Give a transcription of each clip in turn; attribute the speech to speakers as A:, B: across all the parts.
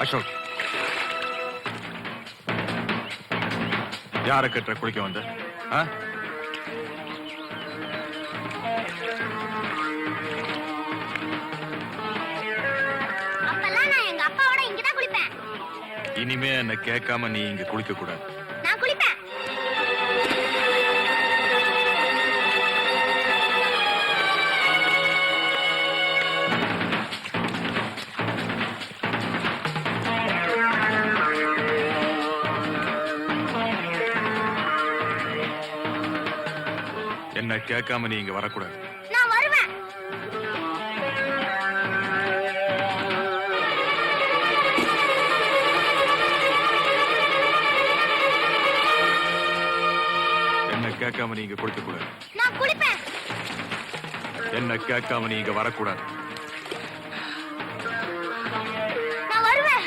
A: அசோக், யாரை கட்டுற குளிக்க வந்த? இனிமே என்ன கேட்காம நீ இங்க குளிக்க கூடாது.
B: நான் குளிப்பேன்.
A: என்ன கேட்காம நீ இங்க வரக்கூடாது.
B: நான் வருவேன்.
A: என்ன கேட்காம நீ இங்க குளிக்க கூடாது.
B: நான் குளிப்பேன்.
A: என்ன கேட்காம நீ இங்க வரக்கூடாது.
B: நான் வருவேன்.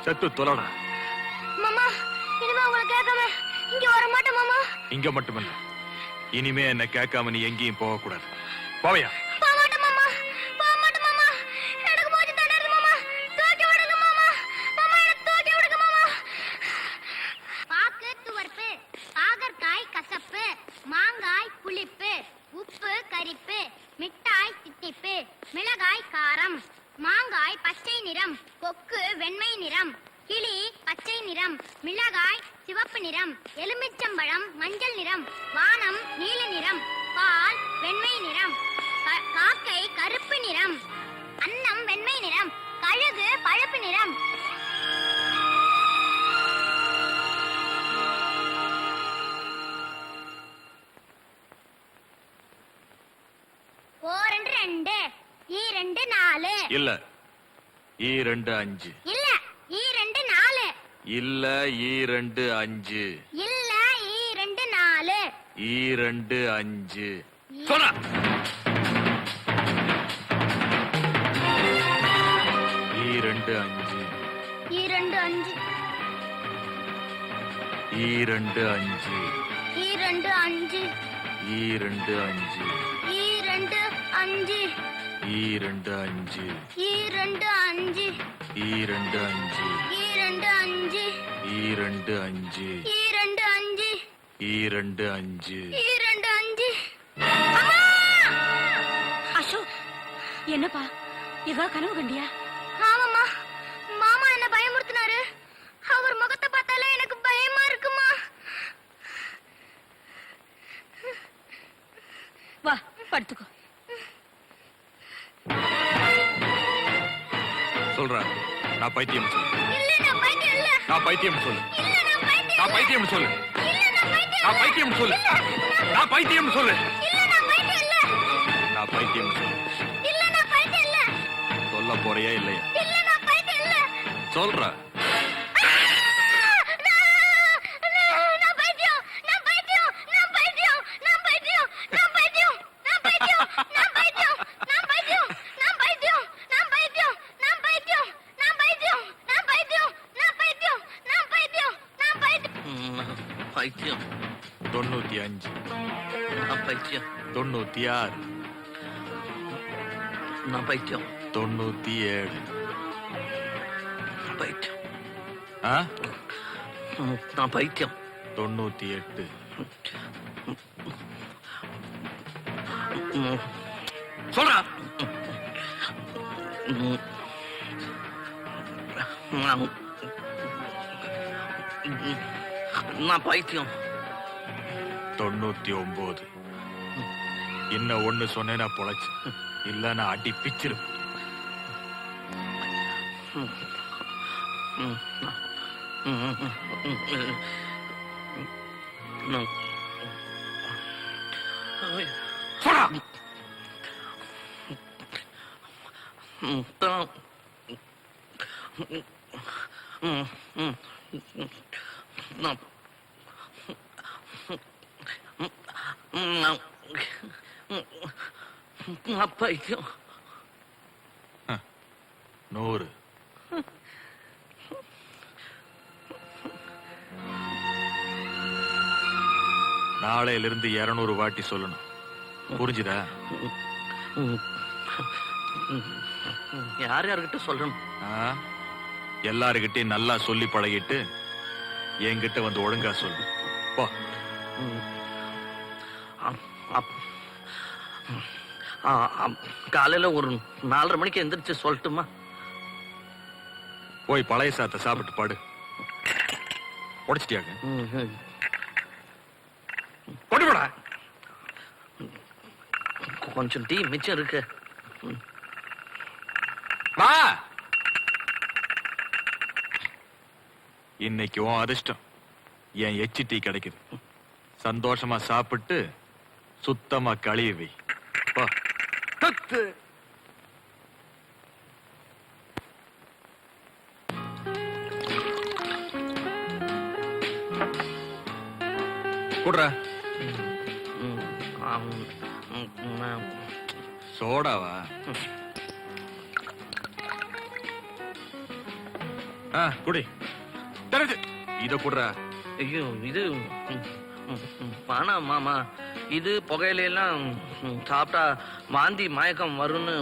A: செத்து தொலைடா.
B: மாமா, இனிமே உங்களை கேட்காம இங்க வர மாட்டேன் மாமா.
A: இங்க மட்டுமல்ல, இனிமே என்ன கேட்காம நீ எங்கேயும் போக கூடாது. போவையா?
B: போக மாட்டேன் மாமா. போக மாட்டேன் மாமா. எனக்கு மூச்சு திணறுது மாமா. தூக்கி விடுங்க மாமா. மாமா, எனக்கு தூக்கி விடுங்க மாமா. பாக்கு துவர்ப்பு, பாகற்காய் கசப்பு, மாங்காய் புளிப்பு, உப்பு கரிப்பு, மிட்டாய் தித்திப்பு, மிளகாய் காரம், மாங்காய் பச்சை நிறம், கொக்கு வெண்மை நிறம், கிளி பச்சை நிறம், மிளகாய் சிவப்பு நிறம், எலுமிச்சம்பழம் மஞ்சள் நிறம், வானம் நீல நிறம், பால் வெண்மை நிறம், காக்கை கருப்பு நிறம், அன்னம் வெண்மை நிறம், கழுகு பழுப்பு நிறம். ஓரெண்டு ரெண்டு, ஈரெண்டு நாலு.
A: இல்ல, ஈரெண்டு அஞ்சு.
B: இல்ல, ஈரெண்டு நாலு.
A: இல்ல, ஈரெண்டு அஞ்சு.
B: இல்ல, ஈரெண்டு நாலு.
A: ஈரெண்டு அஞ்சு. சொன்னா ஈரெண்டு அஞ்சு.
B: ஈரெண்டு அஞ்சு.
A: ஈரெண்டு அஞ்சு.
B: ஈரெண்டு அஞ்சு.
A: ஈரெண்டு அஞ்சு.
B: ஈரெண்டு அஞ்சு.
A: ஈரெண்டு அஞ்சு.
B: ஈரெண்டு அஞ்சு.
A: ஈரெண்டு அஞ்சு.
B: ஈரெண்டு அஞ்சு.
A: ஈரெண்டு அஞ்சு.
B: ஈரெண்டு அஞ்சு.
A: ஈரெண்டு அஞ்சு.
B: ஈரெண்டு அஞ்சு.
C: அசோக், என்னப்பா ஏதோ கனவு கண்டியா?
B: ஆமாம்மா, மாமா என்ன பயமுறுத்தினாரு. அவர் முகத்தை பார்த்தாலே எனக்கு பயமா இருக்குமா.
C: வா, படுத்துக்கோ.
A: சொல்றா, நான் பைத்தியம் சொல்லு.
B: இல்ல, நான் பைத்தியம் இல்ல.
A: நான் பைத்தியம் சொல்லு.
B: இல்ல, நான் பைத்தியம்.
A: நான் பைத்தியம் சொல்லு.
B: இல்ல, நான் பைத்தியம்.
A: நான் பைத்தியம் சொல்லு. நான் பைத்தியம் சொல்லு.
B: இல்ல, நான் பைத்தியம் இல்ல.
A: நான் பைத்தியம் சொல்லு.
B: இல்ல, நான் பைத்தியம் இல்ல.
A: சொல்ல போறியா இல்லையா?
B: இல்ல, நான் பைத்தியம் இல்ல.
A: சொல்ற.
B: நான் பைத்தியம். நான் பைத்தியம். நான் பைத்தியம். நான் பைத்தியம். நான் பைத்தியம். நான் பைத்தியம். நான் பைத்தியம். நான் பைத்தியம். நான் பைத்தியம். நான் பைத்தியம். நான் பைத்தியம். நான் பைத்தியம். நான் பைத்தியம். நான் பைத்தியம். நான் பைத்தியம். நான் பைத்தியம்.
D: பைத்தியம்.
A: 95.
D: நான் பைத்தியம்.
A: 96.
D: நான் பைத்தியம்.
A: 97.
D: பைத்தியம்.
A: நான்
D: பைத்தியம்.
A: 98.
D: சொல்றா. நான் பைத்தியம்.
A: 99. இன்னும் ஒண்ணு சொன்னேன்னா பொழைச்சு, இல்ல நான் அடி பிச்சிரு.
D: பைத்தியம்.
A: 100. நாளையிலிருந்து 200 வாட்டி சொல்லணும். புரிஞ்சுதா?
D: யார் யார்கிட்ட சொல்லணும்?
A: எல்லாருகிட்டையும் நல்லா சொல்லி பழகிட்டு என்கிட்ட வந்து ஒழுங்கா சொல்லு. போ.
D: காலையில ஒரு 4:30 மணிக்கு எந்திரிச்சு சொல்லட்டுமா?
A: போய் பழைய சாத்தை சாப்பிட்டு பாடு. உடைச்சிட்டியாங்க? கொண்டுபடா.
D: கொஞ்சம் டீ மிச்சம் இருக்கு.
A: வா. இன்னைக்கு உன் அதிர்ஷ்டம். என் எச்சி டீ கிடைக்குது. சந்தோஷமா சாப்பிட்டு சுத்தமா கழுவி. குடுறா. சோடாவா? குடி. இத குடுறா.
D: ஐயோ, இது வேணாம் மாமா. இது புகையிலாம் சாப்பிட்டா வாந்தி மயக்கம் வரும்னு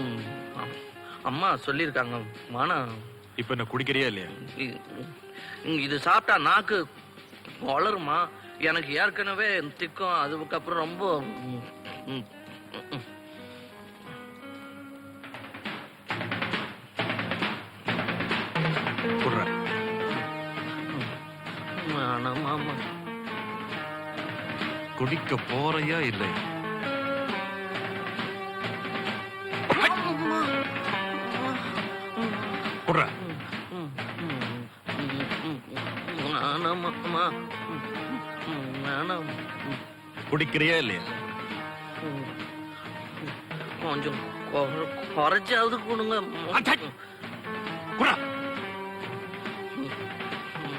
D: அம்மா சொல்லியிருக்காங்க. வேணாம்.
A: இப்ப என்ன குடிக்கிறியா இல்லையா?
D: இது சாப்பிட்டா நாக்கு வளருமா? எனக்கு ஏற்கனவே திக்கும். அதுக்கப்புறம் ரொம்ப மாமா.
A: குடிக்க போறையா இல்லை? குடிக்கிறியா இல்லையா?
D: கொஞ்சம் குறைச்சாவது கொடுங்க.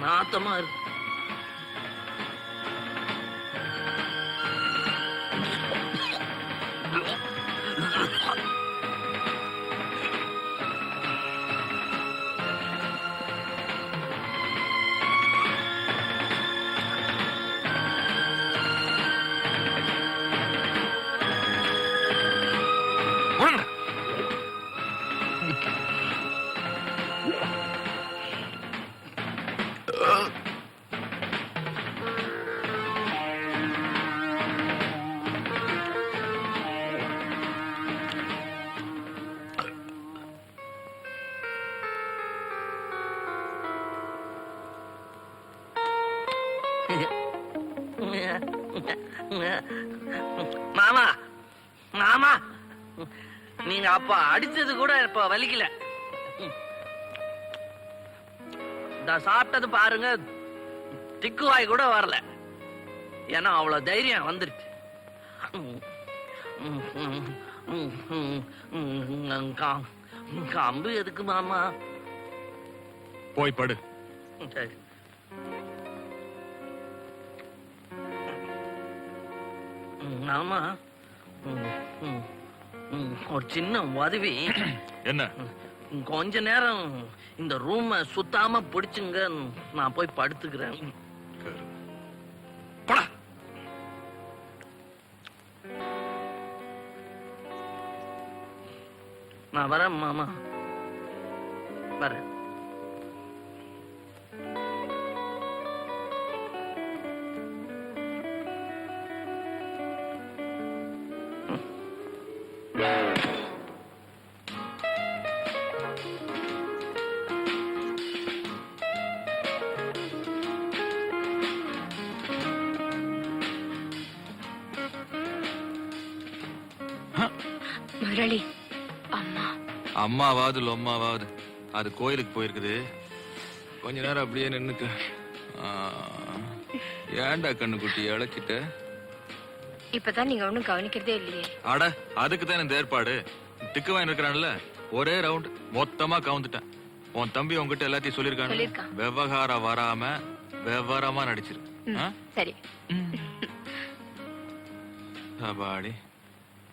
D: நாத்தமா இருக்கு. மாமா மாமா, நீங்க அப்ப அடிச்சது கூட இப்ப வலிக்கல. சாப்பிட்டது பாருங்க, திக்குவாய் கூட வரல. ஏன்னா அவ்வளவு தைரியம் வந்துருச்சு. கம்பு எதுக்கு மாமா?
A: போய் படு.
D: சரி. ஆமா, ஒரு சின்ன உதவி.
A: என்ன?
D: கொஞ்ச நேரம் இந்த ரூம சுத்தாம பிடிச்சுங்க. நான் போய் படுத்துக்கிறேன். நான் வரேன் மாமா, வரேன்.
C: முரளி, அம்மா.
A: அம்மாவாது லொம்மாவாது அது கோயிலுக்கு போயிருக்குது. கொஞ்ச நேரம் அப்படியே நின்னுக்க. ஏன்டா கண்ணுக்குட்டி இழைச்சிட்ட?
C: இப்பதான் நீங்க ஒண்ணும் கவனிக்கிறதே இல்லையே.
A: அட அதுக்கு தான் இந்த ஏற்பாடு. திக்குவான் இருக்கிறான்ல, ஒரே ரவுண்ட் மொத்தமா கவுந்துட்டேன். உன் தம்பி உன்கிட்ட எல்லாத்தையும் சொல்லிருக்கான். விவகாரம் வராம விவரமா நடிச்சிரு.
C: சரி.
A: அப்பாடி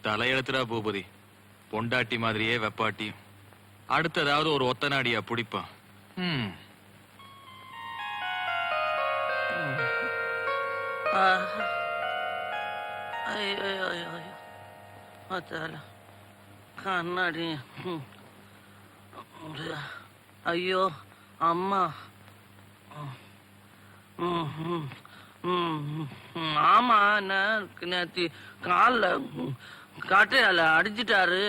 A: தலையெழுத்துறா பூபதி. பொண்டாட்டி மாதிரியே வெப்பாட்டி. அடுத்ததாவது ஒரு ஒத்த நாடியா பிடிப்பான்.
D: கண்ணாடி. ஐயோ அம்மா. ஆமா, நேத்து காலில் கட்டையால அடிச்சிட்டாரு.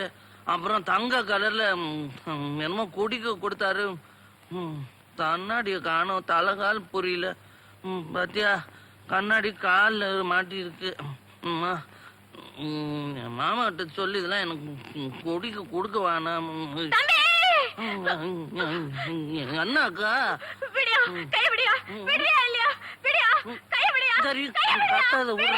D: அப்புறம் தங்க கலர்ல என்னமோ குடிக்க கொடுத்தாரு. கண்ணாடிய காணும், தலைகால் புரியல. பாத்தியா, கண்ணாடி காலில் மாட்டி இருக்கு. மாமா கிட்ட சொல்லி இதெல்லாம் எனக்கு குடிக்க கொடுக்க வேணாம். அண்ணாக்கா சரி, கட்டாத விடுற.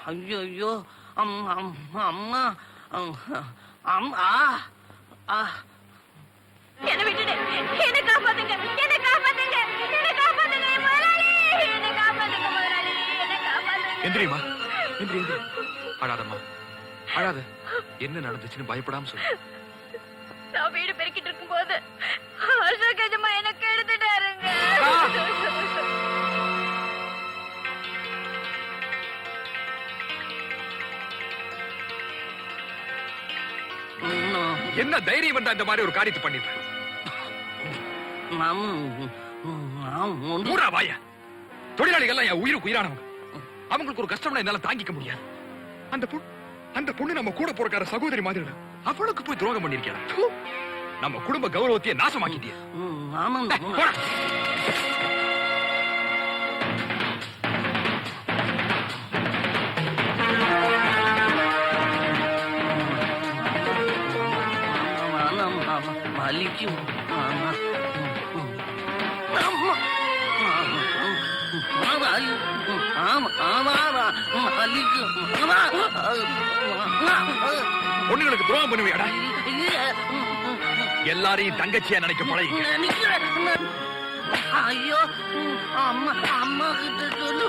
D: ஐயோ ஐயோ அம்மா அம்மா அம்மா.
C: என்ன விட்டுடு, என்ன காப்பாத்துங்க, என்ன காப்பாத்துங்க, என்ன காப்பாத்துங்க முதலாளி, என்ன காப்பாத்துங்க முதலாளி, என்ன காப்பாத்துங்க.
A: எந்திரிமா, எந்திரி எந்திரி. அழாதம்மா, அழாத. என்ன நடந்துச்சுன்னு பயப்படாம சொல்லு.
C: நான் வீடு பெருக்கிட்டு இருக்கும் போது அசோக் எஜமா எனக்கு எடுத்துட்டாருங்க.
A: என்ன தைரியம் வந்தா இந்த மாதிரி ஒரு காரியத்தை பண்ணிட்டு? தொழிலாளிகள் என் உயிருக்கு உயிரானவங்க. அவங்களுக்கு ஒரு கஷ்டம்னா என்னால தாங்கிக்க முடியாது. அந்த பொண்ணு நம்ம கூட போறக்கார சகோதரி மாதிரி. அவளுக்கு போய் துரோகம் பண்ணிருக்கியா? நம்ம குடும்ப கௌரவத்தையே நாசமாக்கிட்டியா?
D: வலிக்கும்.
A: பொண்ணுங்களுக்கு துரோகம் பண்ணுவியாடா? எல்லாரையும் தங்கச்சியா நினைக்க பழகி.
D: ஐயோ அம்மா, அம்மா கிட்ட சொல்லு.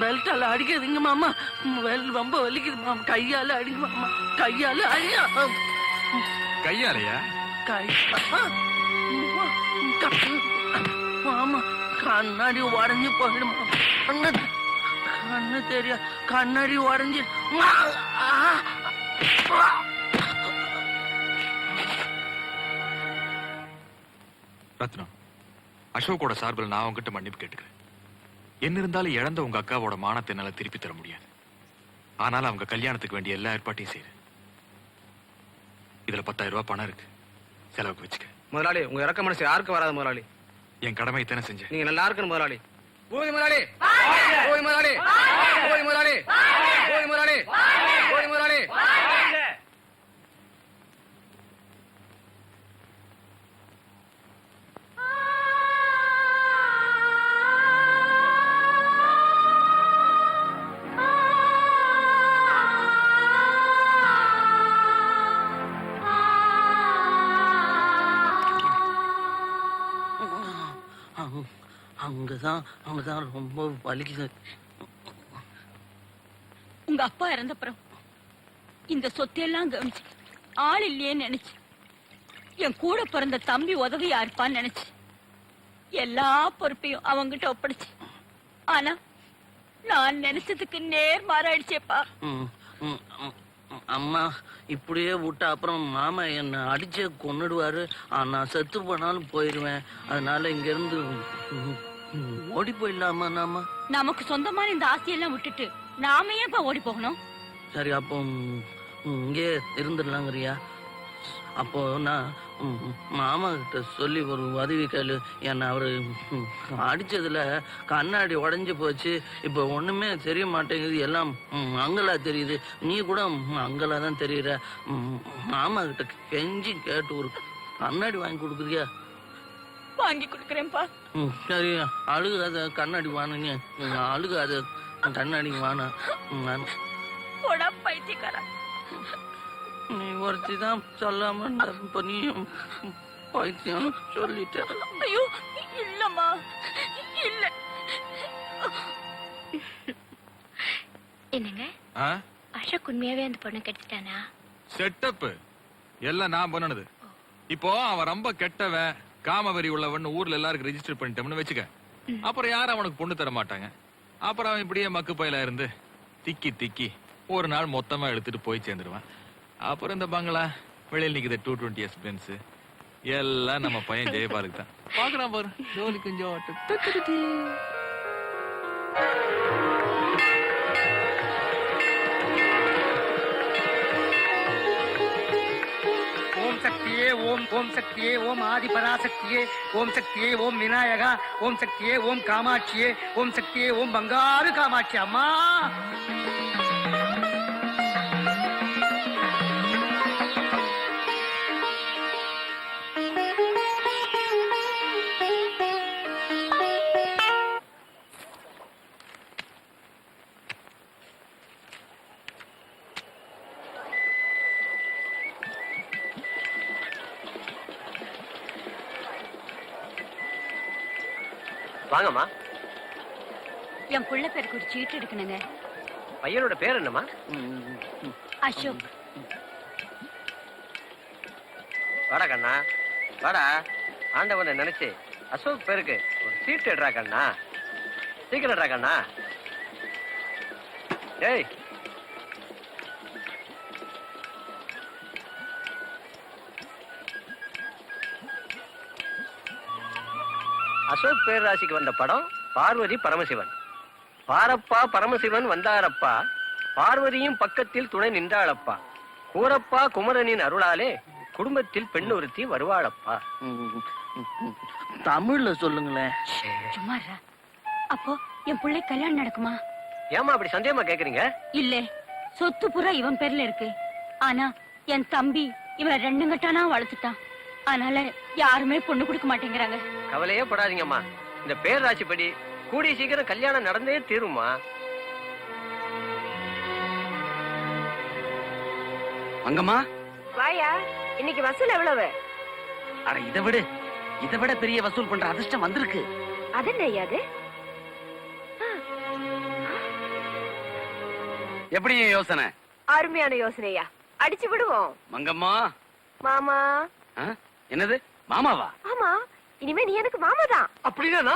D: பெல்ட்டால அடிக்காதீங்க மாமா, ரொம்ப வலிக்குது மாமா. கையால அடிங்க மாமா, கையால அடியா.
A: கையாலையா?
D: மாமா கண்ணாடி உடஞ்சு போயிடுமா? கண்ணு தெரியா, கண்ணாடி உடஞ்சு.
A: ரத்னம், அசோக்கோட சார்பில் நான் உங்ககிட்ட மன்னிப்பு கேட்டுக்கிறேன். என்ன இருந்தாலும் இழந்த உங்க அக்காவோட மானத்தை என்னால திருப்பி தர முடியாது. ஆனாலும் அவங்க கல்யாணத்துக்கு வேண்டிய எல்லா ஏற்பாட்டையும் செய்யுது. இதுல 10,000 ரூபாய் பணம் இருக்கு, செலவுக்கு வச்சுக்க.
E: முதலாளி, உங்க இறக்க மனசு யாருக்கு வராது முதலாளி.
A: என் கடமை தானே செஞ்சேன்.
E: நீங்க நல்லா இருக்கணும் முதலாளி. போய் முதலாளி, போய் முதலாளி, போய் முதலாளி, போய் முதலாளி, போய் முதலாளி.
D: அங்கதான் ரொம்ப வலிக்குது.
C: உங்க அப்பா இறந்தப்புறம் இந்த சொத்தையெல்லாம் கவனிச்சு ஆள் இல்லையேன்னு நினைச்சு என் கூட பிறந்த தம்பி உதவியா இருப்பான்னு நினைச்சு எல்லா பொறுப்பையும் அவங்கிட்ட ஒப்படைச்சு. ஆனா நான் நினைச்சதுக்கு நேர் மாறாயிடுச்சேப்பா.
D: அம்மா இப்படியே விட்டா அப்புறம் மாமா என்ன அடிச்சே கொன்னுடுவாரு. நான் செத்து போனாலும் போயிருவேன். அதனால இங்க இருந்து ஓடி போயிடலாமா? நாம
C: நமக்கு சொந்தமான இந்த ஆசையெல்லாம் விட்டுட்டு நாம ஏன்ப்பா ஓடி போகணும்?
D: சரி, அப்போ இங்கே இருந்துடலாங்கிறியா? அப்போ நான் மாமா கிட்ட சொல்லி ஒரு உதவி கேளு. என்ன அவரு அடிச்சதுல கண்ணாடி உடைஞ்சு போச்சு. இப்ப ஒண்ணுமே தெரிய மாட்டேங்குது, எல்லாம் அங்கலா தெரியுது. நீ கூட அங்கலா தான் தெரியுற. மாமா கிட்ட கெஞ்சி கேட்டு ஒரு கண்ணாடி வாங்கி கொடுக்குறியா?
C: வாங்கி கொடுக்குறேன்ப்பா.
D: சரி, அழுகாத, கண்ணாடி வானுங்க. அழுகாத, கண்ணாடி வானா.
C: போடா பைத்தியக்காரா.
D: நீ ஒருத்தி தான் சொல்லாம இப்ப நீ பைத்தியம் சொல்லிட்ட.
C: ஐயோ இல்லம்மா, இல்ல.
B: என்னங்க அசோக் உண்மையாவே அந்த பொண்ணை கெடுத்துட்டானா?
A: செட்டப் எல்லாம் நான் பண்ணனது. இப்போ அவன் ரொம்ப கெட்டவன், காமவெறி உள்ளவன் ஊர்ல எல்லாருக்கும் ரெஜிஸ்டர் பண்ணிட்டோம்னு வச்சுக்க. அப்புறம் யாரும் அவனுக்கு பொண்ணு தர மாட்டாங்க. அப்புறம் அவன் இப்படியே மக்கு பயில இருந்து திக்கி திக்கி ஒரு நாள் மொத்தமா எடுத்துட்டு போய் சேர்ந்துருவான். அப்புறம் இந்த பங்களா வெளியில் நிக்குது 220 பென்ஸ் எல்லாம் நம்ம பையன் ஜெயபாலுக்கு தான். பாக்குறான் பாரு, ஜோலி கொஞ்சம்
E: ஓம் சக்தியே ஓம், ஓம் சக்தியே ஓம், ஆதி பராசக்தியே ஓம், சக்தியே ஓம் விநாயகா ஓம், சக்தியே ஓம் காமாட்சியே ஓம், சக்தியே ஓம் பங்காரு காமாட்சி அம்மா.
F: வாங்கம்மா.
C: என் புள்ள பேருக்கு ஒரு சீட்டு எடுக்கணுங்க.
F: பையனோட பேர் என்னம்மா?
C: அசோக்.
F: வாடா கண்ணா, வாடா. ஆண்டவனை நினைச்சு அசோக் பேருக்கு ஒரு சீட்டு எடுறா கண்ணா. சீக்கிரம் எடுறா கண்ணா. ஏய், அசோக் பேரராசிக்கு வந்த படம் பார்வதி பரமசிவன். பாரப்பா பரமசிவன் வந்தாரப்பா, பார்வதியும் பக்கத்தில் துணை நின்றாளப்பா. கூரப்பா குமரனின் அருளாலே குடும்பத்தில் பெண் ஒருத்தி வருவாளப்பா.
D: தமிழ்ல சொல்லுங்களேன்.
C: சும்மா அப்போ என் பிள்ளை கல்யாணம் நடக்குமா?
F: ஏமா அப்படி சந்தேகமா கேக்குறீங்க?
C: இல்ல, சொத்து பூரா இவன் பேர்ல இருக்கு. ஆனா என் தம்பி இவன் 2 கட்டானா வளர்த்துட்டான். அதனால யாருமே பொண்ணு கொடுக்க மாட்டேங்கிறாங்க.
F: கவலையே படாதீங்கம்மா. இந்த பேரராசிப்படி கூடிய சீக்கிரம் கல்யாணம் நடந்தே தீருமா.
E: அங்கம்மா
C: வாயா, இன்னைக்கு வசூல் எவ்வளவு?
E: அட இதை விட பெரிய வசூல் பண்ற அதிர்ஷ்டம் வந்திருக்கு.
C: அது என்னையாது?
E: எப்படி யோசனை?
C: அருமையான யோசனையா, அடிச்சு விடுவோம்.
E: மங்கம்மா.
C: மாமா.
E: என்னது மாமாவா?
C: ஆமா, இனிமே நீ எனக்கு மாமா தான்.
F: அப்படின்னா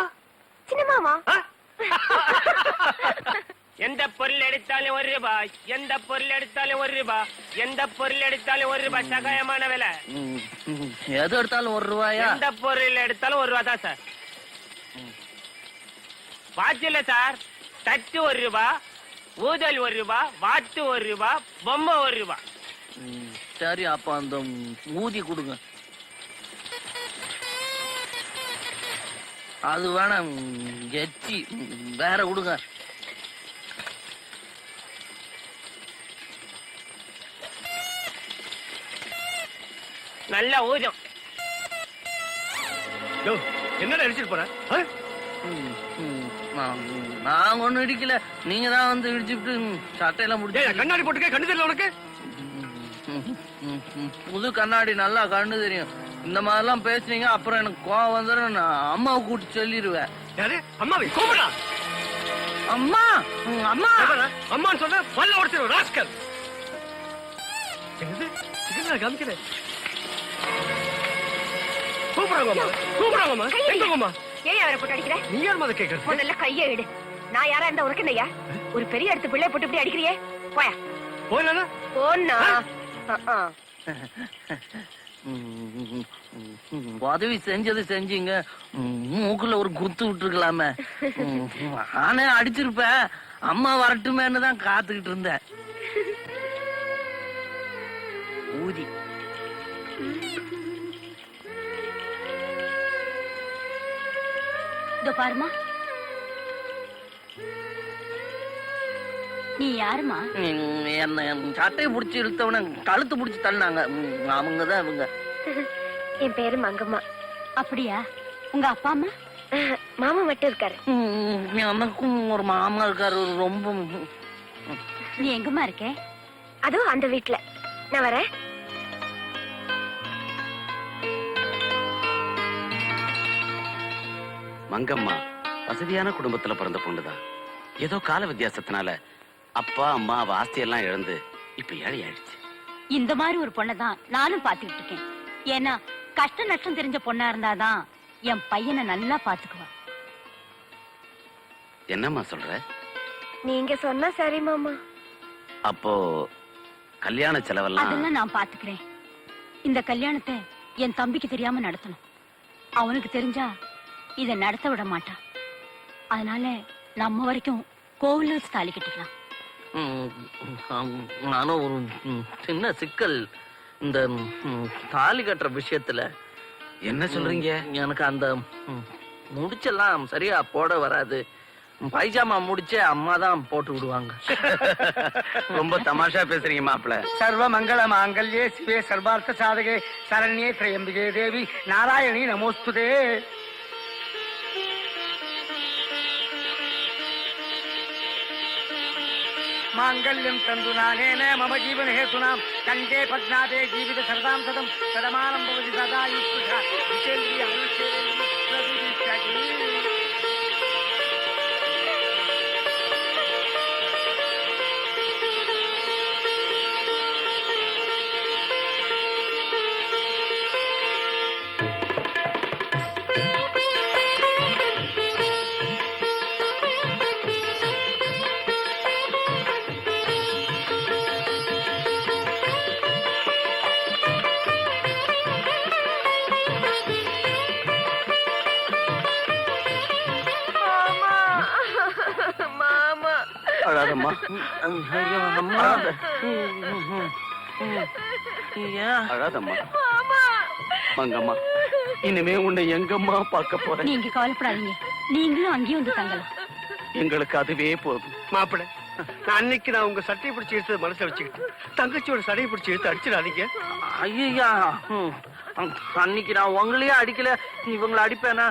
C: சின்ன மாமா.
G: எந்த பொருள் எடுத்தாலும் 1 ரூபாய், எந்த பொருள் எடுத்தாலும் 1 ரூபாய், எந்த பொருள் எடுத்தாலும் 1 ரூபாய் சகாயமான விலை.
D: எது எடுத்தாலும் 1 ரூபாயா?
G: எந்த பொருள் எடுத்தாலும் 1 ரூபாய் தான் சார். வாட்ச் இல்ல சார், தட்டு 1 ரூபாய், ஊதல் 1 ரூபாய், வாட்டு 1 ரூபாய், பொம்மை 1 ரூபாய்.
D: சரி, அப்ப அந்த ஊதி கொடுங்க. அது வேணாம், எச்சி வேற கொடுங்க.
G: நல்ல ஊதம்.
F: என்னடா அடிச்சிட்டு போற?
D: நான் ஒண்ணு இடிக்கல, நீங்க தான் வந்து இடிச்சுட்டு சட்டையெல்லாம் முடிச்சு.
F: கண்ணாடி போட்டுக்க, கண்ணு தெரியல உனக்கு?
D: புது கண்ணாடி நல்லா கண்ணு தெரியும். இந்த மாதிரிலாம் பேசுனீங்க அப்புறம் எனக்கு கோவம் வந்துடும். நான் அம்மாவை கூட்டி சொல்லிடுவேன்.
F: யாரு? அம்மாவை கூப்பிடா.
D: அம்மா, அம்மா,
F: அம்மான்னு சொல்ல பல்ல உடைச்சிரு ராஸ்கல்.
E: என்னது சிக்கன் காமிக்கிறேன் கூப்பிடுறாங்கம்மா கூப்பிடுறாங்கம்மா எங்கம்மா
H: ஏன் அவரை போட்டு அடிக்கிற?
E: நீ யார் அதை கேட்கறது
H: முதல்ல கையை எடு. நான் யாரா இருந்தா உனக்கு என்னய்யா? ஒரு பெரிய இடத்து பிள்ளை போட்டு இப்படி அடிக்கிறியே? போயா
E: போயிடலாம்னா
H: போன்னா.
D: உதவி செஞ்சது செஞ்சீங்க, மூக்குல ஒரு குத்து விட்டுருக்கலாமே. நானே அடிச்சிருப்பேன், அம்மா வரட்டுமேன்னு தான் காத்துக்கிட்டு இருந்தேன். ஊதி
C: இதோ பாருமா, நீ யாருமா?
D: என்ன சட்டையை பிடிச்சி இழுத்தவன கழுத்து பிடிச்சி தள்ளினாங்க, அவங்கதான் இவங்க.
H: என் பேரு மங்கம்மா.
C: அப்படியா? உங்க அப்பா அம்மா?
H: மாமா மட்டும் இருக்காரு.
D: எனக்கும் ஒரு மாமா இருக்காரு. ரொம்ப
C: நீ எங்கம்மா இருக்க?
H: அதுவும் அந்த வீட்டுல. நான் வரேன்.
I: மங்கம்மா வசதியான குடும்பத்துல பிறந்த பொண்ணுதான். ஏதோ கால வித்தியாசத்தினால அப்பா அம்மா அவ ஆஸ்தியெல்லாம் இழந்து இப்ப ஏழை ஆயிடுச்சு.
C: இந்த மாதிரி ஒரு பொண்ணதான் நானும் பாத்துக்கிட்டு இருக்கேன். ஏன்னா கஷ்ட நஷ்டம் தெரிஞ்ச பொண்ணா இருந்தாதான் என் பையனை நல்லா பாத்துக்குவா.
I: என்னம்மா சொல்ற?
H: நீங்க சொன்னா சரி மாமா.
I: அப்போ கல்யாண செலவெல்லாம்
C: அதெல்லாம் நான் பாத்துக்கிறேன். இந்த கல்யாணத்தை என் தம்பிக்கு தெரியாம நடத்தணும். அவனுக்கு தெரிஞ்சா இதை நடத்த விட மாட்டான். அதனால நம்ம வரைக்கும் கோவில்ல வச்சு தாலி கட்டிக்கலாம்.
D: நானும் ஒரு சின்ன சிக்கல் இந்த தாலி கட்டுற விஷயத்துல.
I: என்ன சொல்றீங்க?
D: எனக்கு அந்த முடிச்செல்லாம் சரியா போட வராது. பைஜாமா முடிச்சே அம்மா தான் போட்டு விடுவாங்க.
I: ரொம்ப தமாஷா பேசுறீங்க மாப்பிள்ள.
E: சர்வ மங்கள மாங்கல்யே சிவே சர்வார்த்த சாதகே சரண்யே திரையம்பிகே தேவி நாராயணி நமோஸ்துதே. மாங்கல்யம் தந்து நானேன மம ஜீவன ஹேதுனாம் கண்டே பத்நாதே ஜீவித சரதாம் சதம் சதமானம் பவதி சதா யுக்தா விசேந்திரிய அனுஷேந்திரிய பிரதிஷ்டதி.
D: அழாதம்மா. அம்மா ஏன்
I: அழாதம்மா. மங்கம்மா இனிமே உன்னை எங்கம்மா பார்க்க போறேன்.
C: நீங்க கவலைப்படாதீங்க, நீங்களும் அங்கேயும் வந்து தங்கலாம்.
I: எங்களுக்கு அதுவே போதும்.
E: மாப்பிள்ள, அன்னைக்கு நான் உங்க சட்டையை பிடிச்சி இழுத்து மனசுல வச்சுக்கிட்டு தங்கச்சியோட சட்டையை பிடிச்சி இழுத்து அடிச்சிடாதீங்க.
D: ஐயா, அன்னைக்கு நான் உங்களையே அடிக்கல, இவங்களை அடிப்பேனா?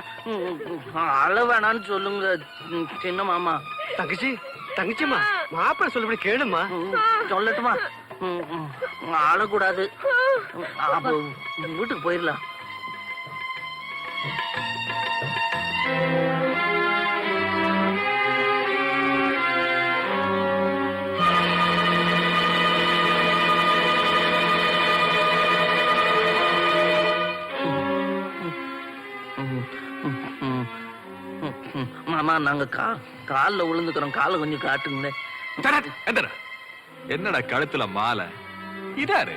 D: அழ வேணான்னு சொல்லுங்க சின்ன மாமா.
E: தங்கச்சி தங்கச்சிம்மா, மாப்பிள்ள சொல்லபடி கேளுமா.
D: சொல்லட்டுமா? அழக்கூடாது. அப்போ வீட்டுக்கு போயிடலாம். மாமா, நாங்க கால்ல விழுந்துக்கிறோம், காலை கொஞ்சம் காட்டுங்களேன்.
A: என்னடா கழுத்துல மாலை? இதாரு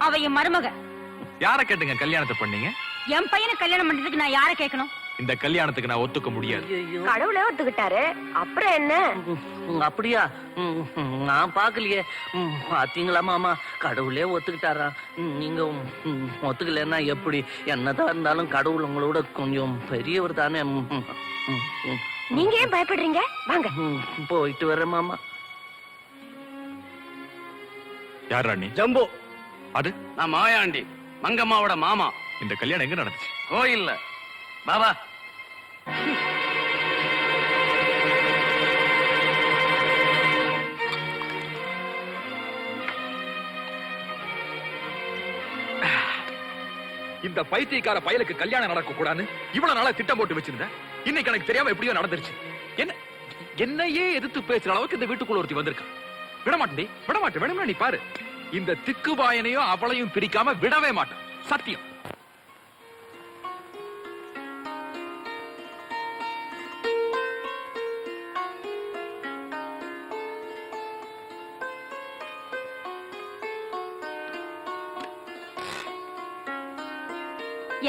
C: அவ என் மருமக.
A: யார கேட்டுங்க கல்யாணத்தை பண்ணீங்க?
C: என் பையனை கல்யாணம் பண்றதுக்கு நான் யார கேட்கணும்?
A: இந்த கல்யாணத்துக்கு நான் ஒத்துக்க முடியாது.
D: ஐயோ,
H: கடவுளே ஒத்துக்கிட்டாரு, அப்புறம் என்ன?
D: அப்படியா? நான் பாக்கலையே. பாத்தீங்களா மாமா, கடவுளே ஒத்துக்கிட்டாரா? நீங்க ஒத்துக்கலன்னா எப்படி? என்னதான் இருந்தாலும் கடவுள் உங்களோட கொஞ்சம் பெரியவர் தானே.
H: நீங்க ஏன் பயப்படுறீங்க? வாங்க.
D: போயிட்டு வரேன் மாமா.
A: யார் ராணி?
E: ஜம்போ.
A: அது
I: நான் மாயாண்டி, மங்கம்மாவோட மாமா.
A: இந்த கல்யாணம் எங்க நடந்துச்சு?
I: கோயில்ல. பாபா
A: இந்த பைத்தியக்கார பயலுக்கு கல்யாணம் நடக்க கூடாதுன்னு இவ்வளவு நாளா திட்டம் போட்டு வச்சிருந்தேன். இன்னைக்கு எனக்கு தெரியாம எப்படியோ நடந்துருச்சு. என்னையே எதிர்த்து பேசுற அளவுக்கு இந்த வீட்டுக்குள்ள ஒருத்தி வந்திருக்கா. விடமாட்டேன், விடமாட்டேன். வேணும்னா நீ பாரு. இந்த திக்குபாயனையும் அவளையும் பிரிக்காம விடவே மாட்டேன், சத்தியம்.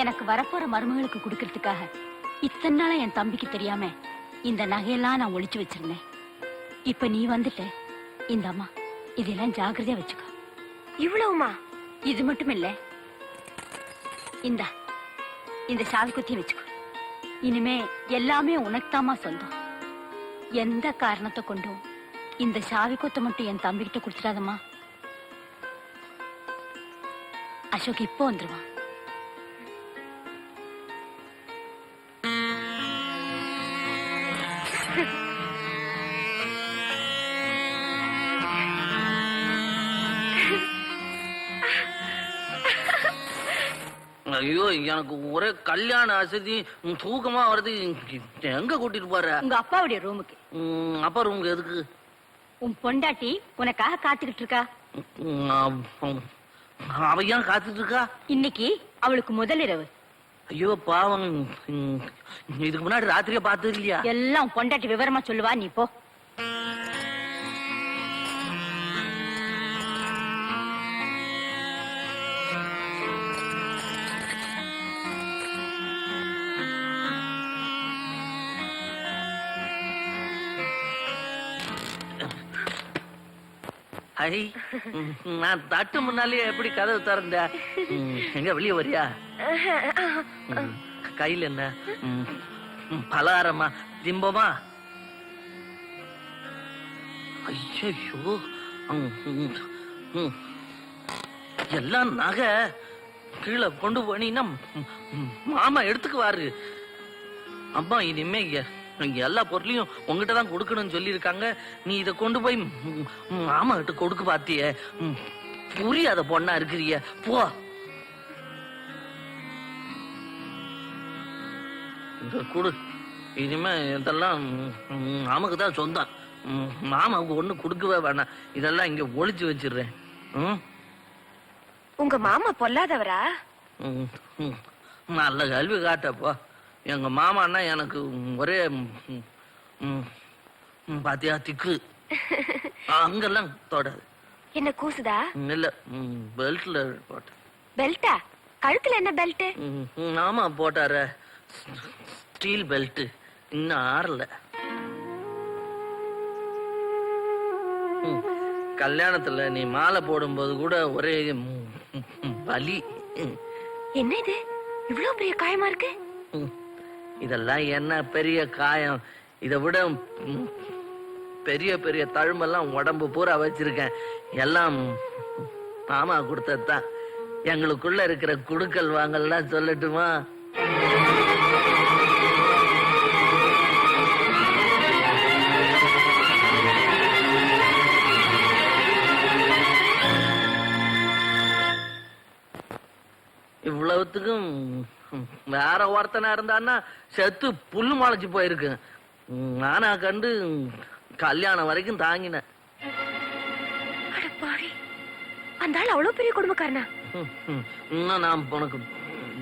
C: எனக்கு வரப்போற மருமகளுக்கு கொடுக்கறதுக்காக இத்தனை நாளா என் தம்பிக்கு தெரியாம இந்த நகையெல்லாம் நான் ஒளிச்சு வச்சிருந்தேன். இப்ப நீ வந்துட்ட. இந்த அம்மா இதெல்லாம் ஜாக்கிரதையா வச்சுக்கோ.
H: இவ்வளவுமா?
C: இது மட்டும் இல்ல, இந்த சாவி குத்தியும் வச்சுக்கோ. இனிமே எல்லாமே உனக்குதாமா சொந்தம். எந்த காரணத்தை கொண்டும் இந்த சாவி கொத்தை மட்டும் என் தம்பிக்கிட்ட கொடுத்துடாதம்மா. அசோக் இப்போ வந்துருவான்.
D: ஐயோ, எனக்கு ஒரே கல்யாண அசதி, தூக்கமா வருது. எங்க கூட்டிட்டு போற?
C: உங்க அப்பாவுடைய ரூமுக்கு.
D: அப்பா ரூமுக்கு எதுக்கு?
C: உன் பொண்டாட்டி உனக்காக காத்துக்கிட்டு இருக்கா.
D: அவ ஏன் காத்துட்டு இருக்கா?
C: இன்னைக்கு அவளுக்கு முதல் இரவு.
D: ஐயோ பாவம், இதுக்கு முன்னாடி ராத்திரியா பார்த்தது இல்லையா?
C: எல்லாம் பொண்டாட்டி விவரமா சொல்லுவா, நீ போ.
D: ஐ, நான் தட்டு முன்னாலே எப்படி கதவு திறந்த? எங்க வெளியே வரியா? கையில் என்ன பலகாரமா திம்பமா? ஐயோ, எல்லாம் நகை கீழே கொண்டு போனீங்கன்னா மாமா எடுத்துக்குவாரு. அம்மா இனிமே இங்க எல்லா பொருளையும் உங்ககிட்ட தான் கொடுக்கணும்னு சொல்லியிருக்காங்க. நீ இதை கொண்டு போய் மாமா கிட்ட கொடுக்க பாத்திய, புரியாத பொண்ணா இருக்கிறிய, போ. கொடு. இனிமே இதெல்லாம் மாமாக்கு தான் சொந்தம். மாமாவுக்கு ஒண்ணு கொடுக்கவே வேணாம். இதெல்லாம் இங்க ஒளிச்சு வச்சிடுறேன்.
H: உங்க மாமா பொல்லாதவரா?
D: நல்ல கல்வி காட்டப்போ. எங்க மாமான்னா எனக்கு ஒரே பாத்தியா திக்கு. அங்கெல்லாம் தொடாது.
H: என்ன கூசுதா?
D: இல்ல, பெல்ட்ல போட்ட.
H: பெல்ட்டா? கழுத்துல என்ன பெல்ட்?
D: ஆமா போட்டார, ஸ்டீல் பெல்ட். இன்னும் ஆறல. கல்யாணத்துல நீ மாலை போடும்போது கூட ஒரே வலி.
H: என்ன இது இவ்வளவு பெரிய காயமா இருக்கு?
D: இதெல்லாம் என்ன பெரிய காயம்? இதை விட பெரிய பெரிய தழும்பெல்லாம் உடம்பு பூரா வச்சிருக்கேன். எல்லாம் மாமா கொடுத்ததுதான். எங்களுக்குள்ள இருக்கிற குடுக்கல் வாங்கல்லாம் சொல்லட்டுமா? இவ்வளவுத்துக்கும் வேற ஒருத்தனா இருந்தான்னா செத்து புல்லு முளைச்சு போயிருக்கு. நானா கண்டு கல்யாணம் வரைக்கும் தாங்கினேன்.
H: அந்த ஆள் அவ்வளவு பெரிய குடும்பக்காரனா?
D: இன்னும் நான் உனக்கு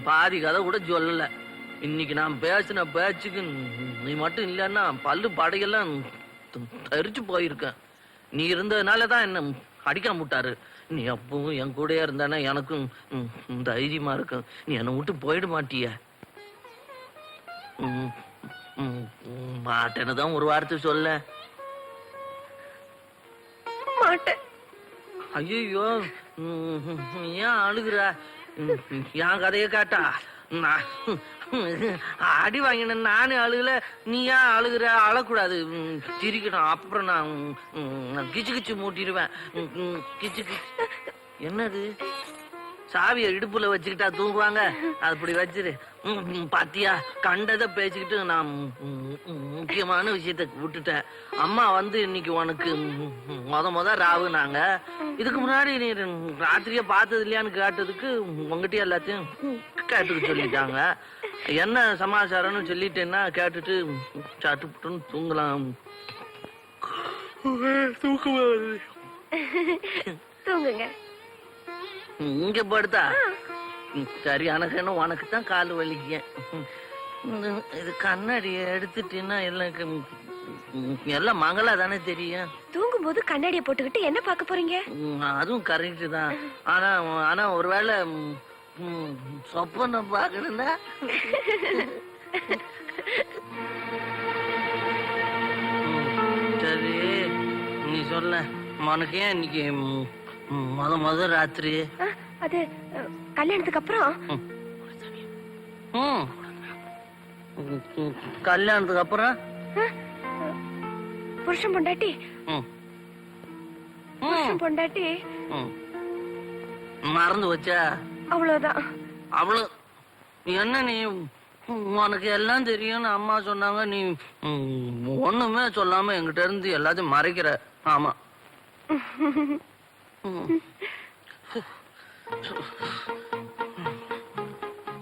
D: பாதி கதை கூட சொல்லல. இன்னைக்கு நான் பேசின பேச்சுக்கு நீ மட்டும் இல்லைன்னா பல்லு படையெல்லாம் தரிச்சு போயிருக்கேன். நீ இருந்ததுனாலதான் என்ன அடிக்க முட்டாரு. நீ அப்பவும் என் கூட இருந்தானே எனக்கும் தைரியமா இருக்கும். நீ என்னை விட்டு போயிட மாட்டிய? மாட்டேன்னு தான் ஒரு வார்த்தை சொல்ல.
H: மாட்டேன்.
D: ஐயோ, ஏன் அழுகுற? என் கதையை காட்டா? அடி வாங்கின நானே அழுகல, நீ ஏன் அழுகுற? அழக்கூடாது, சிரிக்கணும். அப்புறம் நான் கிச்சு கிச்சு மூட்டிடுவேன். கிச்சு கிச்சு. என்னது? சாவியை இடுப்புல வச்சுக்கிட்டா தூங்குவாங்க? அப்படி வச்சிரு. பாத்தியா, கண்டதை பேசிக்கிட்டு நான் முக்கியமான விஷயத்த விட்டுட்டேன். அம்மா வந்து இன்னைக்கு உனக்கு முத ராவுனாங்க. இதுக்கு முன்னாடி நீ ராத்திரியா பார்த்தது இல்லையான்னு கேட்டதுக்கு உங்ககிட்ட எல்லாத்தையும் கேட்டுக்க சொல்லிட்டாங்க. என்ன சமாச்சாரம்னு சொல்லிட்டேன்னா கேட்டுட்டு சாட்டுப்புட்டுன்னு தூங்கலாம்.
H: தூங்குங்க.
D: இங்க படுத்தா சரி, எனக்கு உனக்கு தான் கால் வலிக்க. இது கண்ணாடி எடுத்துட்டீங்கன்னா எல்லாம் மங்களா தானே தெரியும்.
H: தூங்கும் போது கண்ணாடியை போட்டுக்கிட்டு என்ன பார்க்க போறீங்க?
D: அதுவும் கரெக்ட் தான். ஆனா ஒருவேளை சொப்பனை பாக்கணும்னா சரி நீ சொல்ல. உனக்கு ஏன் இன்னைக்கு முத ராத்திரி?
H: அது கல்யாணத்துக்கு அப்புறம்.
D: கல்யாணத்துக்கு அப்புறம்
H: புருஷன் பொண்டாட்டி பொண்டாட்டி
D: மறந்து வச்சா?
H: அவ்வளவுதான்.
D: அவ்வளவு என்ன நீ உனக்கு எல்லாம் தெரியும்னு அம்மா சொன்னாங்க, நீ ஒண்ணுமே சொல்லாம என்கிட்ட இருந்து எல்லாத்தையும் மறைக்கிற. ஆமா.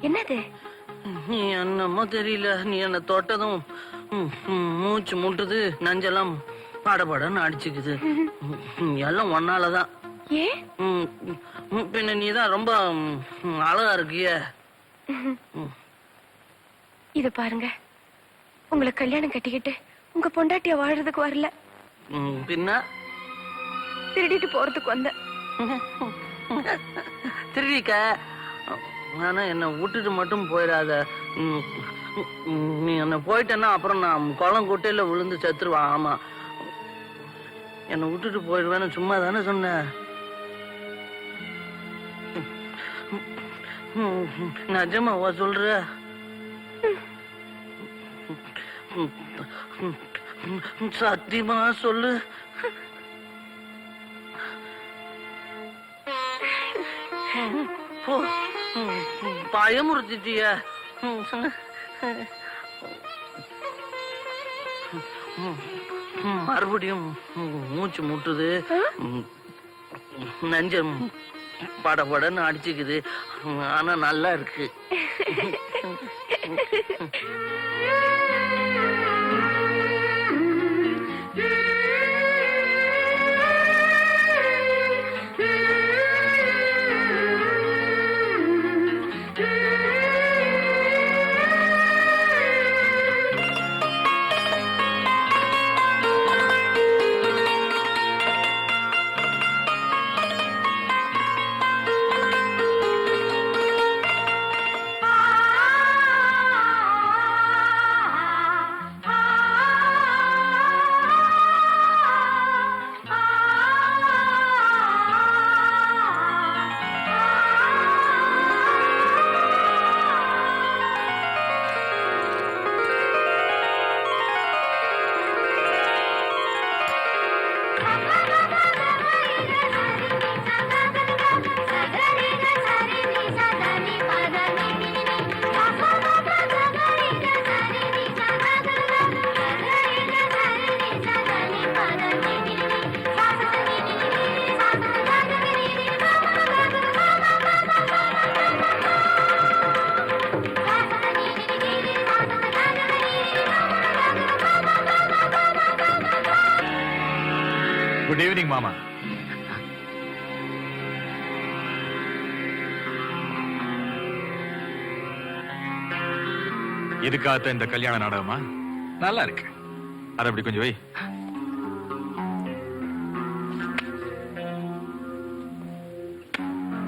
H: என்னது?
D: நீ என்னமோ தெரியல, நீ என்ன தொட்டதும் மூச்சு முட்டுது, நஞ்செல்லாம் படபடன்னு அடிச்சுக்குது. எல்லாம் ஒன்னாலதான்.
H: ஏன்?
D: பின்ன நீதான் ரொம்ப அழகா இருக்கிய.
H: இத பாருங்க, உங்களை கல்யாணம் கட்டிக்கிட்டு உங்க பொண்டாட்டிய வாழ்றதுக்கு வரல,
D: பின்ன
H: திருடிட்டு போறதுக்கு வந்த.
D: திருடிக்க? ஆனா என்ன விட்டுட்டு மட்டும் போயிடாத. நீ என்ன போயிட்டேன்னா அப்புறம் நான் குளம் குட்டையில விழுந்து செத்துருவா. ஆமா, என்னை விட்டுட்டு போயிடுவேன்னு சும்மா தானே சொன்ன. நிஜமாவா சொல்ற? சத்தியமா சொல்லு. பயமுறுத்திட்டிய. மறுபடியும் மூச்சு முட்டுது, நெஞ்சம் படபடன்னு அடிச்சுக்குது. ஆனா நல்லா இருக்கு.
A: குட் ஈவினிங் மாமா. இதுக்காக இந்த கல்யாண நாடகமா? நல்லா இருக்கு. அத அப்படி கொஞ்சம் வை.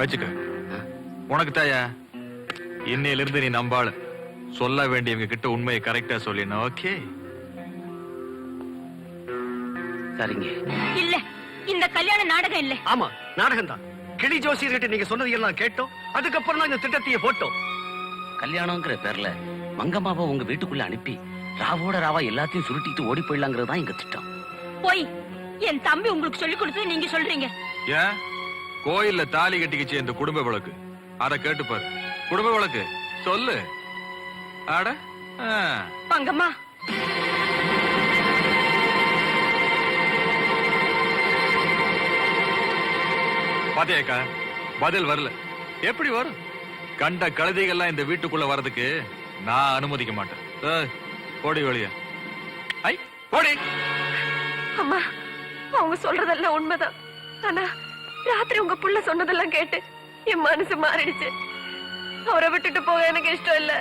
A: வச்சுக்க. உனக்கு தாயா, இன்னையில இருந்து நீ நம்பாளு. சொல்ல வேண்டியவங்க கிட்ட உண்மையை கரெக்டா சொல்லிடணும். ஓகே?
I: சரிங்க.
C: இல்ல, இந்த கல்யாண நாடகம் இல்ல.
E: ஆமா, நாடகம் தான். கிளி ஜோசியர்கிட்ட நீங்க சொன்னது எல்லாம் கேட்டோம். அதுக்கப்புறம் தான் இந்த திட்டத்தையே போட்டோம்.
I: கல்யாணம்ங்கிற பேர்ல மங்கம்மாவை உங்க வீட்டுக்குள்ள அனுப்பி ராவோட ராவா எல்லாத்தையும் சுருட்டிட்டு ஓடி போயிடலாங்கிறது தான் எங்க திட்டம்.
C: போய் என் தம்பி உங்களுக்கு சொல்லி கொடுத்து நீங்க சொல்றீங்க.
A: ஏன் கோயில்ல தாலி கட்டிக்கிச்சு இந்த குடும்ப வழக்கு? அத கேட்டு பாரு. குடும்ப வழக்கு சொல்லு. அட
C: பங்கம்மா,
A: பாத்தியாக்கா, பதில் வரல. எப்படி வரும்? கண்ட கழுதைகள்லாம் இந்த வீட்டுக்குள்ள வர்றதுக்கு நான் அனுமதிக்க மாட்டேன். போடி வெளிய. ஐ போடி.
H: அம்மா, அவங்க சொல்றதெல்லாம் உண்மைதான். ஆனா ராத்திரி உங்க புள்ள சொன்னதெல்லாம் கேட்டு என் மனசு மாறிடுச்சு. அவரை விட்டுட்டு போக எனக்கு இஷ்டம் இல்ல.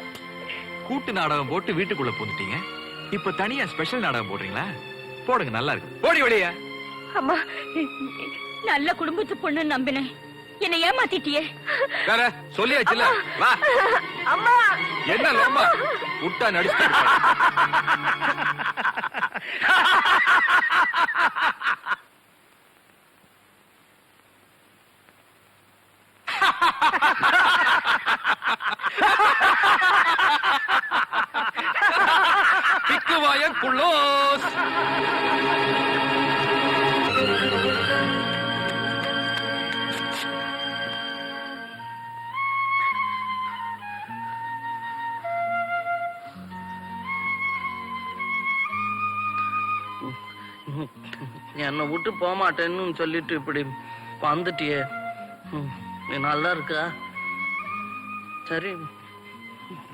A: கூட்டு நாடகம் போட்டு வீட்டுக்குள்ள போந்துட்டீங்க. இப்ப தனியா ஸ்பெஷல் நாடகம் போடுறீங்களா? போடுங்க, நல்லா இருக்கு. போடி வெளிய.
H: அம்மா,
C: நல்ல குடும்பத்து பொண்ணு நம்பினேன், என்னை ஏமாத்திட்டியே.
A: வேற சொல்லியாச்சுல, வா.
H: அம்மா,
A: என்ன லம்மா விட்டா நடிச்சு. பிக்குவாய குள்ளோஸ்.
D: என்னை விட்டு போக மாட்டேன்னு சொல்லிட்டு இப்படி வந்துட்டியே. நீ நல்லா இருக்கா? சரி,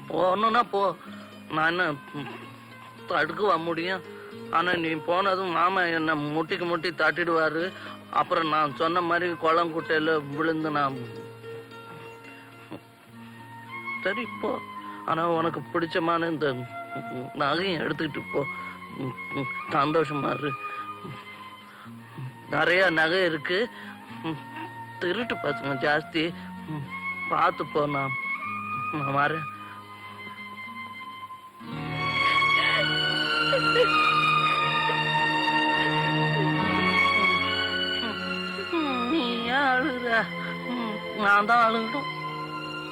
D: போகணும்னா போ. நான் என்ன தடுக்கவா முடியும்? ஆனா நீ போனதும் மாமா என்னை முட்டிக்கு முட்டி தட்டிடுவாரு. அப்புறம் நான் சொன்ன மாதிரி குளங்குட்டையில விழுந்து நான். சரி போ. ஆனா உனக்கு பிடிச்சமான இந்த நகையும் எடுத்துக்கிட்டு போ. சந்தோஷமா இரு. நிறைய நகை இருக்கு. திருட்டு பசங்க ஜாஸ்தி. பார்த்து போ. நான் வரேன். நீ ஏன் அழுற? நான் தான் அழுகணும்.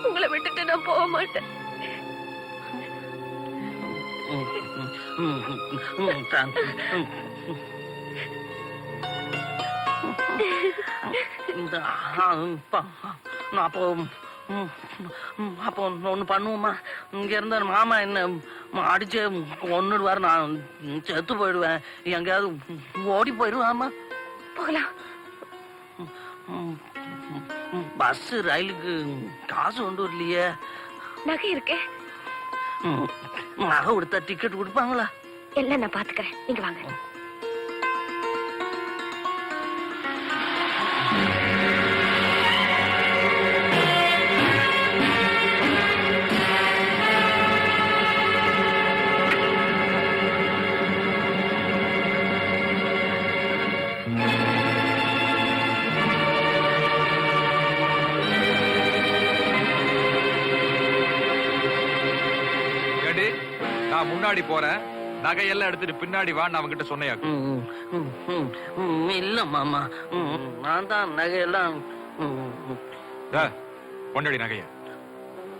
H: உங்களை விட்டுட்டு நான் போக மாட்டேன்.
D: அப்போ ஒண்ணு பண்ணுவோமா? இங்க இருந்த மாமா என்ன அடிச்சு கொன்னுடுவாரு. நான் செத்து போயிடுவேன். எங்கேயாவது ஓடி போயிடுவாமா?
H: போகலாம்.
D: பஸ் ரயிலுக்கு காசு கொண்டு வரலையே.
H: நகை இருக்கே.
D: நகை கொடுத்தா டிக்கெட் கொடுப்பாங்களா?
H: எல்லாம் நான் பாத்துக்கிறேன், நீங்க வாங்க.
A: நான் முன்னாடி போறேன், நகையெல்லாம் எடுத்துட்டு பின்னாடி வான்னு அவங்கிட்ட சொன்னையா?
D: இல்ல மாமா, நான் தான் நகையெல்லாம்.
A: கொண்டாடி நகைய.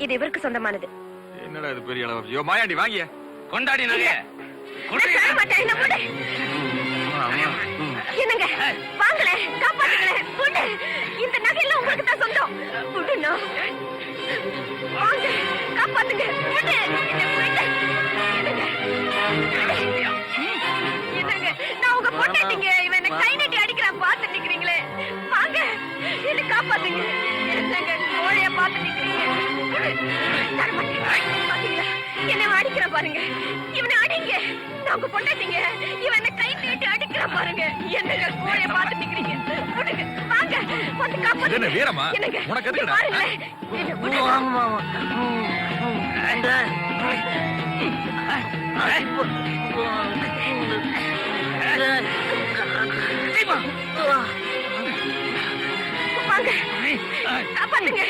H: இது இவருக்கு சொந்தமானது.
A: என்னடா இது பெரிய அளவு? யோ மாயாண்டி, வாங்கிய கொண்டாடி நகைய.
H: என்னங்க வாங்கல, காப்பாத்துங்களே. புண்டு, இந்த நகையெல்லாம் உங்களுக்கு தான் சொந்தம். புண்டுண்ணா, வாங்க காப்பாத்துங்க. புண்டு, என்னங்க நான் உங்க பொண்டாட்டிங்க. இவன் என்ன கை நீட்டி அடிக்கிறான், பார்த்து நிக்கிறீங்களே. வாங்க என்ன காப்பாத்துங்க. என்னங்க கோழைய பார்த்து நிக்கிறீங்க? என்ன அடிக்கிற பாருங்க. இவனை அடிங்க. நான் உங்க பொண்டாட்டிங்க. இவன் என்ன கை நீட்டி அடிக்கிற பாருங்க. என்னங்க கோழைய பார்த்து நிக்கிறீங்க? வாங்க வந்து காப்பாத்துங்க.
A: வீரமா உனக்கு எதுக்குடா?
H: வாங்க காப்பாத்துங்க.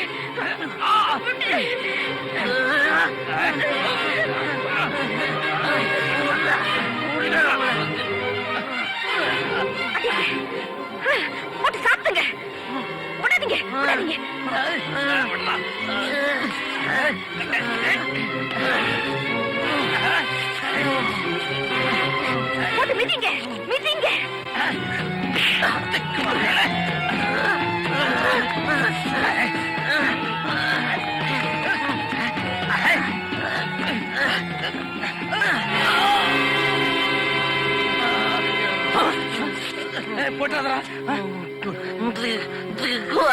H: போட்டு சாப்பிடுங்க. விடாதீங்க, விடாதீங்க. போட்டு மிதிங்க, மிதிங்க.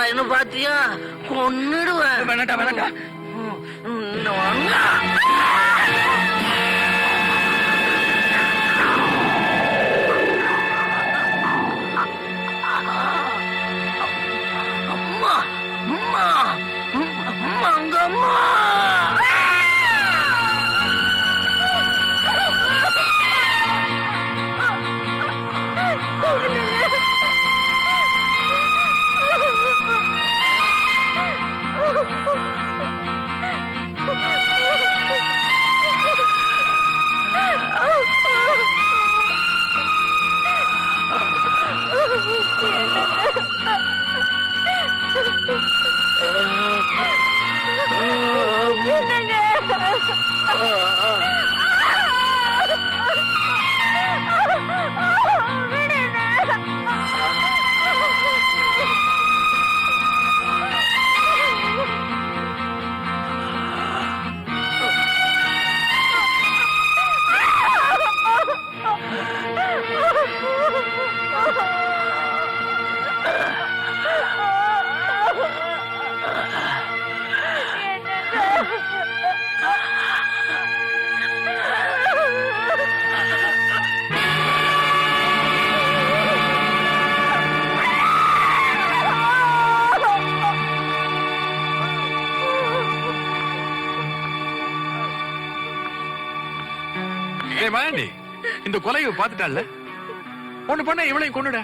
D: என்ன பாத்தியா? கொன்னுடுவேன்.
A: வேணாட்டா, வேணாட்டா.
D: அம்மா, அம்மா.
A: ஏய் மாயாண்டி, இந்த கொலையை பார்த்துட்டால ஒண்ணு பண்ண இவளையும் கொன்னுட.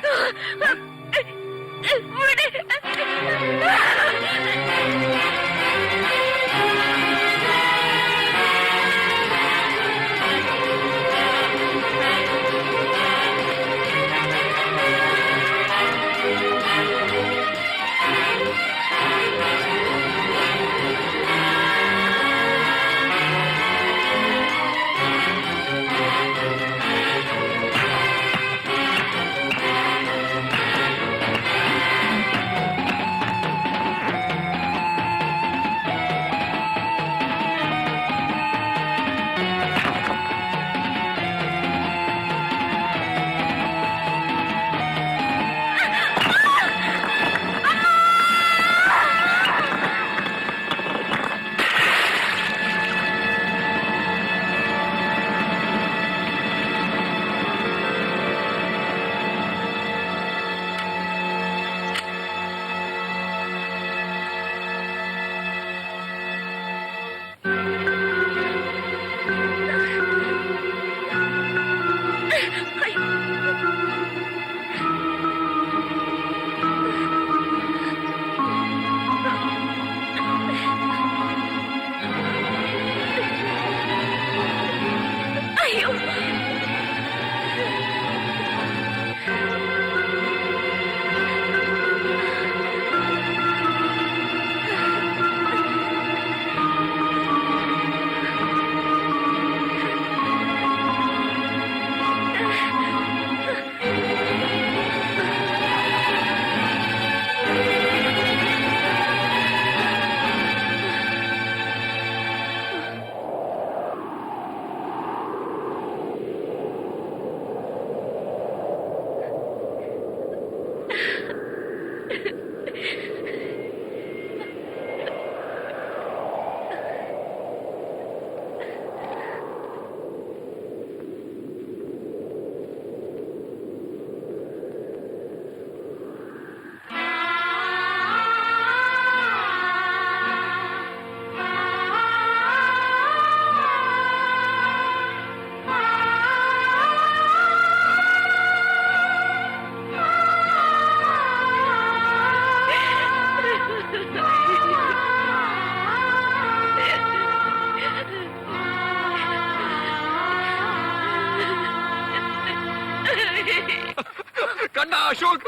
A: கண்ணா அசோக்,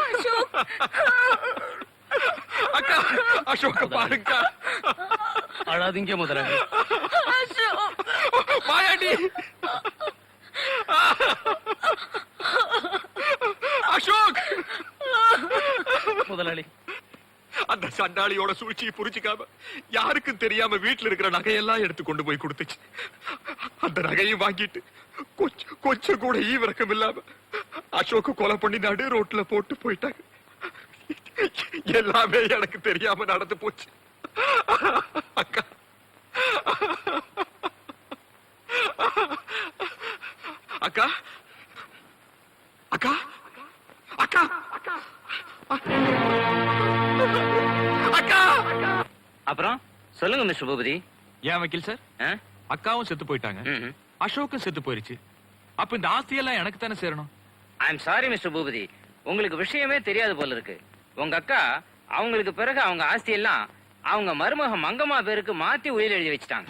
A: அக்கா அசோக் பாருங்க.
D: அழாதீங்க முதலாளி.
A: மாயாண்டி, அசோக்.
D: முதலாளி,
A: அந்த சண்டாளியோட சூழ்ச்சியை புரிஞ்சுக்காம யாருக்கும் தெரியாம வீட்டுல இருக்கிற நகையெல்லாம் எடுத்து கொண்டு போய் கொடுத்துச்சு. அந்த நகையை வாங்கிட்டு கொஞ்சம் கூட ஈவிரக்கம் இல்லாம அசோக்கு கொலை பண்ணி நடு ரோட்ல போட்டு போயிட்டாங்க. எல்லாமே எனக்கு தெரியாம நடந்து போச்சு. அக்கா, அக்கா, அக்கா, அக்கா, அக்கா.
F: அப்புறம் சொல்லுங்க மிஸ்டர் பூபதி.
A: ஏன் வக்கீல் சார், அக்காவும் செத்து போயிட்டாங்க, அசோக்கும் செத்து போயிருச்சு. அப்ப இந்த ஆஸ்தியெல்லாம் எனக்கு தானே சேரணும்.
F: I am sorry mister Boopathi, உங்களுக்கு விஷயமே தெரியாது போல இருக்கு. உங்க அக்கா அவங்களுக்கு பிறகு அவங்க ஆஸ்தி எல்லாம் அவங்க மருமக மங்கம்மா பேருக்கு மாத்தி உயிர் எழுதி வச்சுட்டாங்க.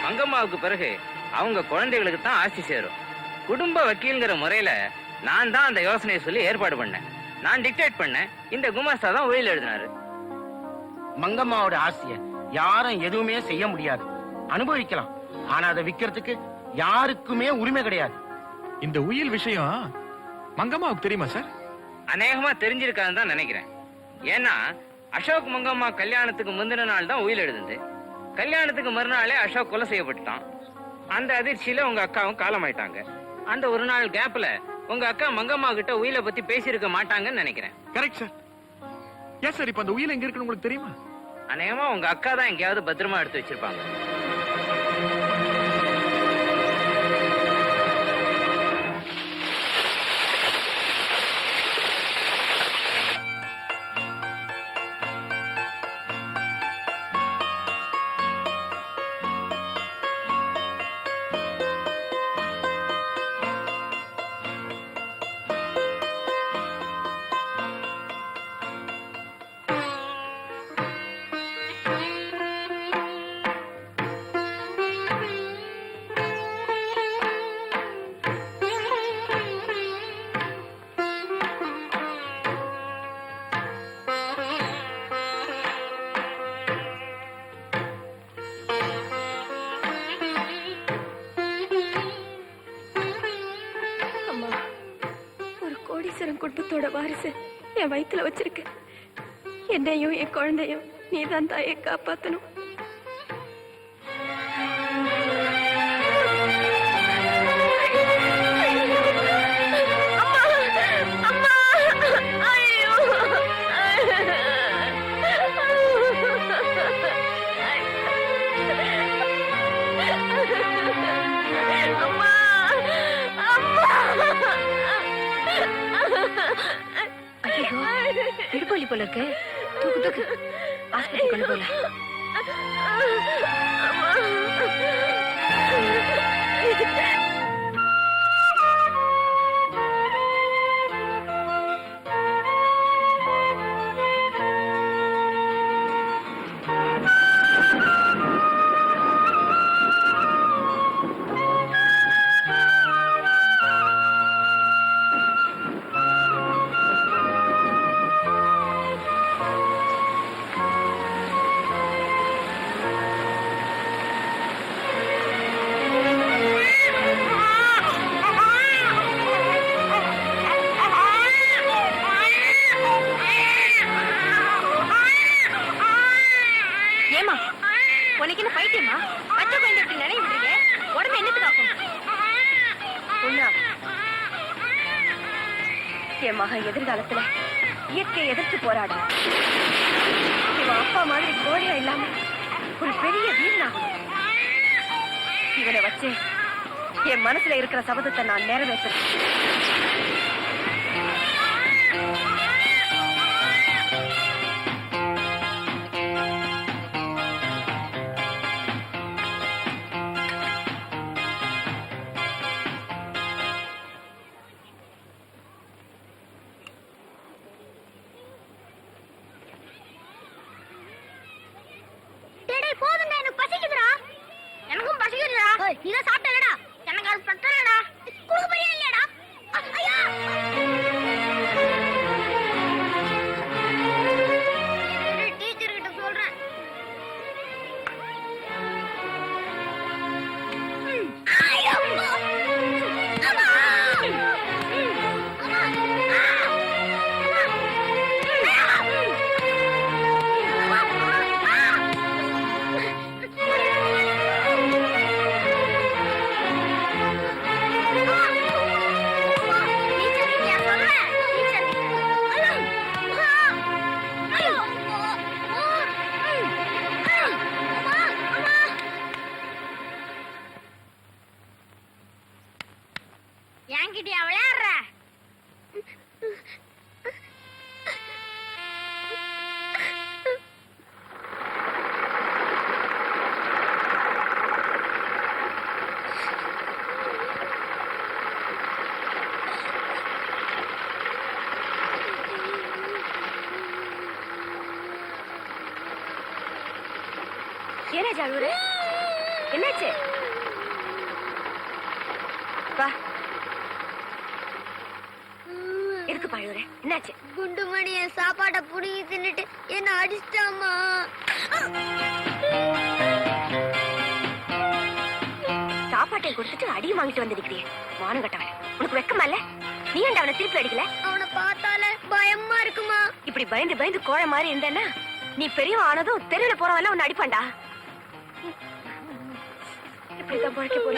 F: மங்கம்மாவுக்கு பிறகு அவங்க குழந்தைகளுக்கு தான் ஆஸ்தி சேரும். குடும்ப வக்கீல்ங்கிற முறையில நான் தான் அந்த யோசனையை சொல்லி ஏற்பாடு பண்ணேன். நான் டிக்டேட் பண்ணேன், இந்த குமாஸ்தா தான் உயிர் எழுதினாரு.
E: மங்கம்மாவோட ஆசைய யாரும் எதுவுமே செய்ய முடியாது. அனுபவிக்கலாம், ஆனா அதை விக்கிறதுக்கு யாருக்குமே உரிமை கிடையாது.
A: இந்த உயில் விஷயம் மங்கம்மாவுக்கு தெரியுமா சார்?
F: அநேகமா தெரிஞ்சிருக்காதுன்னு தான் நினைக்கிறேன். ஏன்னா அசோக் மங்கம்மா கல்யாணத்துக்கு முந்தின நாள் தான் உயில் எழுதுது. கல்யாணத்துக்கு மறுநாளே அசோக் கொலை செய்யப்பட்டுட்டான். அந்த அதிர்ச்சியில உங்க அக்காவும் காலமாயிட்டாங்க. அந்த ஒரு நாள் கேப்ல உங்க அக்கா மங்கம்மா கிட்ட உயிலை பத்தி பேசியிருக்க மாட்டாங்கன்னு நினைக்கிறேன்.
A: Correct sir. ஏன் சார் இப்ப அந்த உயில் எங்க இருக்குன்னு உங்களுக்கு தெரியுமா?
F: அநேகமா உங்க அக்கா தான் எங்கேயாவது பத்திரமா எடுத்து வச்சிருப்பாங்க.
H: அம்மா, ஒரு கோடீஸ்வரன் குடும்பத்தோட வாரிசு என் வயித்துல வச்சிருக்க. என்னையும் என் குழந்தையும் நீதான் தாயை காப்பாத்தணும். இடுப்பொலி போல இருக்கு. தூக்கு தூக்கு, ஆஸ்பத்திரி கொண்டு போல. ஏமா, உனக்கு என்ன பைத்தியமா? பச்சை குழந்தை இப்படி நினைவு விட்டுருக்கே, உடம்பு என்னத்துக்கு ஆகும்? ஒண்ணா என் மகன் எதிர்காலத்துல இயற்கையை எதிர்த்து போராடும். இவன் அப்பா மாதிரி கோழையா இல்லாம ஒரு பெரிய வீரனாகணும். இவனை வச்சு என் மனசுல இருக்கிற சபதத்தை நான் நிறைவேற்றுறேன்.
B: போதுங்க, எனக்கு பசிக்குதுடா. எனக்கும் பசிக்குதுடா. நீதான் சாப்பிட்டலடா, எனக்கு அது பத்தலடா. குடுக்க போறியா இல்லையாடா? ஐயா, டீச்சர் கிட்ட சொல்றேன். ஐயோ, அம்மா. என்கிட்டயா விளையாடுற?
H: ஏனாச்சு அழுவுற? என்னாச்சு? வா, எதுக்கு அழுவுற? என்னாச்சு?
B: குண்டுமணி என் சாப்பாட்டை புடுங்கி தின்னுட்டு என்ன அடிச்சிட்டாமா.
H: சாப்பாட்டை கொடுத்துட்டு அடியும் வாங்கிட்டு வந்திருக்கிறியே, மானம் கட்டவன். உனக்கு வெக்கமா இல்ல? நீ ஏன்டா அவனை திருப்பி அடிக்கல?
B: அவனை பார்த்தாலே பயமா இருக்குமா.
H: இப்படி பயந்து பயந்து கோழ மாதிரி இருந்தேன்னா நீ பெரியவன் ஆனதும் தெருவில் போறவெல்லாம் உன்னை அடிப்பான்டா. இப்படிதான் பழைக்க போற.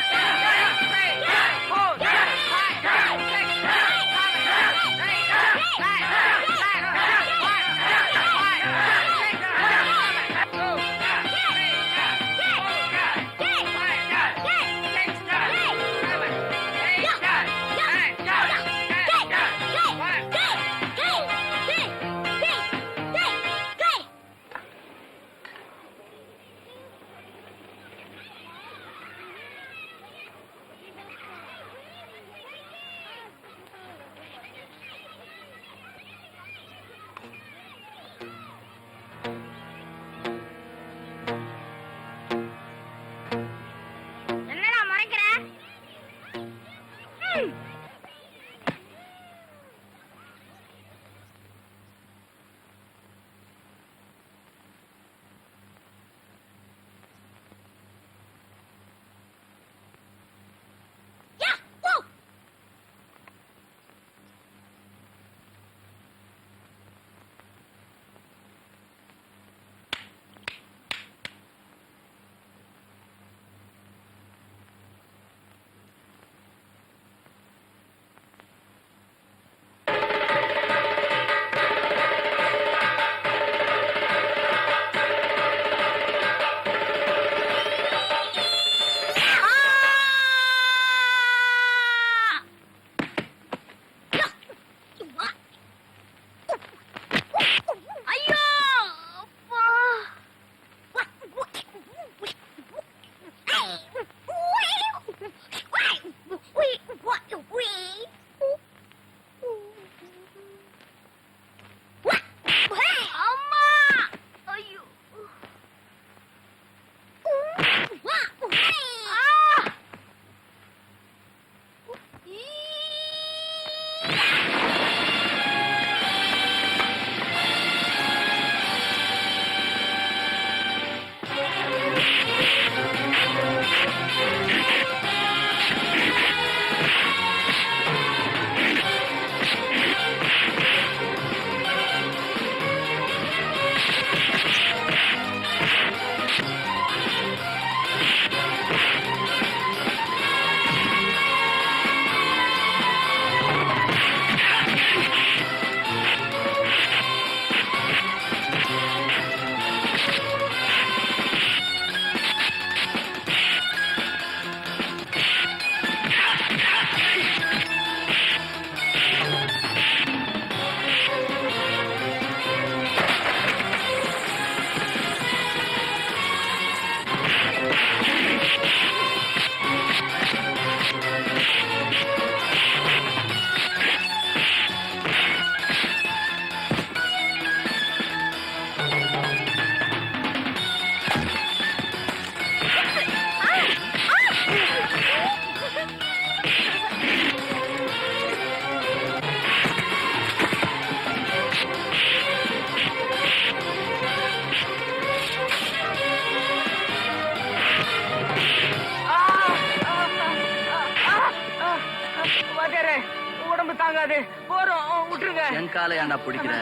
E: உடம்பு தாங்காது போறோம் விட்டுருங்க
D: என் காலை ஏன்டா பிடிக்கிற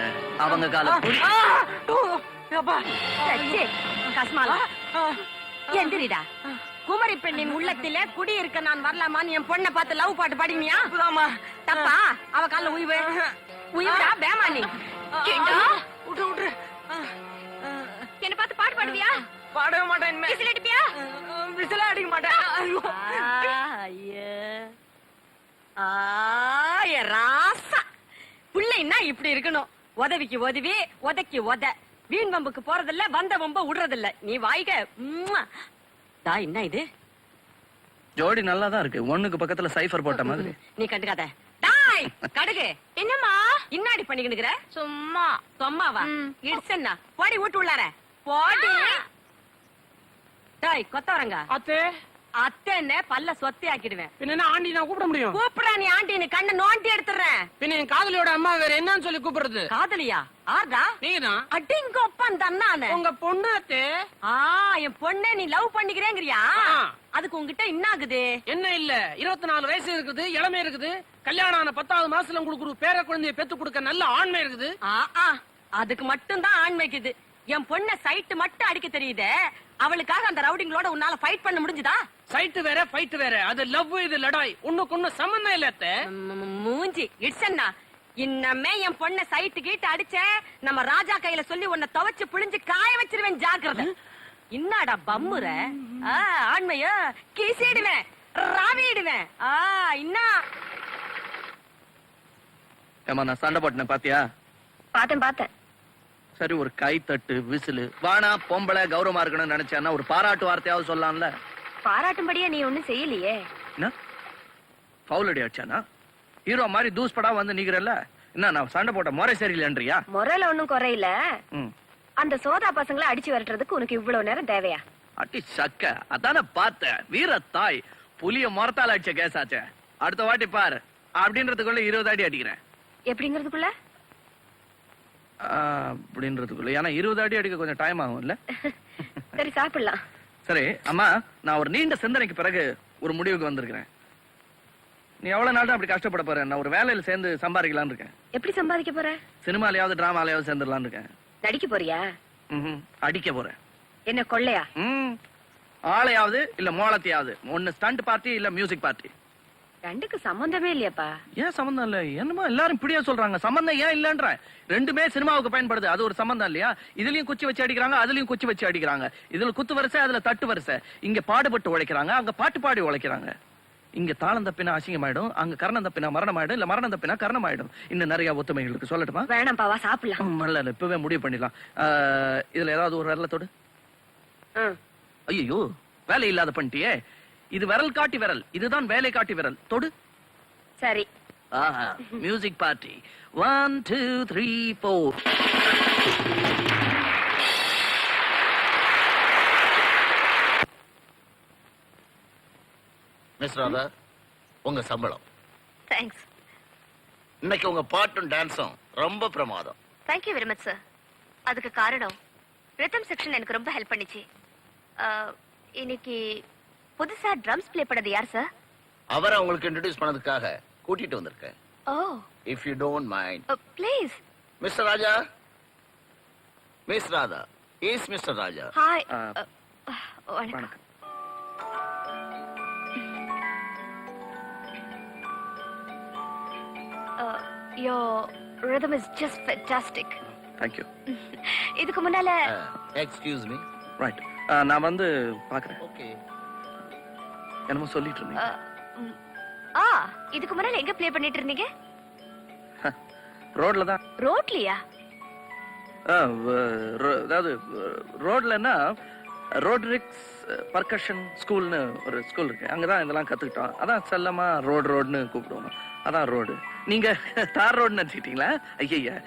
D: அவங்க காலை பிடி.
E: ஆ, ஓ, அப்பா.
H: கஸ்மாலா எந்திரிடா. குமரி பெண்ணின் உள்ளத்தில குடி இருக்க நான் வரலாமான்னு என் பொண்ணை பார்த்து லவ் பாட்டு பாடினியா?
E: இப்பதாம்மா.
H: தப்பா? அவ கால்ல உய்வு உய்வுடா பேமானி.
E: விட்டுரு விட்டுரு
H: என்ன பார்த்து பாட்டு பாடுவியா?
E: பாடவே மாட்டேன் இனிமே.
H: விசில் அடிப்பியா?
E: விசிலே அடிக்க மாட்டேன் ஐயோ.
H: ராசா புள்ளைன்னா இப்படி இருக்கணும். உதவிக்கு உதவி உதைக்கு உத. வீண் வம்புக்கு போறதில்ல, வந்த வம்ப விடுறதில்ல. நீ வாய்க. தா என்ன இது?
D: ஜோடி நல்லா தான் இருக்கு, ஒண்ணுக்கு பக்கத்துல சைஃபர் போட்ட மாதிரி.
H: நீ கண்டுக்காத. டாய் கடுகு என்னம்மா இன்னாடி பண்ணிக்கினுக்குற? சும்மா சும்மாவா? இட்ஸ்னா போடி வீட்டு உள்ளார போடி. டாய் கொத்தவரங்க
E: அத்தே
H: அத்தேன்னு பல்ல சொத்தி ஆக்கிடுவேன்.
E: பின்ன ஆண்டி நான் கூப்பிட முடியும்?
H: கூப்பிடா நீ ஆண்டின்னு கண்ணை நோண்டி எடுத்துறேன்.
E: பின்ன என் காதலியோட அம்மா வேற என்னன்னு சொல்லி கூப்பிடுறது?
H: காதலியா? ஆர்டா
E: நீங்கதான்
H: அட்டிங்க ஒப்பன் தன்னானே
E: உங்க பொண்ணு அத்தே.
H: என் பொண்ணே நீ லவ் பண்ணிக்கிறேங்கறியா?
E: ஆ.
H: அதுக்கு உன்கிட்ட என்ன ஆகுது?
E: என்ன இல்ல 24 வயசு இருக்குது, இளமை இருக்குது. கல்யாணம் ஆன 10வது மாசத்துல உங்களுக்கு ஒரு பேர குழந்தைய பெத்து கொடுக்க நல்ல ஆண்மை இருக்குது.
H: அதுக்கு மட்டும் தான் ஆண்மைக்குது. என் பொண்ண சைட்டு மட்டும் அடிக்க தெரியுதே, அவளுக்காக அந்த ரவுடிங்களோட உன்னால ஃபைட் பண்ண முடிஞ்சுதா?
E: சைட்டு வேற ஃபைட் வேற. அது லவ், இது லடாய். ஒண்ணுக்கு ஒண்ணு சம்பந்தம் இல்ல அத்தை.
H: மூஞ்சி இட்ஸன்னா இன்னமே என் பொண்ண சைட்டு கீட்டு அடிச்ச நம்ம ராஜா கையில சொல்லி உன்னை துவைச்சு புழிஞ்சு காய வச்சிருவேன், ஜாக்கிரதை. என்னடா பம்முற? ஆண்மைய கீசிடுவேன், ராவிடுவேன். இன்னா
D: ஏமா நான் சண்டை போட்டேன் பாத்தியா?
H: பார்த்தேன்.
D: சரி, ஒரு கை தட்டு விசிலு வானா. பொம்பளை கௌரவமா இருக்கணும்னு நினைச்சேன்னா ஒரு பாராட்டு வார்த்தையாவது சொல்லலாம்ல.
H: பாராட்டும்படியா நீ ஒண்ணும் செய்யலையே.
D: என்ன பவுல் அடி அடிச்சானா? ஹீரோ மாதிரி தூஸ் படா வந்து நிக்கிறல்ல. என்ன நான் சண்டை போட்ட முறை சரியில்லைன்றியா?
H: முறையில ஒண்ணும் குறையில.
D: ம்.
H: அந்த சோதா பசங்களை அடிச்சு விரட்டுறதுக்கு உனக்கு இவ்வளவு நேரம் தேவையா?
D: அட்டி சக்க அதான பார்த்தேன். வீர தாய் புலிய மரத்தால அடிச்ச கேசாச்சே. அடுத்த வாட்டி பாரு அப்படின்றதுக்குள்ள 20 அடி அடிக்கிறேன்.
H: எப்படிங்கிறதுக்குள்ள?
D: அப்படின்றதுக்குள்ள. ஏன்னா 20 அடி அடிக்க கொஞ்சம் டைம் ஆகும்ல.
H: சரி சாப்பிடலாம்.
D: சரி அம்மா, நான் ஒரு நீண்ட சிந்தனைக்கு பிறகு ஒரு முடிவுக்கு வந்திருக்கிறேன். நீ எவ்வளவு நாள் தான் அப்படி கஷ்டப்பட போற? நான் ஒரு வேலையில சேர்ந்து சம்பாதிக்கலாம்னு இருக்கேன்.
H: எப்படி சம்பாதிக்க போற?
D: சினிமாலயாவது டிராமாலயாவது சேர்ந்துடலாம்னு இருக்கேன்.
H: நடிக்க போறியா?
D: அடிக்க போறேன்.
H: என்ன கொள்ளையா?
D: ஆளையாவது இல்ல மோளத்தையாவது. ஒன்னு ஸ்டண்ட் பார்ட்டி இல்ல மியூசிக் பார்ட்டி.
H: ரெண்டுக்கு சம்பந்தமே இல்லையாப்பா?
D: ஏன் சம்பந்தம் இல்ல? என்னமோ எல்லாரும் இப்படியே சொல்றாங்க. சம்பந்தம் ஏன் இல்லன்ற? ரெண்டுமே சினிமாவுக்கு பயன்படுது. அது ஒரு சம்பந்தம் இல்லையா? இதுலயும் குச்சி வச்சு அடிக்கிறாங்க, அதுலயும் குச்சி வச்சு அடிக்கிறாங்க. இதுல குத்து வரிசை, அதுல தட்டு வரிசை. இங்க பாடுபட்டு உழைக்கிறாங்க, அங்க பாட்டு பாடி உழைக்கிறாங்க. இங்க தாளம் தப்பினா அசிங்கமாயிடும், அங்க கரணம் தப்பினா மரணமாயிடும், இல்ல மரணம் தப்பினா கரணமாயிடும். இன்னும் நிறைய ஒத்துமைகளுக்கு சொல்லட்டுமா?
H: வேணாம்பாவா, சாப்பிடலாம்.
D: இல்ல இப்பவே முடிவு பண்ணிடலாம். இதுல ஏதாவது ஒரு விரல தொடு. ஐயோ வேலை இல்லாத பண்ணிட்டியே. இது விரல் காட்டி விரல், இதுதான் வேலை காட்டி விரல். தொடு.
H: சரி.
D: Music party 1 2 3 4.
J: மிஸ் ராதா, உங்க சம்பளம்.
H: தேங்க்ஸ்.
J: இன்னைக்கு உங்க பாட்டும் டான்ஸும் ரொம்ப பிரமாதம்.
H: Thank you very much sir. அதுக்கு காரணம் ரிதம் செக்ஷன் எனக்கு ரொம்ப ஹெல்ப் பண்ணிச்சு. இன்னைக்கு புதுசா ட்ரம்ஸ் ப்ளே பண்ணது யார் சார்?
J: அவரை உங்களுக்கு இன்ட்ரோடியூஸ் பண்ணதுக்காக கூட்டிட்டு வந்திருக்கேன்.
H: Oh,
J: if you don't mind.
H: Please.
J: Mister Raja, miss Radha is mister Raja.
H: Hi. வணக்கம். Your rhythm is just fantastic.
D: Thank you.
H: இதுக்கு முன்னால
J: எக்ஸ்கியூஸ் மீ.
D: ரைட். நான் வந்து பார்க்கறேன்.
J: ஓகே.
D: என்னமோ சொல்லிட்டு இருந்தீங்க.
H: இதுக்கு முன்னால எங்க ப்ளே பண்ணிட்டு இருந்தீங்க?
D: ரோட்ல தான்.
H: ரோட்லயா?
D: அதாவது ரோட்லன்னா ரோட்ரிக்ஸ் பர்கஷன் ஸ்கூல்னு ஒரு ஸ்கூல் இருக்கு. அங்கதான் இதெல்லாம் கத்துக்கிட்டோம். அதான் செல்லமா ரோடுன்னு கூப்பிடுவோம். அதான் ரோடு. நீங்க தார் ரோடு நினைச்சிட்டீங்களா? ஐயா,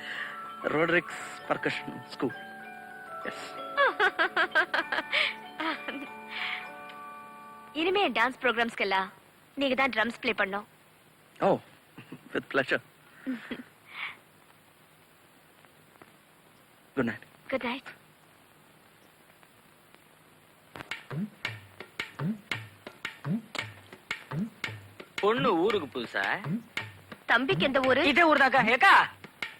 D: ரோட்ரிக்ஸ் பர்கஷன் ஸ்கூல். எஸ்.
H: இனிமே டான்ஸ் ப்ரோக்ராம்ஸ்க்கெல்லாம் நீங்க தான் ட்ரம்ஸ் ப்ளே பண்ணோம்.
D: Oh, with pleasure. Good night.
H: Good night.
F: பொண்ணு ஊருக்கு புதுசா?
H: தம்பிக்கு எந்த ஊரு?
E: இதே ஊர்தாக்கா. ஏக்கா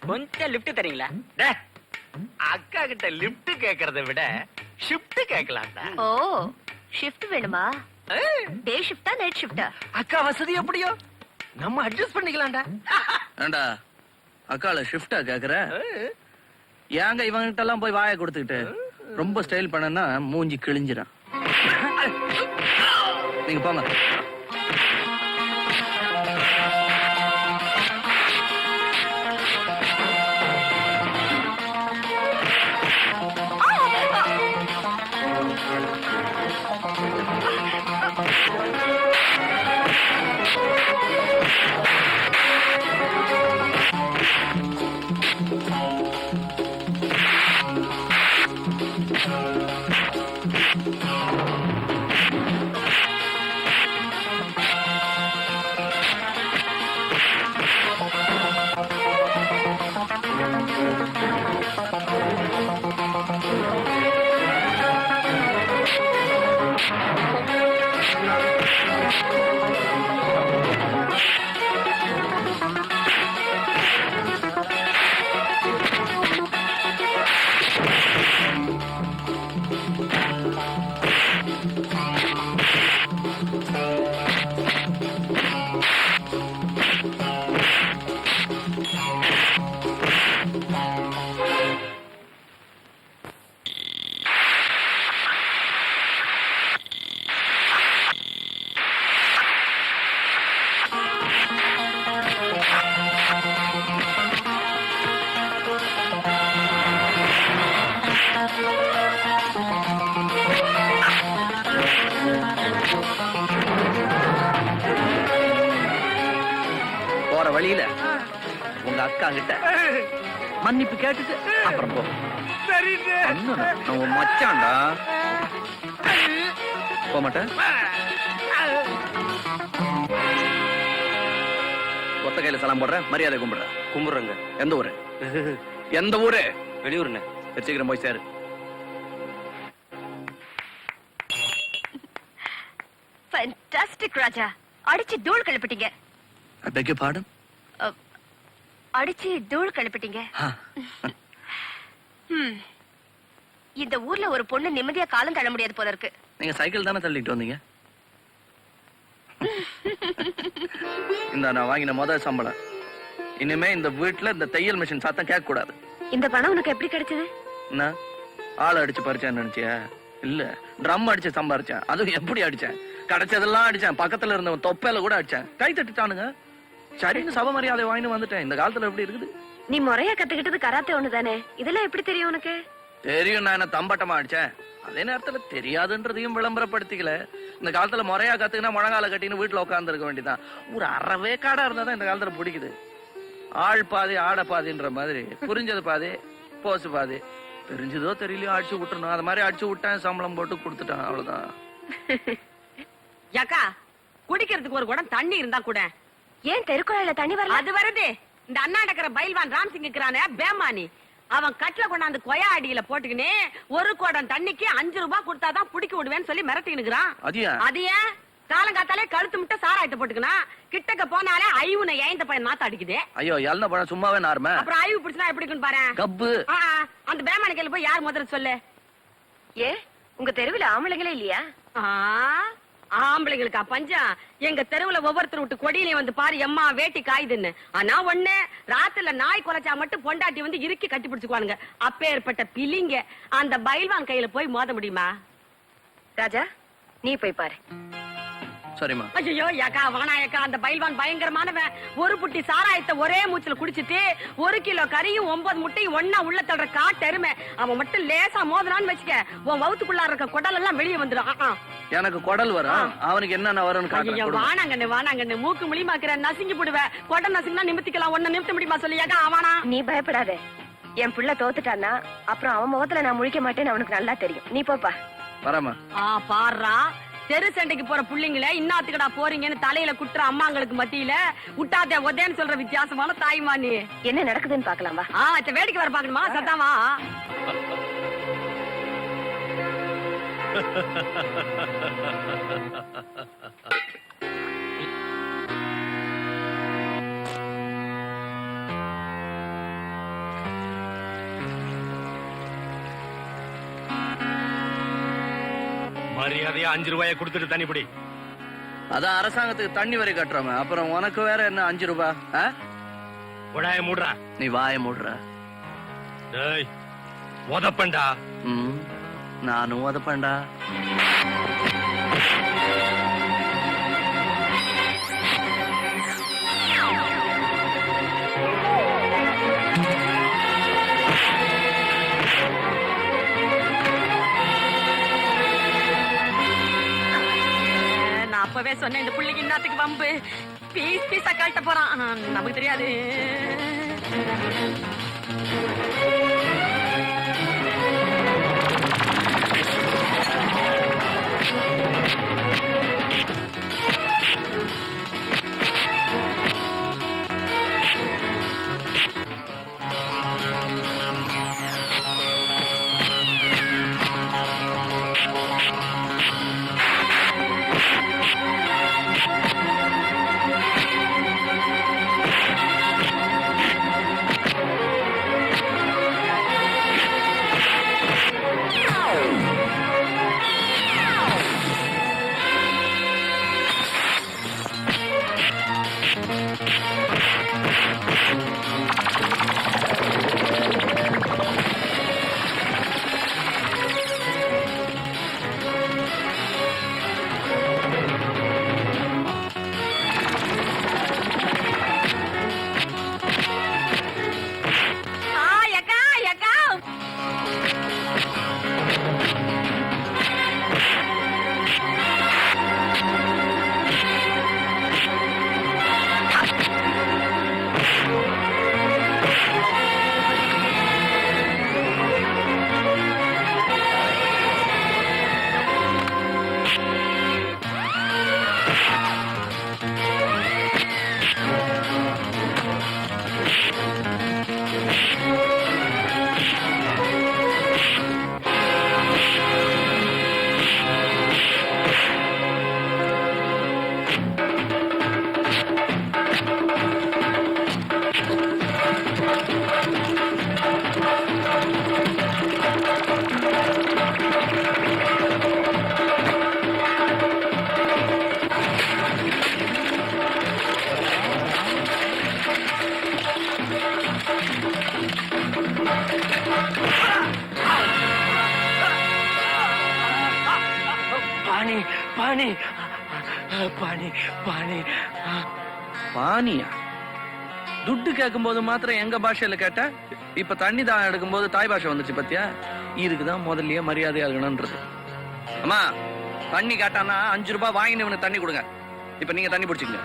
E: கொஞ்சம் லிஃப்ட் தரீங்களா?
J: அக்கா கிட்ட லிஃப்ட் கேக்குறத விட ஷிஃப்ட் கேட்கலாம்டா.
H: ஓ, ஷிஃப்ட் வேணுமா? டே ஷிஃப்டா நைட் ஷிஃப்டா?
J: அக்கா வசதி எப்படியோ நம்ம அட்ஜஸ்ட் பண்ணிக்கலாம்டா.
D: ஏண்டா அக்கால ஷிஃப்டா கேக்குற? ஏங்க இவங்கிட்ட எல்லாம் போய் வாயை கொடுத்துக்கிட்டு ரொம்ப ஸ்டைல் பண்ணனா மூஞ்சி கிழிஞ்சிடும். நீங்க போங்க. போற வழியில உங்க அக்கா கிட்ட மன்னிப்பு கேட்டுட்டு அப்புறம் போ. நான் மச்சான்டா. போக மாட்டேன். ஒத்த கையில சலாம் போடுறேன், மரியாதை கும்பிடுறேன்.
J: கும்பிடுறேங்க.
D: எந்த ஊரு? எந்த ஊரு?
J: வெளியூர்ண்ணே.
D: சீக்கிரம் போய் சேரு.
H: ஃபேண்டாஸ்டிக் ராஜா. அடிச்சு தூள் கிளப்பிட்டீங்க.
D: I beg your pardon?
H: அடிச்சு தூள் கிளப்பிட்டீங்க. இந்த ஊர்ல ஒரு பொண்ணு நிம்மதியா காலம் தள்ள முடியாது போல இருக்கு.
D: நீங்க சைக்கிள் தானே தள்ளிட்டு வந்தீங்க? இந்த நான் வாங்கின முதல் சம்பளம். இனிமே இந்த வீட்டுல இந்த தையல் மிஷின் சத்தம் கேட்க கூடாது.
H: இந்த பணம் உனக்கு எப்படி கிடைச்சது?
D: என்ன ஆள் அடிச்சு பறிச்சேன்னு நினைச்சியா? இல்ல, ட்ரம் அடிச்சு சம்பாரிச்சேன். அதுவும் எப்படி அடிச்சேன்? கிடைச்சதெல்லாம் அடிச்சேன். பக்கத்துல இருந்தவன் தொப்பையில கூட அடிச்சேன். கை தட்டிட்டானுங்க. சரின்னு சப மரியாதை வாங்கி வந்துட்டேன். இந்த காலத்துல எப்படி இருக்குது?
H: நீ முறையா கத்துக்கிட்டது கராத்தே ஒண்ணுதானே? இதெல்லாம் எப்படி தெரியும் உனக்கு?
D: தெரியும், நான் என்ன தம்பட்டமா அடிச்சேன். அதே நேரத்துல தெரியாதுன்றதையும் விளம்பரப்படுத்திக்கல. இந்த காலத்துல முறையா கத்துக்கினா முழங்கால கட்டின்னு வீட்டுல உட்கார்ந்து இருக்க வேண்டியதான். ஒரு அறவே காடா இருந்தாதான் இந்த காலத்துல பிடிக்குது. ஆள் பாதி ஆட பாதின்ற மாதிரி புரிஞ்சது பாதி போசு பாதி. தெரிஞ்சதோ தெரியலையோ அடிச்சு விட்டுறணும். அது மாதிரி அடிச்சு விட்டேன், சம்பளம் போட்டு கொடுத்துட்டான். அவ்வளவுதான்.
C: ஏக்கா, குடிக்கிறதுக்கு ஒரு குடம் தண்ணி இருந்தா கூட.
H: ஏன் தெருக்குழாயில தண்ணி வரல?
C: அது வருது. இந்த அண்ணா டக்கற பைல்வான் ராம்சிங் இருக்கிறானே பேமானி, அவன் கட்டில கொண்டாந்து கொயா அடியில போட்டுக்கினே ஒரு குடம் தண்ணிக்கு 5 ரூபாய் கொடுத்தாதான் புடிக்க விடுவேன்னு சொல்லி மிரட்டினுக்குறான். அது ஏன் காலங்காத்தாலே கழுத்து முட்டை சாராயத்தை போட்டுக்கனா, கிட்டக்க போனாலே ஐவுன ஏந்த பையன் நாத்த அடிக்குது.
D: ஐயோ, எல்ல பழம் சும்மாவே நார்ம.
C: அப்புறம் ஐவு பிடிச்சா எப்படி இருக்குன்னு பாரு.
D: கப்பு.
C: அந்த பேமானி கையில போய் யார் முதல்ல சொல்லு.
H: ஏ, உங்க தெருவில் ஆம்பளைங்களே இல்லையா?
C: ஆம்பளைங்களுக்கா பஞ்சம்? எங்க தெருவுல ஒவ்வொருத்தர் விட்டு கொடியிலே வந்து பாரு, எம்மா வேட்டி காயுதுன்னு. ஆனா ஒண்ணு, ராத்திரில நாய் குலைச்சா மட்டும் பொண்டாட்டி வந்து இறுக்கி கட்டி பிடிச்சுக்குவானுங்க. அப்பேற்பட்ட பிலிங்க அந்த பைல்வான் கையில போய் மோத முடியுமா?
H: ராஜா, நீ போய் பாரு.
D: சரிமா.
C: ஐயோ ஏக்கா, வானா ஏக்கா, அந்த பைல்வான் பயங்கரமானவன். ஒரு புட்டி சாராயத்தை ஒரே மூச்சுல குடிச்சிட்டு 1 கிலோ கறியும் 9 முட்டையும் ஒன்னா உள்ள தள்ளுற காட்டெருமை. அவன் மட்டும் லேசா மோதனான்னு வச்சுக்க, உன் வவுத்துக்குள்ளார இருக்க குடல் எல்லாம் வெளியே வந்துடும்.
D: எனக்கு குடல் வரும், அவனுக்கு என்ன வரும்னு காட்டுறேன்.
C: வானாங்கண்ணு வானாங்கண்ணு, மூக்கு முழிமாக்குற, நசுங்கி போடுவேன். குடல் நசுங்கினா நிமித்திக்கலாம், ஒன்ன நிமித்த முடியுமா சொல்லியாக்கா? அவனா?
H: நீ பயப்படாத. என் புள்ள தோத்துட்டான்னா அப்புறம் அவன் முகத்துல நான் முழிக்க மாட்டேன்னு அவனுக்கு நல்லா தெரியும். நீ போப்பா.
D: வரமா.
C: பாடுறா, தெரு சண்டைக்கு போற புள்ளிங்கள இன்னாத்துக்கடா போறீங்கன்னு தலையில குட்டுற அம்மாங்களுக்கு மத்தியில விட்டாதே ஒதேன்னு சொல்ற வித்தியாசமான தாய்மா நீ.
H: என்ன நடக்குதுன்னு பாக்கலாம் வா.
C: வேடிக்கை வர பாக்கணுமா? சத்தாவா.
G: மரியாதையா 5 ரூபாயை கொடுத்துட்டு தண்ணி பிடி.
D: அதான் அரசாங்கத்துக்கு தண்ணி வரி கட்டுறோமே, அப்புறம் உனக்கு வேற என்ன 5 ரூபாய்?
G: உடாய மூடுறா.
D: நீ வாய மூடுற.
G: டேய் உதப்பண்டா.
D: நானும் உதப்பண்டா.
H: நான் அப்பவே சொன்னேன் இந்த புள்ளைக்கு இன்னத்துக்கு வம்பு. பீஸ் பீஸா கழட்ட போறான். நமக்கு தெரியாது.
D: பாணி பாணி பாணி பாணி பானியா? துட்டு கேட்கும் போது மாத்திரம் எங்க பாஷையில கேட்ட, இப்ப தண்ணி தான் எடுக்கும் போது தாய் பாஷை வந்துச்சு பத்தியா? இதுக்குதான் முதல்லயே மரியாதையா இருக்கணும்ன்றது. அம்மா தண்ணி கேட்டானா 5 ரூபாய் வாங்கினவனுக்கு தண்ணி கொடுங்க. இப்ப நீங்க தண்ணி பிடிச்சிக்கங்க.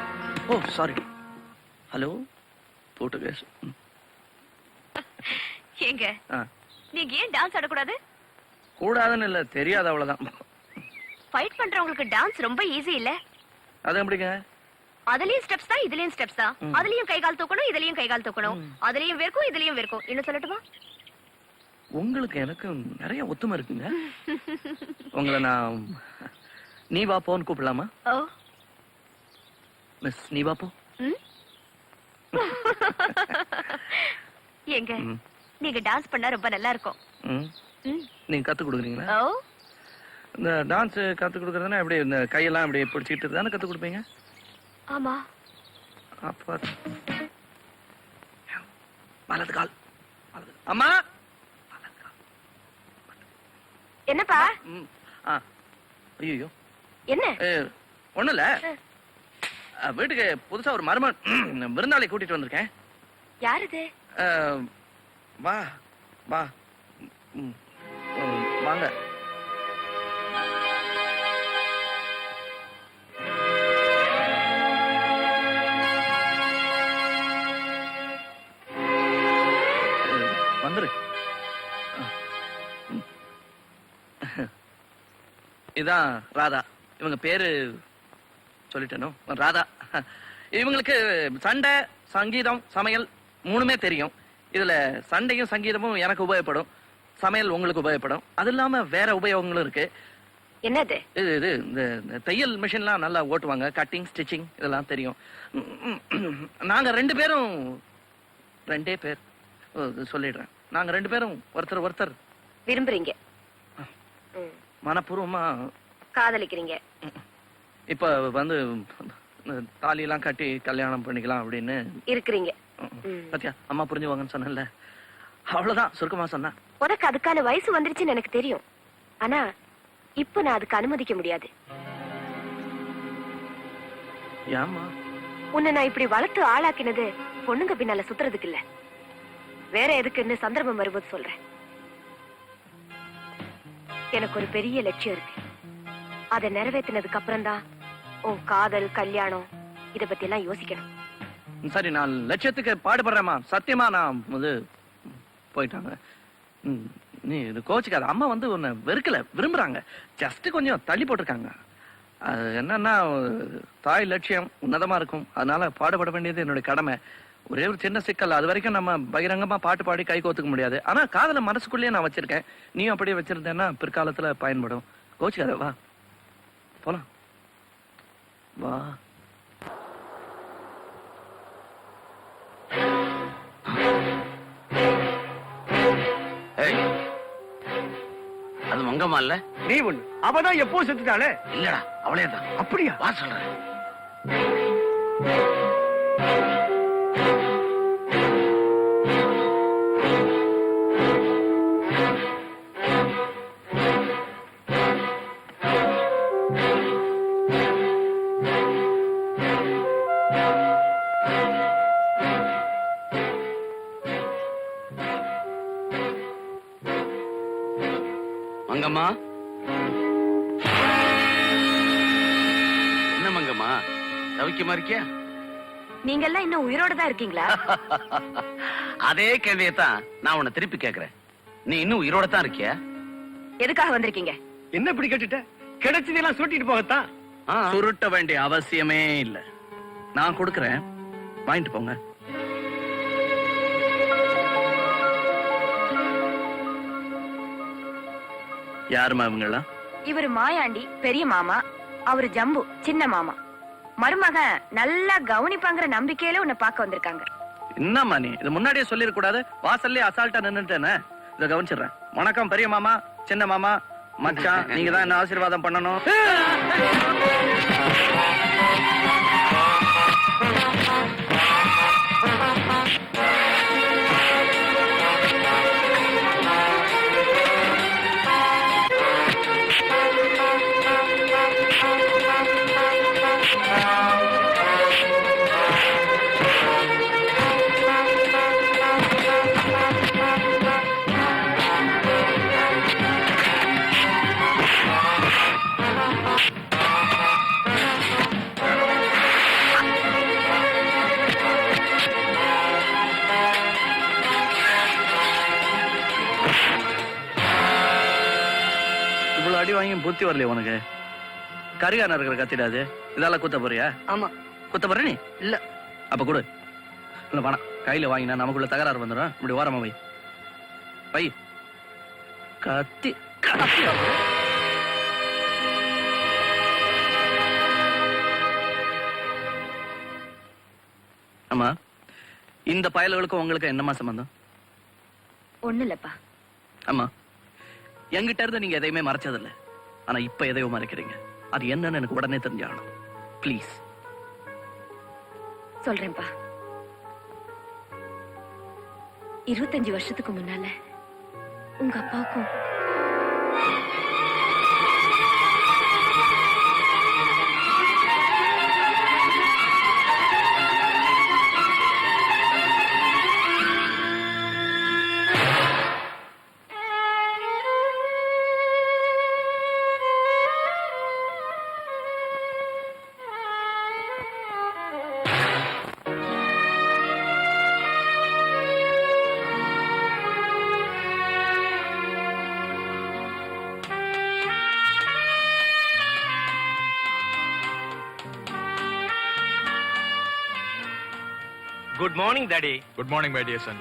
D: ஓ சாரி. Hello Portuguese.
H: ஏங்க நீங்க ஏன் டான்ஸ் ஆடக்கூடாது?
D: கூடாதுன்னு இல்ல, தெரியாது அவ்வளவுதான்.
H: ஃபைட் பண்றவங்களுக்கு டான்ஸ் ரொம்ப ஈஸி இல்ல?
D: அது எப்படிங்க?
H: அதுலயும் ஸ்டெப்ஸ் தான், இதுலயும் ஸ்டெப்ஸ் தான். அதுலயும் கை கால் தூக்கணும், இதுலயும் கை கால் தூக்கணும். அதுலயும் வேர்க்கும், இதுலயும் வேர்க்கும். இன்னும் சொல்லட்டுமா?
D: உங்களுக்கு எனக்கு நிறைய ஒத்துமை இருக்குங்க. உங்களை நான் நீ வா போன்னு கூப்பிடலாமா?
H: ஓ
D: மிஸ் நீ வா போ.
H: ஏங்க நீங்க டான்ஸ் பண்ணா ரொம்ப நல்லா இருக்கும்.
D: நீங்க கத்து கொடுக்குறீங்களா?
H: ஓ
D: இந்த டான்ஸ் கத்து கொடுக்கறதுனா எப்படி இந்த கையெல்லாம் இப்படி பிடிச்சிட்டு தானே கத்து கொடுப்பீங்க?
H: ஆமா.
D: அப்ப வலது கால். அம்மா
H: என்னப்பா?
D: ஐயோ
H: என்ன?
D: ஒண்ணும் இல்ல, வீட்டுக்கு புதுசா ஒரு மருமகன் விருந்தாளி கூட்டிட்டு வந்திருக்கேன்.
H: யார் இது?
D: வா வா வாங்க. வந்துரு. இதான் ராதா. இவங்க பேரு சொல்லிட்டேனோ, ராதா. இவங்களுக்கு சண்டை, சங்கீதம், சமையல் மூணுமே தெரியும். இதுல சண்டையும் சங்கீதமும் எனக்கு உபயோகப்படும், சமையல் உங்களுக்கு உபயோகப்படும். அது இல்லாம வேற உபயோகங்களும் இருக்கு.
H: என்னது?
D: இது இந்த தையல் மிஷின்லாம் நல்லா ஓட்டுவாங்க. கட்டிங், ஸ்டிச்சிங் இதெல்லாம் தெரியும். நாங்க 2 பேரும் 2 பேர் சொல்லிடுறேன். நாங்க 2 பேரும் ஒருத்தர் ஒருத்தர்
H: விரும்புறீங்க.
D: மனப்பூர்வமா
H: காதலிக்கிறீங்க.
D: இப்ப வந்து தாலி எல்லாம் கட்டி கல்யாணம் பண்ணிக்கலாம் அப்படின்னு
H: இருக்கிறீங்க.
D: பாத்தியா அம்மா புரிஞ்சுவாங்கன்னு சொன்னேன்ல, அவ்வளவுதான் சுருக்கமா சொன்னா.
H: உனக்கு அதுக்கான வயசு வந்துருச்சுன்னு எனக்கு தெரியும். ஆனா இப்ப நான் அதுக்கு அனுமதிக்க முடியாது.
D: ஏம்மா?
H: உன்னை நான் இப்படி வளர்த்து ஆளாக்கினது பொண்ணுங்க பின்னால சுத்துறதுக்கு இல்ல, வேற எதுக்குன்னு சந்தர்ப்பம் வரும்போது சொல்றேன். எனக்கு ஒரு பெரிய லட்சியம் இருக்கு. அதை நிறைவேற்றினதுக்கு அப்புறம் தான் உன் காதல் கல்யாணம் இத பத்தி எல்லாம் யோசிக்கணும்.
D: சரி, நான் லட்சியத்துக்கு பாடுபடுறேம்மா. சத்தியமா நான் வந்து போயிட்டாங்க. நீ இது கோச்சுக்காத. அம்மா வந்து உன்னை வெறுக்கல, விரும்புறாங்க. ஜஸ்ட் கொஞ்சம் தள்ளி போட்டிருக்காங்க. அது என்னன்னா, தாய் லட்சியம் உன்னதமா இருக்கும், அதனால பாடுபட வேண்டியது என்னுடைய கடமை. ஒரே ஒரு சின்ன சிக்கல், அது வரைக்கும் நம்ம பகிரங்கமா பாட்டு பாடி கை கோத்துக்க முடியாது. ஆனா காதல மனசுக்குள்ளேயே நான் வச்சிருக்கேன். நீயும் அப்படியே வச்சிருந்தேன்னா பிற்காலத்துல பயன்படும். கோச்சுக்காத, வா போலாம், வா.
I: அது மங்கம்மா இல்ல?
E: நீ ஒண்ணு, அவதான் எப்போ செத்துட்டாளே.
I: இல்லடா, அவளே தான்.
E: அப்படியா?
I: வா சொல்றேன். மங்கம்மா, என்ன மங்கம்மா சவிக்கமா இருக்கியா?
H: நீங்க எல்லாம் இன்னும் உயிரோட தான் இருக்கீங்களா?
I: அதே கேள்வியத்தான் நான் உன்னை திருப்பி கேக்குறேன். நீ இன்னும் உயிரோட தான் இருக்கியா?
H: எதுக்காக வந்திருக்கீங்க?
E: என்ன இப்படி கேட்டுட்ட? கிடைச்சதெல்லாம் சுட்டிட்டு போகத்தான்.
D: சுருட்ட வேண்டிய அவசியமே இல்ல, நான் கொடுக்கறேன், வாங்கிட்டு போங்க. யாருமா இவங்கெல்லாம்?
H: இவரு மாயாண்டி பெரிய மாமா, அவரு ஜம்பு சின்ன மாமா. மருமகன் நல்லா கவனிப்பாங்கிற நம்பிக்கையில உன்னை பார்க்க வந்திருக்காங்க.
D: என்னம்மா நீ இது முன்னாடியே சொல்லிருக்க கூடாது? வாசல்லே அசால்ட்டா நின்னுட்டேனே. இத கவனிச்சிடுறேன். வணக்கம் பெரிய மாமா, சின்ன மாமா, மச்சான், நீங்க தான் என்ன ஆசீர்வாதம் பண்ணணும். அடி வாங்கி புத்தி வரலையே உனக்கு? கரிகான இருக்கிற கத்திடாது. இதெல்லாம் குத்த போறியா?
E: ஆமா.
D: குத்த போற நீ? இல்ல. அப்ப கொடு. இல்ல வேணாம், கையில வாங்கினா நமக்குள்ள தகராறு வந்துடும். இப்படி ஓரமா வை. வை. கத்தி கத்தி. ஆமா, இந்த பயல்களுக்கும் உங்களுக்கு என்னமா சம்பந்தம்?
H: ஒண்ணு இல்லப்பா.
D: ஆமா, என்கிட்ட இருந்து நீங்க எதையுமே மறைச்சதில்ல. ஆனா இப்ப எதையோ மறைக்கிறீங்க. அது என்னன்னு எனக்கு உடனே தெரிஞ்சாகணும். ப்ளீஸ்.
H: சொல்றேன்ப்பா. 25 வருஷத்துக்கு முன்னால உங்க அப்பாவுக்கும்
G: good morning daddy.
A: Good morning my dear son.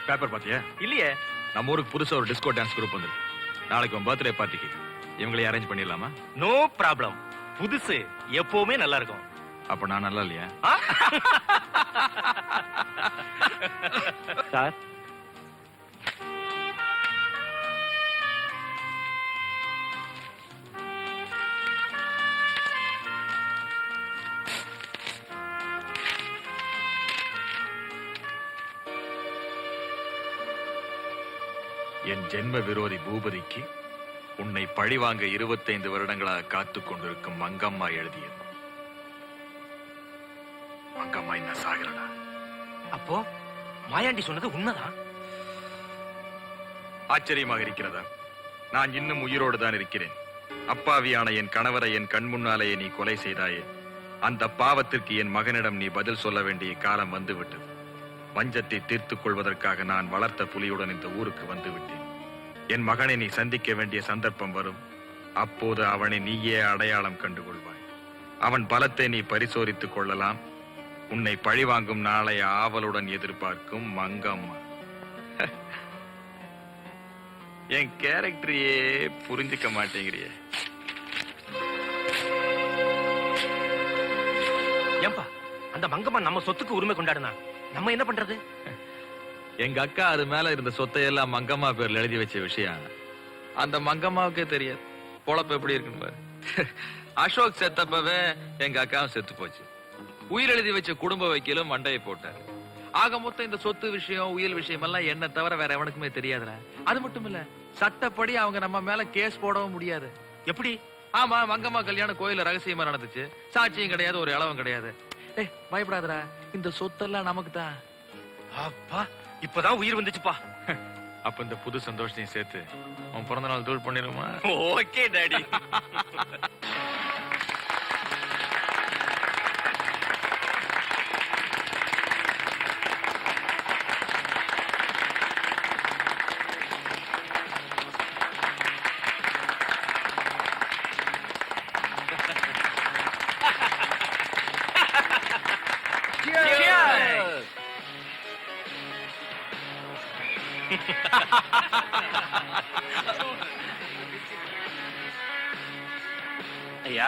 A: Paper பாத்தியா?
G: இல்லையே.
A: நம்ம ஊருக்கு புதுசா ஒரு டிஸ்கோ டான்ஸ் குரூப் வந்து நாளைக்கு உன் பர்த்டே பார்ட்டிக்கு இவங்களே அரேஞ்ச் பண்ணிடலாமா?
G: No problem. புதுசு எப்பவுமே நல்லா இருக்கும்.
A: அப்ப நான் நல்லா இல்லையா?
G: சார்,
A: என் ஜென்ம விரோதி பூபதிக்கு உன்னை பழிவாங்க 25 வருடங்களாக காத்துக் கொண்டிருக்கும் மங்கம்மா எழுதியது. மங்கம்மா என்ன சாகலடா.
G: அப்போ மாயாண்டி சொன்னது உண்மைதான்.
A: ஆச்சரியமாக இருக்கிறதா? நான் இன்னும் உயிரோடு தான் இருக்கிறேன். அப்பாவியான என் கணவரை என் கண் முன்னாலேயே நீ கொலை செய்தாயே. அந்த பாவத்திற்கு என் மகனிடம் நீ பதில் சொல்ல வேண்டிய காலம் வந்துவிட்டது. வஞ்சத்தை தீர்த்துக் கொள்வதற்காக நான் வளர்த்த புலியுடன் இந்த ஊருக்கு வந்து விட்டேன். என் மகனை நீ சந்திக்க வேண்டிய சந்தர்ப்பம் வரும். அப்போது அவனை நீயே அடையாளம் கண்டுகொள்வாய். அவன் பலத்தை நீ பரிசோதித்துக் கொள்ளலாம். உன்னை பழிவாங்கும் நாளை ஆவலுடன் எதிர்பார்க்கும் மங்கம்மா. என் கேரக்டரையே புரிஞ்சுக்க மாட்டேங்கிறியே.
G: ஏன்பா அந்த மங்கம்மா நம்ம சொத்துக்கு உரிமை கொண்டாடுனா நம்ம என்ன பண்றது?
A: எங்க அக்கா அது மேல இருந்த சொத்தை எல்லாம் மங்கம்மா பேர்ல எழுதி வச்ச விஷயம் அந்த மங்கம்மாவுக்கே தெரியாது. பொழப்பு எப்படி இருக்குன்னு பாரு. அசோக் செத்தப்பவே எங்க அக்காவும் செத்து போச்சு. உயிர் எழுதி வச்ச குடும்ப வைக்கலும் மண்டையை போட்டாரு. ஆக மொத்தம் இந்த சொத்து விஷயம் உயிர் விஷயம் எல்லாம் என்ன தவிர வேற எவனுக்குமே தெரியாதுடா. அது மட்டும் இல்ல, சட்டப்படி அவங்க நம்ம மேல கேஸ் போடவும் முடியாது.
G: எப்படி?
A: ஆமா, மங்கம்மா கல்யாணம் கோயில ரகசியமா நடந்துச்சு. சாட்சியும் கிடையாது, ஒரு இளவும் கிடையாது. பயப்படாதடா, இந்த சொத்தெல்லாம் நமக்கு தான்.
G: அப்பா இப்பதான் உயிர் வந்துச்சுப்பா.
A: அப்ப இந்த புது சந்தோஷத்தையும் சேர்த்து உன் பிறந்த நாள் தூள் பண்ணிருமா?
G: Okay daddy. ஐயா,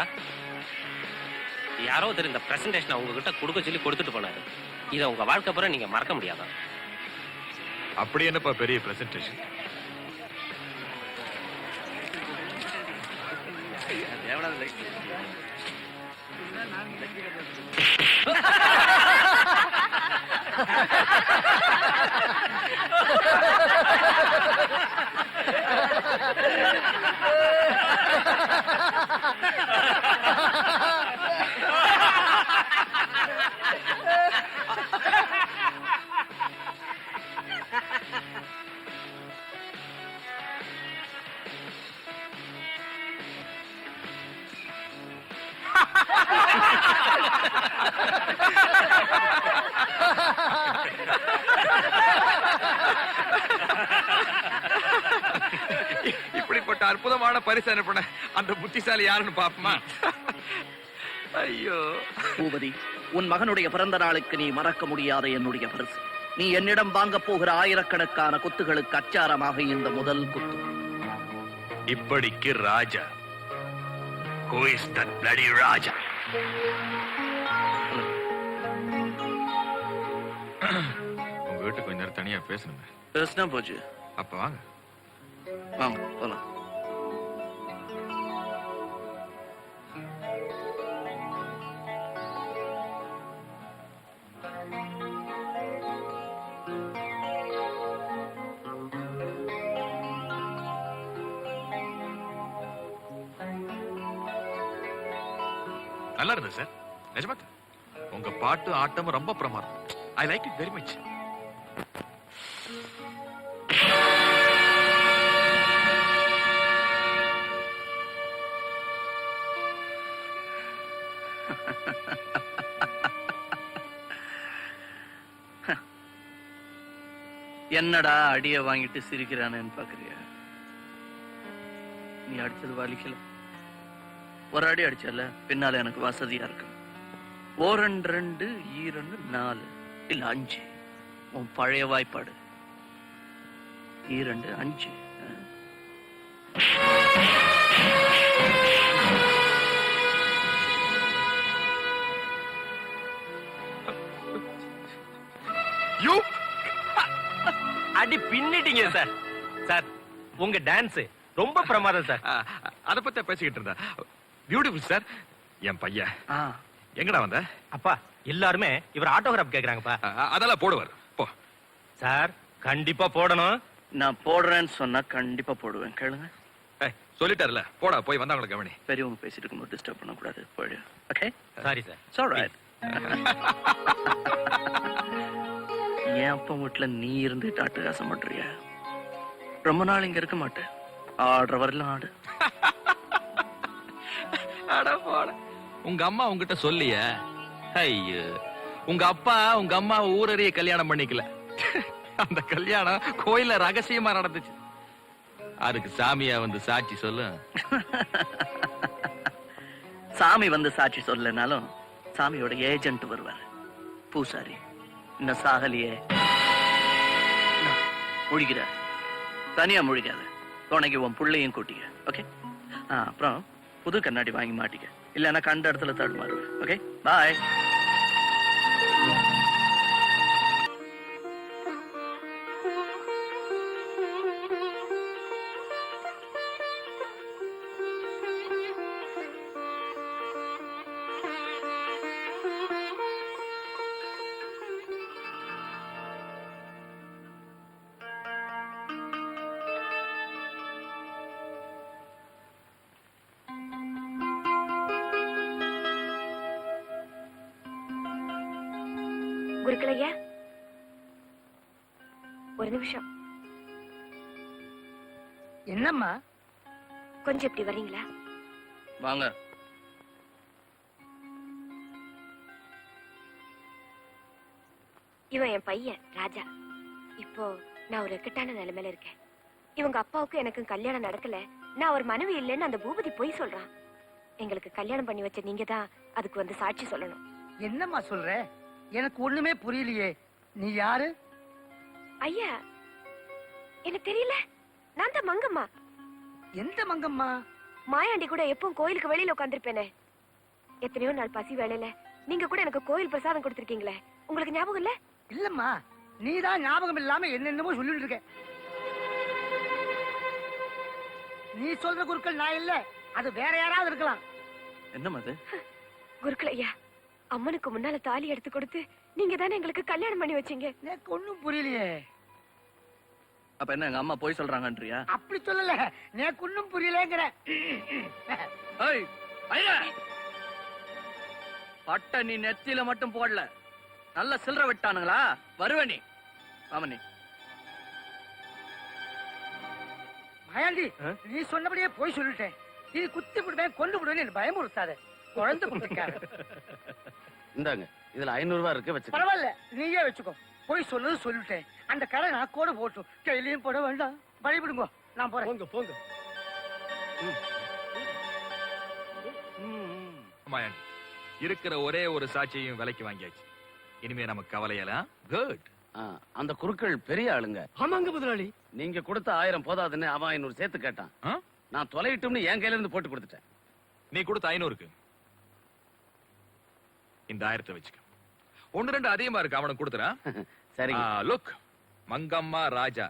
G: யாரோ ஒருத்தர் இந்த பிரசன்டேஷன் உங்ககிட்ட கொடுக்க சொல்லி கொடுத்துட்டு போனாரு. இதை உங்க வாழ்க்கை பூரா நீங்க மறக்க முடியாதா?
A: அப்படி என்னப்பா பெரிய பிரசன்டேஷன்? இப்படிப்பட்ட அற்புதமான பரிசு அனுப்பின அந்த புத்திசாலி யாருன்னு பாப்போமா? ஐயோ
D: பூபதி, உன் மகனுடைய பிறந்த நாளுக்கு நீ மறக்க முடியாத என்னுடைய பரிசு. நீ என்னிடம் வாங்க போகிற ஆயிரக்கணக்கான கொத்துகளுக்கு அச்சாரமாக இந்த முதல் குத்து.
A: இப்படிக்கு ராஜா. Who is that bloody ராஜா? உங்க வீட்டுக்கு கொஞ்ச நேரம் தனியா பேசணுங்க.
D: பேசினா போச்சு.
A: அப்ப வாங்க.
D: வாங்க போலாம்.
A: நல்லா இருந்தது சார், நிஜமா. உங்க பாட்டு ஆட்டமும் ரொம்ப பிரமாதம். I like it very much.
D: என்னடா அடிய வாங்கிட்டு சிரிக்கிறானேன்னு பாக்குறியா? நீ அடிச்சது வலிக்கல. ஒரு அடி அடிச்சல, பின்னால எனக்கு வசதியா இருக்கு. 1 2 2 4 இல்ல 5. உன் பழைய வாய்ப்பாடு 2 5.
A: யூ
G: அடி பின்னிட்டீங்க சார். சார் உங்க டான்ஸ் ரொம்ப பிரமாதம் சார்.
A: அத பத்தி பேசிக்கிட்டு இருந்தா. Beautiful sir. என் பையன் எங்கடா வந்த?
G: அப்பா எல்லாருமே இவர் ஆட்டோகிராஃப் கேக்குறாங்கப்பா.
A: அதெல்லாம் போடுவார். போ
G: சார், கண்டிப்பா போடணும்.
D: நான் போடுறேன்னு சொன்னா கண்டிப்பா போடுவேன். கேளுங்க.
A: சொல்லிட்டாருல, போடா போய் வந்தவங்களை கவனி.
D: பெரியவங்க பேசிட்டு இருக்கும்போது டிஸ்டர்ப் பண்ணக்கூடாது. போயிடு. Okay,
F: sorry sir.
D: It's alright. என் அப்பா வீட்டுல நீ இருந்துட்டு அட்டகாசம் பண்றிய? ரொம்ப நாள் இங்க இருக்க மாட்டேன். ஆடுற வரலாம் ஆடு.
A: அட போட. உங்க அம்மா உங்ககிட்ட சொல்லிய? ஐயோ, உங்க அப்பா உங்க அம்மா ஊரறிய கல்யாணம் பண்ணிக்கல. அந்த கல்யாணம் கோயில்ல ரகசியமா நடந்துச்சு. அதுக்கு சாமியா வந்து சாட்சி சொல்லு.
D: சாமி வந்து சாட்சி சொல்லனாலும் சாமியோட ஏஜென்ட் வருவார், பூசாரி. இன்னும் சாகலியே. முழிக்கிற, தனியா முழிக்காத. துணைக்கு உன் புள்ளையும் கூட்டிக்க. ஓகே, அப்புறம் புது கண்ணாடி வாங்கி மாட்டிக்க, இல்லைன்னா கண்ட இடத்துல தடுமாறுவேன். ஓகே, பாய்.
H: குருக்களையா, ஒரு நிமிஷம்.
E: என்னம்மா?
H: கொஞ்சம் இப்படி வர்றீங்களா?
D: வாங்க.
H: இவன் என் பையன் ராஜா. இப்போ நான் ஒரு இக்கட்டான நிலைமையில இருக்கேன். இவங்க அப்பாவுக்கும் எனக்கும் கல்யாணம் நடக்கல. நான் ஒரு மனைவி இல்லைன்னு அந்த பூபதி பொய் சொல்றான். எங்களுக்கு கல்யாணம் பண்ணி வச்ச நீங்க தான் அதுக்கு வந்து சாட்சி சொல்லணும்.
E: என்னம்மா சொல்ற? எனக்கு ஒண்ணுமே புரியலையே. நீ யாரு?
H: ஐயா, எனக்கு தெரியல. நான் தான் மங்கம்மா.
E: எந்த மங்கம்மா?
H: மாயாண்டி கூட எப்பவும் கோயிலுக்கு வெளியில உட்காந்துருப்பேனே. எத்தனையோ நாள் பசி வேலையில நீங்க கூட எனக்கு கோயில் பிரசாதம் கொடுத்திருக்கீங்களே, உங்களுக்கு ஞாபகம் இல்ல?
E: இல்லம்மா, நீதான் ஞாபகம் இல்லாம என்னென்னமோ சொல்லிட்டு இருக்க. நீ சொல்ற குருக்கள் நான் இல்ல, அது வேற யாராவது இருக்கலாம்.
D: என்னம்மா அது?
H: குருக்கள் ஐயா, அம்மனுக்கு முன்னால தாலி எடுத்து கொடுத்து நீங்க தானே எங்களுக்கு கல்யாணம் பண்ணி வச்சீங்க.
E: எனக்கு ஒண்ணும் புரியலையே.
D: அப்ப என்ன எங்க அம்மா போய் சொல்றாங்கன்றியா?
E: அப்படி சொல்லல, எனக்கு ஒண்ணும் புரியலங்கிற.
D: பட்ட நீ நெத்தியில மட்டும் போடல, நல்ல சில்லற விட்டானுங்களா? வருவ நீ. ஆமா, நீ
E: மாயாண்டி, நீ சொன்னபடியே போய் சொல்லிட்டேன். இது குத்தி விடுவேன், கொண்டு விடுவேன், பயமுறுத்தாத. குழந்தை கொடுத்திருக்காரு.
I: இந்தாங்க, இதுல 500 ரூபாய் இருக்கு, வச்சு.
E: பரவாயில்ல, நீயே வச்சுக்கோ. போய் சொன்னது சொல்லிட்டேன். அந்த கடை நான் கூட போட்டும், கையிலையும் போட வேண்டாம். வழிவிடுங்க, நான் போறேன். போங்க போங்க.
A: மாயாண்டி, இருக்கிற ஒரே ஒரு சாட்சியையும் விலைக்கு வாங்கியாச்சு. இனிமே நமக்கு கவலையெல்லாம் குட்.
I: அந்த குருக்கள் பெரிய ஆளுங்க.
E: ஆமாங்க முதலாளி.
I: நீங்க கொடுத்த 1000 போதாதுன்னு அவன் 500 சேர்த்து கேட்டான். நான் தொலையிட்டும்னு என் கையில இருந்து போட்டு கொடுத்துட்டேன்.
A: நீ கொடுத்த 500க்கு இந்த 1000 வச்சுக்க. 1-2 அதிகமா இருக்கு, அவனுக்கு கொடுத்துறா.
I: சரி.
A: லுக், மங்கம்மா ராஜா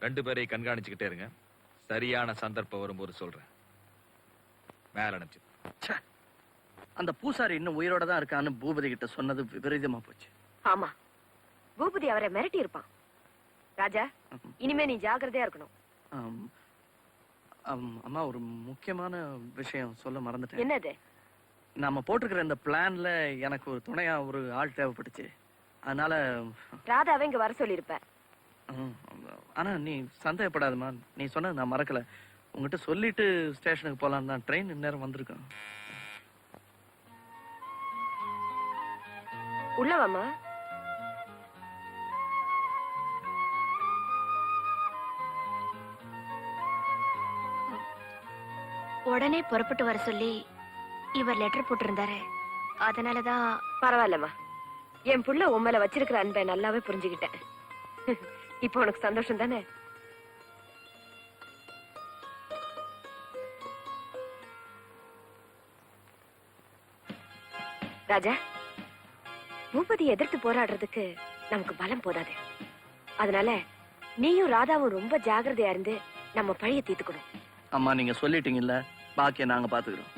A: 2 பேரையும் கண்காணிச்சுக்கிட்டே இருங்க. சரியான சந்தர்ப்பம் வரும்போது சொல்றேன். மேல அனுப்பிச்சு.
D: அந்த பூசாரி இன்னும் உயிரோட தான் இருக்கான்னு பூபதி கிட்ட சொன்னது விபரீதமா போச்சு.
H: ஆமா, பூபதி அவரை மிரட்டி இருப்பான். ராஜா, இனிமே நீ ஜாக்கிரதையா இருக்கணும்.
D: அம்மா, ஒரு முக்கியமான விஷயம் சொல்ல மறந்துட்டேன்.
H: என்னது?
D: நாம போட்டிருக்கிற இந்த பிளான்ல எனக்கு ஒரு துணையா ஒரு ஆள் தேவைப்பட்டுச்சு. அதனால
H: ராதாவை இங்க வர சொல்லிருப்ப.
D: ஆனா நீ சந்தேகப்படாதம்மா, நீ சொன்னது நான் மறக்கல. உங்ககிட்ட சொல்லிட்டு ஸ்டேஷனுக்கு போலாம் தான். ட்ரெயின் நேரம் வந்திருக்கேன்.
H: உள்ளவாமா. உடனே புறப்பட்டு வர சொல்லி இவர் லெட்டர் போட்டிருந்தாரு. அதனாலதான். பரவாயில்லம்மா, என் புள்ள உண்மையில வச்சிருக்கிற அன்பை நல்லாவே புரிஞ்சுக்கிட்டேன். இப்போ உனக்கு சந்தோஷம் தானே? ராஜா, பூபதி எதிர்த்து போராடுறதுக்கு நமக்கு பலம் போதாது. அதனால நீயும் ராதாவும் ரொம்ப ஜாகிரதையா இருந்து நம்ம பழிய தீர்த்துக்கணும்.
D: அம்மா, நீங்க சொல்லிட்டீங்கல்ல, பாக்கிய நாங்க பாத்துக்கிறோம்.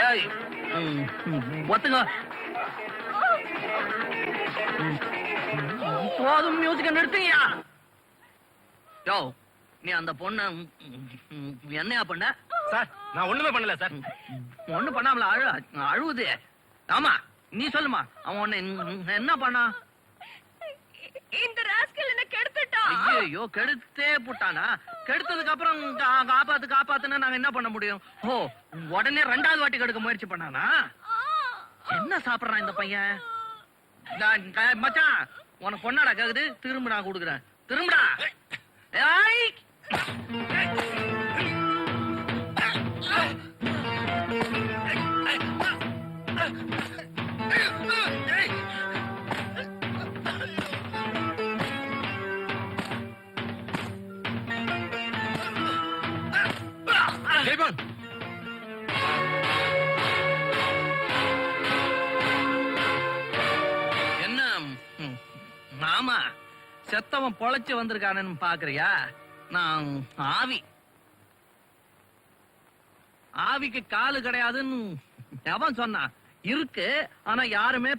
D: ஏய், ஒத்துங்க. போதும், மியூசிக்க நிறுத்துங்கயா. யோ, நீ அந்த பொண்ண என்னையா பண்ண?
G: சார் நான் ஒண்ணுமே பண்ணல சார்.
D: ஒண்ணு பண்ணாமல அழுவுது. ஆமா, நீ சொல்லுமா, அவன் உன்னை என்ன பண்ணா?
H: இந்த ராஸ்கல் என்ன கெடுத்துட்டான்.
D: ஐயோ, கெடுத்தே போட்டானா? கெடுத்ததுக்கு அப்புறம் காப்பாத்துனா நாங்க என்ன பண்ண முடியும்? ஓ, உடனே 2வது வாட்டி கெடுக்க முயற்சி பண்ணானா? என்ன சாப்பிடுறான் இந்த பையன்? மச்சான், உனக்கு பொண்ணாடா கேக்குது, திரும்ப நான் கொடுக்குறேன். திரும்படா. ஏய்,
A: ஜெயபால்,
D: என்ன மாமா, செத்தவன் பொழைச்சு வந்திருக்கானு பாக்குறியா? நான் ஆவிக்கு காலு கிடையாதுன்னு எவன் சொன்னான்? இருக்கு, ஆனா யாருமே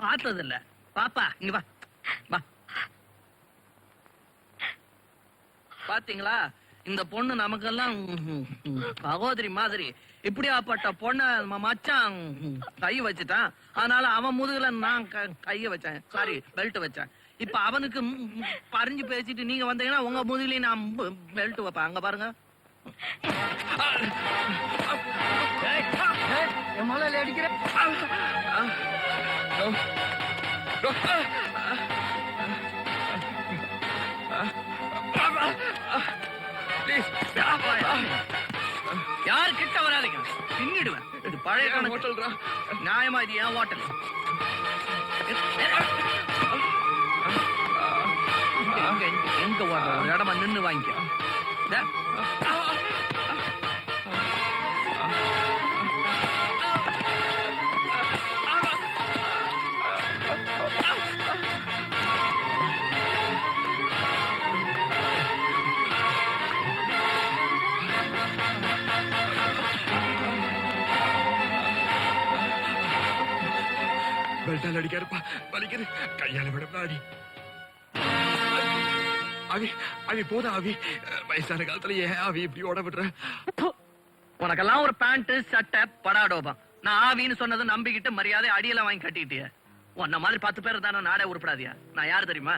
D: பார்த்தது இல்ல. பாப்பா, இங்க வா வா. பாத்தீங்களா, இந்த பொண்ணு நமக்கெல்லாம் சகோதரி மாதிரி. இப்படியாப்பட்ட பொண்ண மச்சான் கை வச்சுட்டான். அதனால அவன் முதுகுல நான் கைய வச்சேன், சாரி பெல்ட் வச்சேன். இப்ப அவனுக்கு பறிஞ்சு பேசிட்டு நீங்க வந்தீங்கன்னா உங்க முதுகுலயும் நான் பெல்ட் வைப்பேன். அங்க பாருங்க.
E: என் மலையில அடிக்கிறேன்.
D: யாரு கிட்ட வராதீங்க, பின்னிடுவேன். இது பழைய கணக்கு. நியாயமா இது ஏன் ஹோட்டல்? எங்க ஒரு இடமா நின்னு வாங்கிக்க.
A: பெல்ட்டால் அடிக்காருப்பா, வலிக்குது. கையால விடப்பா அடி. அவி போதா அவி, வயசான காலத்துல ஏன் அவி இப்படி ஓட விடுற?
D: உனக்கெல்லாம் ஒரு பேண்ட் சட்டை படாடோபம். நான் ஆவின்னு சொன்னதை நம்பிக்கிட்டு மரியாதை அடியெல்லாம் வாங்கி கட்டிக்கிட்டிய. உன்ன மாதிரி 10 பேர் தானே நாடே உருப்படாதியா? நான் யாரு தெரியுமா?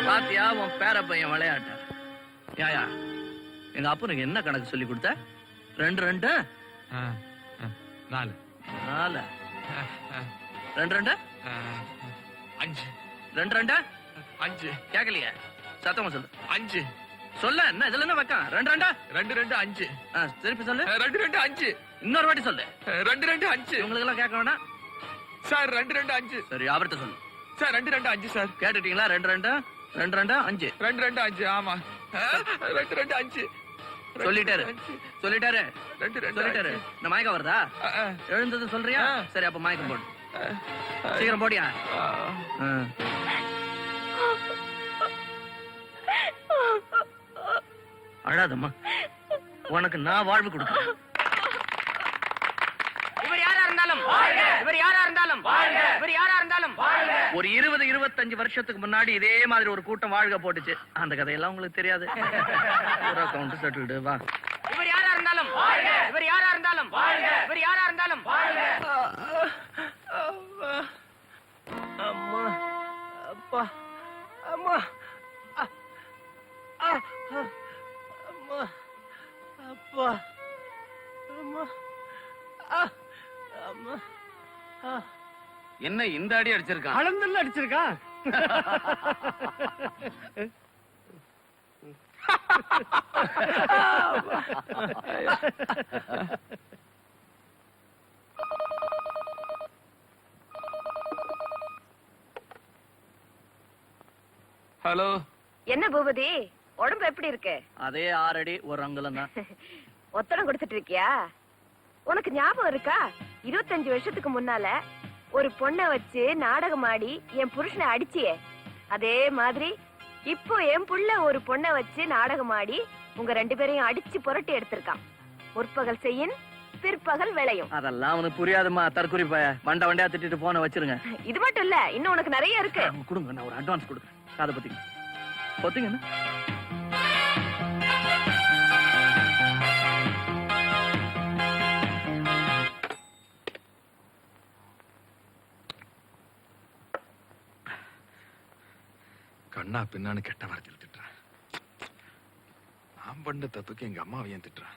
D: பாத்தியா உன் பேர பையன் விளையாட்ட? யாயா, எங்க அப்பனுக்கு என்ன கணக்கு சொல்லி கொடுத்த? 2 2
A: 4
D: 4 2 2
A: 5
D: 2 2
A: 5
D: கேக்கலையே, சத்தமா சொல்லு.
A: 5
D: சொல்ல என்ன இதுல என்ன வைக்க? 2 2
A: 2 2 5
D: திருப்பி சொல்லு.
A: 2 2 5
D: இன்னொரு வாட்டி சொல்லு.
A: 2 2 5
D: உங்களுக்கு எல்லாம் கேட்க வேணாம்
A: சார். 2 2 5
D: சரி, அவர்கிட்ட சொல்லு.
A: Sir 2 2 5 sir.
D: கேட்டுட்டீங்களா? 2 2 2 2 5
A: 2 2 5 ஆமா. 2 2 5
D: சொல்லிட்டாரு.
A: 2
D: சொல்லிட்டாரு. இந்த மயக்கம் வருதா? எழுந்தது சொல்றியா? சரி, அப்ப மயக்கம் போடு. சீக்கிரம் போடியா. அழாதம்மா, உனக்கு நான் வாழ்வு கொடுக்கிறேன்.
G: இவர் யாரா இருந்தாலும் இவர் யாரா இருந்தாலும் இவர் யாரா இருந்தாலும்
D: ஒரு 20-25 வருஷத்துக்கு முன்னாடி இதே மாதிரி ஒரு கூட்டம் வாழ்க போட்டுச்சு. அந்த கதையெல்லாம் உங்களுக்கு தெரியாது. Account settled. வா.
G: இவர் யாரா இருந்தாலும் இவர் யாரா இருந்தாலும் இவர் யாரா இருந்தாலும்
E: அம்மா, அப்பா, அம்மா, அம்மா, அப்பா, அம்மா, அம்மா.
I: என்ன இந்த அடி அடிச்சிருக்கான்?
E: அளந்தல்ல அடிச்சிருக்கான்.
J: ஹலோ.
H: என்ன பூபதி, உடம்பு எப்படி இருக்கு?
D: அதே 6 அடி 1 அங்குலம் தான்.
H: ஒத்தடம் கொடுத்துட்டு இருக்கியா? உனக்கு ஞாபகம் இருக்கா? 25 வருஷத்துக்கு முன்னால ஒரு பொண்ணை வச்சு நாடகம் ஆடி என் புருஷனை அடிச்சியே, அதே மாதிரி இப்போ என் புள்ள ஒரு பொண்ணை வச்சு நாடகம் ஆடி உங்க 2 பேரையும் அடிச்சு புரட்டி எடுத்திருக்கான். முற்பகல் செய்யின் பிற்பகல் விளையும்.
D: அதெல்லாம் அவனுக்கு புரியாதுமா, தற்குறி பய. மண்டை வண்டியா திட்டிட்டு போன வச்சிருங்க.
H: இது மட்டும் இல்ல, இன்னும் உனக்கு நிறைய இருக்கு.
D: கொடுங்க, நான் ஒரு அட்வான்ஸ் கொடுக்குறேன். காதை பத்திங்க பொத்திங்க.
A: கண்ணா பின்னான்னு கெட்ட வார்த்தையில் திட்டுறேன். நான் பண்ண தப்புக்கு எங்க அம்மாவை ஏன் திட்டுறேன்?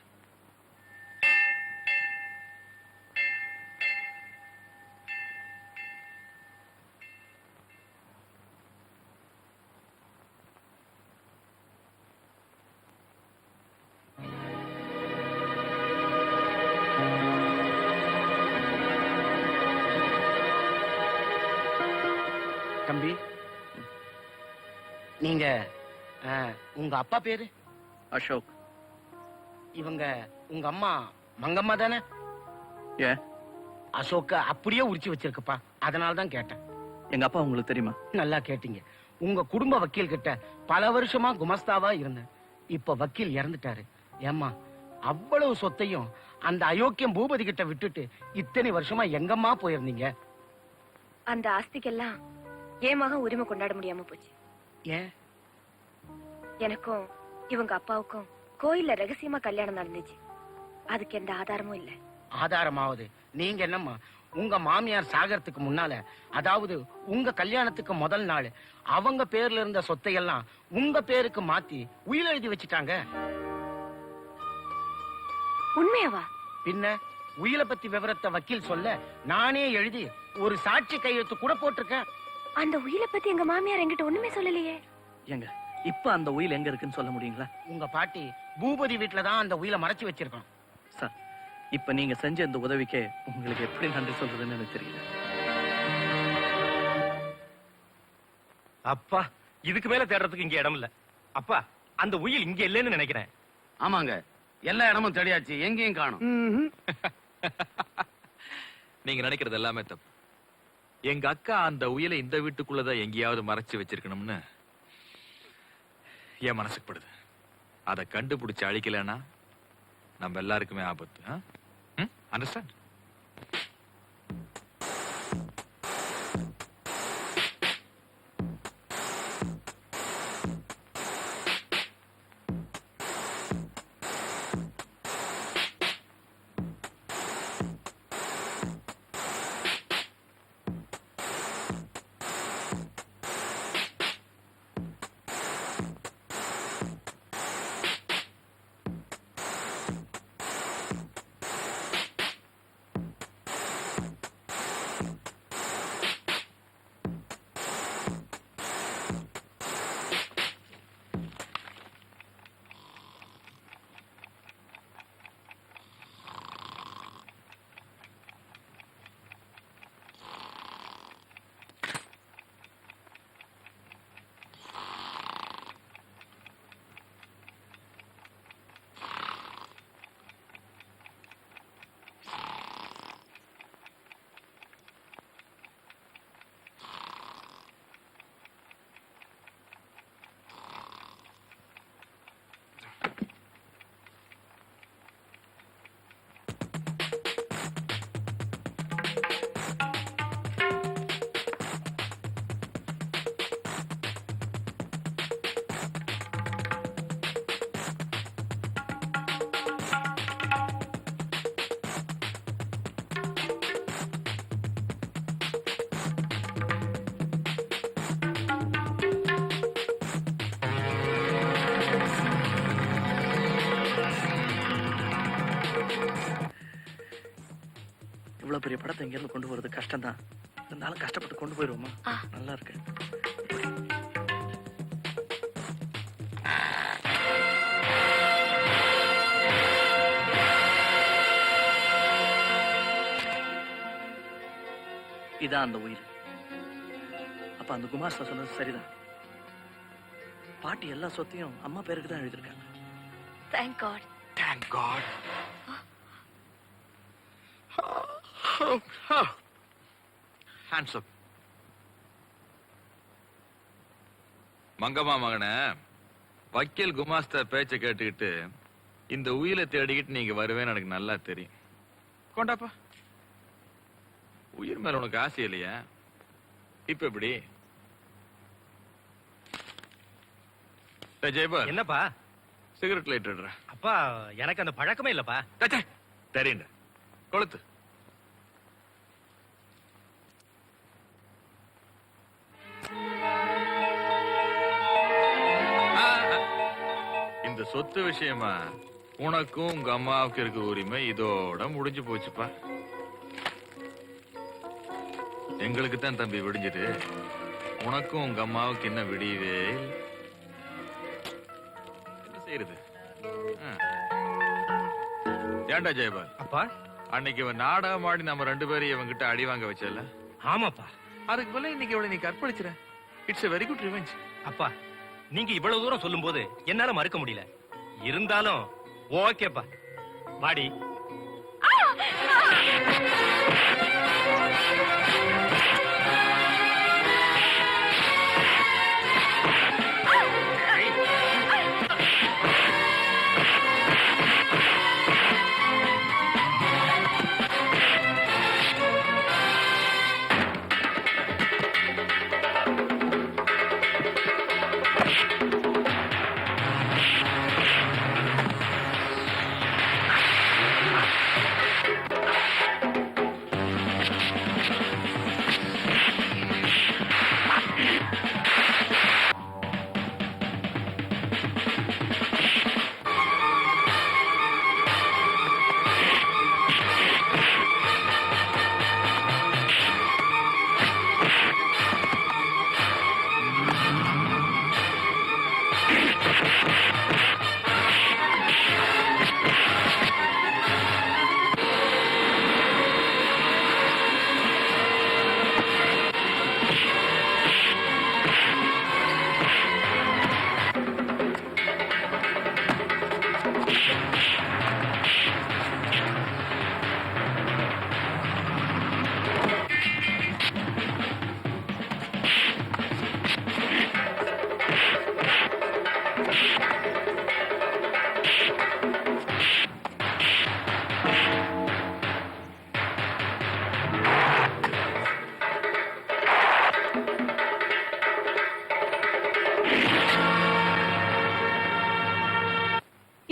E: தம்பி, நீங்க உங்க அப்பா பேரு?
D: அசோக்.
E: இவங்க உங்க அம்மா மங்கம்மா தானே?
D: ஏன்?
E: அசோக்க அப்படியே உரிச்சு வச்சிருக்குப்பா, அதனால தான் கேட்டேன்.
D: எங்க அப்பா உங்களுக்கு தெரியுமா?
E: நல்லா கேட்டீங்க. உங்க குடும்ப வக்கீல் கிட்ட பல வருஷமா குமஸ்தாவா இருந்தேன். இப்ப வக்கீல் இறந்துட்டாரு. ஏம்மா, அவ்வளவு சொத்தையும் அந்த அயோக்கியம் பூபதி கிட்ட விட்டுட்டு இத்தனை வருஷமா எங்கம்மா போயிருந்தீங்க?
H: அந்த ஆஸ்திக்கெல்லாம் என் மகன் உரிமை கொண்டாட முடியாம போச்சு.
E: ஏன்?
H: எனக்கும் இவங்க அப்பாவுக்கும் கோயில்ல ரகசியமா கல்யாணம் நடந்துச்சு. அதுக்கு எந்த ஆதாரமும் இல்ல.
E: ஆதாரமாவது நீங்க என்னம்மா, உங்க மாமியார் சாகறதுக்கு முன்னால, அதாவது உங்க கல்யாணத்துக்கு முதல் நாள், அவங்க பேர்ல இருந்த சொத்தையெல்லாம் உங்க பேருக்கு மாத்தி உயில் எழுதி வச்சுட்டாங்க.
H: உண்மையாவா?
E: பின்ன உயிலை பத்தி விவரத்தை வக்கீல் சொல்ல நானே எழுதி ஒரு சாட்சி கையெழுத்து கூட போட்டிருக்கேன்.
H: அந்த உயிரை பத்தி எங்க மாமியார் என்கிட்ட ஒண்ணுமே சொல்லலையே.
D: எங்க இப்ப அந்த உயில் எங்க இருக்குன்னு சொல்ல முடியுங்களா?
E: உங்க பாட்டி பூபதி வீட்டுல தான் அந்த உயிலை மறைச்சு வச்சிருக்கோம்.
D: சார், இப்ப நீங்க செஞ்ச இந்த உதவிக்கு உங்களுக்கு எப்படி நன்றி சொல்றதுன்னு எனக்கு தெரியல.
G: அப்பா, இதுக்கு மேல தேடுறதுக்கு இங்க இடம் இல்ல. அப்பா, அந்த உயில் இங்க இல்லைன்னு நினைக்கிறேன்.
I: ஆமாங்க, எல்லா இடமும் தேடியாச்சு, எங்கேயும் காணும்.
A: நீங்க நினைக்கிறது எல்லாமே தப்பு. எங்க அக்கா அந்த உயிலை இந்த வீட்டுக்குள்ளதான் எங்கேயாவது மறைச்சு வச்சிருக்கணும்னு என் மனசுக்கு படுது. அதை கண்டுபிடிச்சு அழிக்கலன்னா நம்ம எல்லாருக்குமே ஆபத்து. அண்டர்ஸ்டாண்ட்?
D: இவ்வளவு பெரிய படத்தை இங்க இருந்து கொண்டு போறது கஷ்டம் தான். இருந்தாலும் கஷ்டப்பட்டு கொண்டு போயிருவோமா? நல்லா இருக்கு. இதான் அந்த உயிர். அப்ப அந்த குமாஸ்தா சொன்னது சரிதான். பாட்டி எல்லா சொத்தையும் அம்மா பேருக்கு தான் எழுதிருக்காங்க.
H: Thank God.
A: Thank God. Hands up. Mangamma மகனே, வக்கீல் குமாஸ்தா பேச்ச கேட்டுக்கிட்டு இந்த உயிரை தேடிக்கிட்டு நீங்க வருவேன்னு எனக்கு நல்லா தெரியும். கொண்டாப்பா. உயிர் மேல உனக்கு ஆசை இல்லையா? இப்ப எப்படி? ஜெயபால்,
G: என்னப்பா
A: சிகரெட் லைட் எடுறா.
G: அப்பா எனக்கு அந்த பழக்கமே இல்லப்பா.
A: தெரியுங்க, கொளுத்து. இந்த சொத்து விஷயமா உனக்கும் உங்க அம்மாவுக்கு இருக்க உரிமை இதோட முடிஞ்சு போச்சுப்பா. எங்களுக்கு தான் தம்பி விடிஞ்சது, உனக்கும் உங்க அம்மாவுக்கு என்ன விடியவே இல்லை. என்ன செய்யறது? ஏண்டா ஜெயபால்,
G: அப்பா
A: அன்னைக்கு இவன் நாடகம் ஆடி நம்ம 2 பேரும் இவங்கிட்ட அடி வாங்க வச்சல,
G: ஆமாப்பா.
A: அதுக்கு பதிலா இன்னைக்கு இவளை நீ கற்பழிச்சிட. It's a very good revenge.
G: அப்பா நீங்க இவ்வளவு தூரம் சொல்லும் போது என்னால மறுக்க முடியல. இருந்தாலும் ஓகேப்பா, வாடி.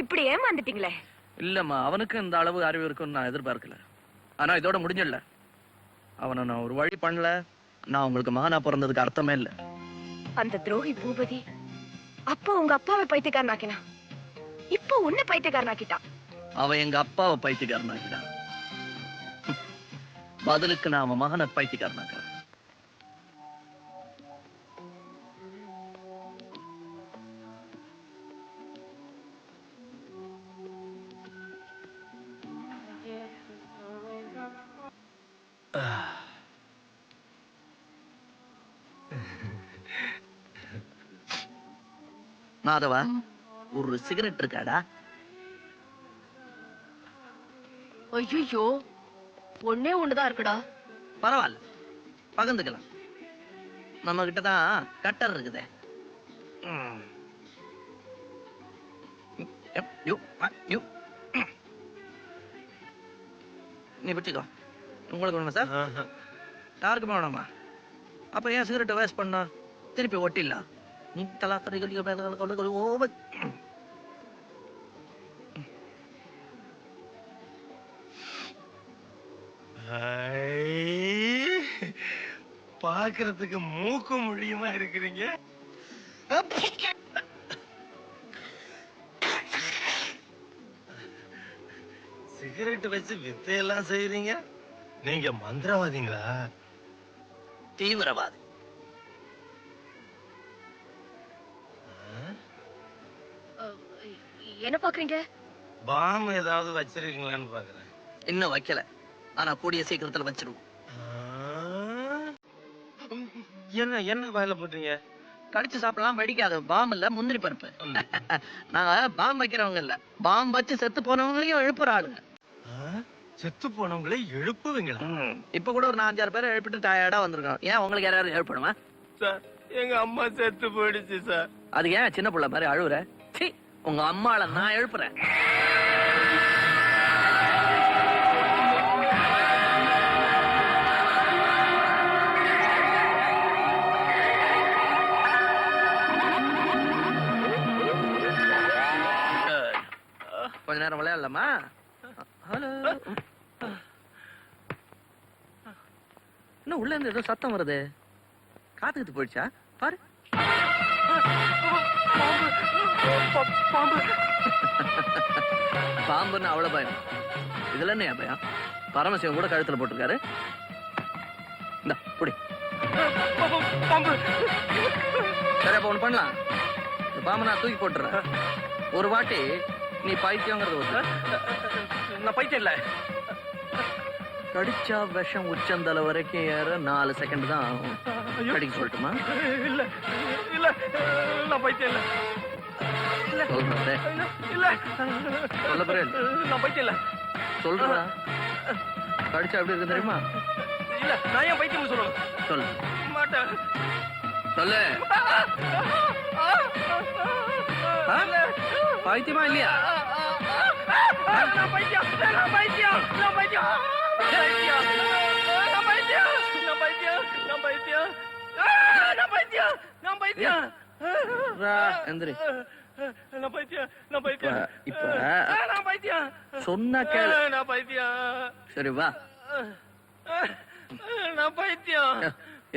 H: இப்படி ஏமாந்துட்டீங்களே.
D: இல்லம்மா, அவனுக்கு இந்த அளவு அறிவு இருக்குன்னு நான் எதிர்பார்க்கல. ஆனா இதோட முடிஞ்சிடல. அவனை நான் ஒரு வழி பண்ணல, நான் உங்களுக்கு மகனா பிறந்ததுக்கு அர்த்தமே இல்ல.
H: அந்த துரோகி பூபதி அப்போ உங்க அப்பாவை பைத்தியக்காரனாக்கினா, இப்போ உன்னை பைத்தியக்காரனாக்கிட்டான்.
D: அவன் எங்க அப்பாவை பைத்தியக்காரனாக்கிட்டான். பதிலுக்கு நான் அவன் மகனை பைத்தியக்காரனாக்கிறேன். மாதவா, ஒரு சிகரெட் இருக்காடா?
H: ஐயோ, ஒன்னே ஒண்ணுதான் இருக்குடா.
D: பரவாயில்ல, பகிர்ந்துக்கலாம். நம்ம கிட்டதான் கட்டர் இருக்குதே. நீ பிடிச்சிக்கோ. உங்களுக்கு வேணுமா சார்? யாருக்குமே வேணாமா? அப்ப ஏன் சிகரெட்டை வேஸ்ட் பண்ணா? திருப்பி ஒட்டிடலாம். நீ தலாக்கரை ஓவர்.
G: பாக்குறதுக்கு மூக்கு மொழியுமா இருக்கிறீங்க. சிகரெட் வச்சு வித்தையெல்லாம் செய்யறீங்க. நீங்க மந்திரவாதிங்களா?
D: தீவிரவாதி.
H: என்ன பாக்குறீங்க?
G: பாம் ஏதாவது வச்சிருக்கீங்களான்னு பாக்குறேன்.
D: இன்னும் வைக்கல, ஆனா கூடிய சீக்கிரத்துல வச்சிருவோம்.
G: என்ன என்ன வாயில போட்டீங்க?
D: கடிச்சு சாப்பிடலாம், வெடிக்காது. பாம் இல்ல, முந்திரி பருப்பு. நாங்க பாம் வைக்கிறவங்க இல்ல, பாம் வச்சு செத்து போனவங்களையும் எழுப்புற ஆளுங்க.
G: செத்து போனவங்களை எழுப்புவீங்களா?
D: இப்ப கூட ஒரு 4-5 பேரை எழுப்பிட்டு டயர்டா வந்திருக்கோம். ஏன் உங்களுக்கு யாராவது எழுப்பணுமா?
G: சார், எங்க அம்மா செத்து போயிடுச்சு சார்.
D: அது ஏன் சின்ன புள்ள மாதிரி அழுவுற? சீ, உங்க அம்மாள நான் எழுப்புறேன். கொஞ்ச நேரம் விளையாடலாமா? ஹலோ. இன்னும் உள்ள இருந்து ஏதோ சத்தம் வருது. காத்துக்கிட்டு போயிடுச்சா பாரு. பாம்புன்னு அவ்வளவு பயம். இதுல என்ன பயம்? பரமசிவம் கூட கழுத்துல போட்டிருக்காரு. இந்த புடி. சரி, அப்ப ஒண்ணு பண்ணலாம். இந்த பாம்பு நான் தூக்கி போட்டுறேன். ஒரு வாட்டி நீ பைத்தியங்கிறது
G: நான் பைத்தியம் இல்ல.
D: கடிச்சா விஷம் உச்சந்தலை வரைக்கும் ஏற 4 செகண்ட் தான் ஆகும். கடிக்க சொல்லட்டுமா?
G: இல்ல இல்ல, நான் பைத்தியம் இல்ல.
D: சொல்றேன்.
G: இல்ல
D: சொல்ல போறேன்.
G: நான் பைத்தியம் இல்ல.
D: சொல்றா. கடிச்சா எப்படி இருக்கு தெரியுமா?
G: இல்ல, நான் ஏன் பைத்தியம் சொல்லணும்?
D: சொல்லு.
G: மாட்டேன்.
D: சொல்லு. பைத்தியமா இல்லையா?
G: நான் பைத்தியம், நான் பைத்தியம், நான் பைத்தியம், நான் பைத்தியம், நான் பைத்தியம், நான் பைத்தியம், நான் பைத்தியம், நான் பைத்தியம்.
D: எந்திரி.
G: நான் பைத்தியம், நான் பைத்தியம்.
D: இப்ப
G: நான் பைத்தியம்.
D: சொன்னா கேளு.
G: நான் பைத்தியம்.
D: சரி வா.
G: நான் பைத்தியம்.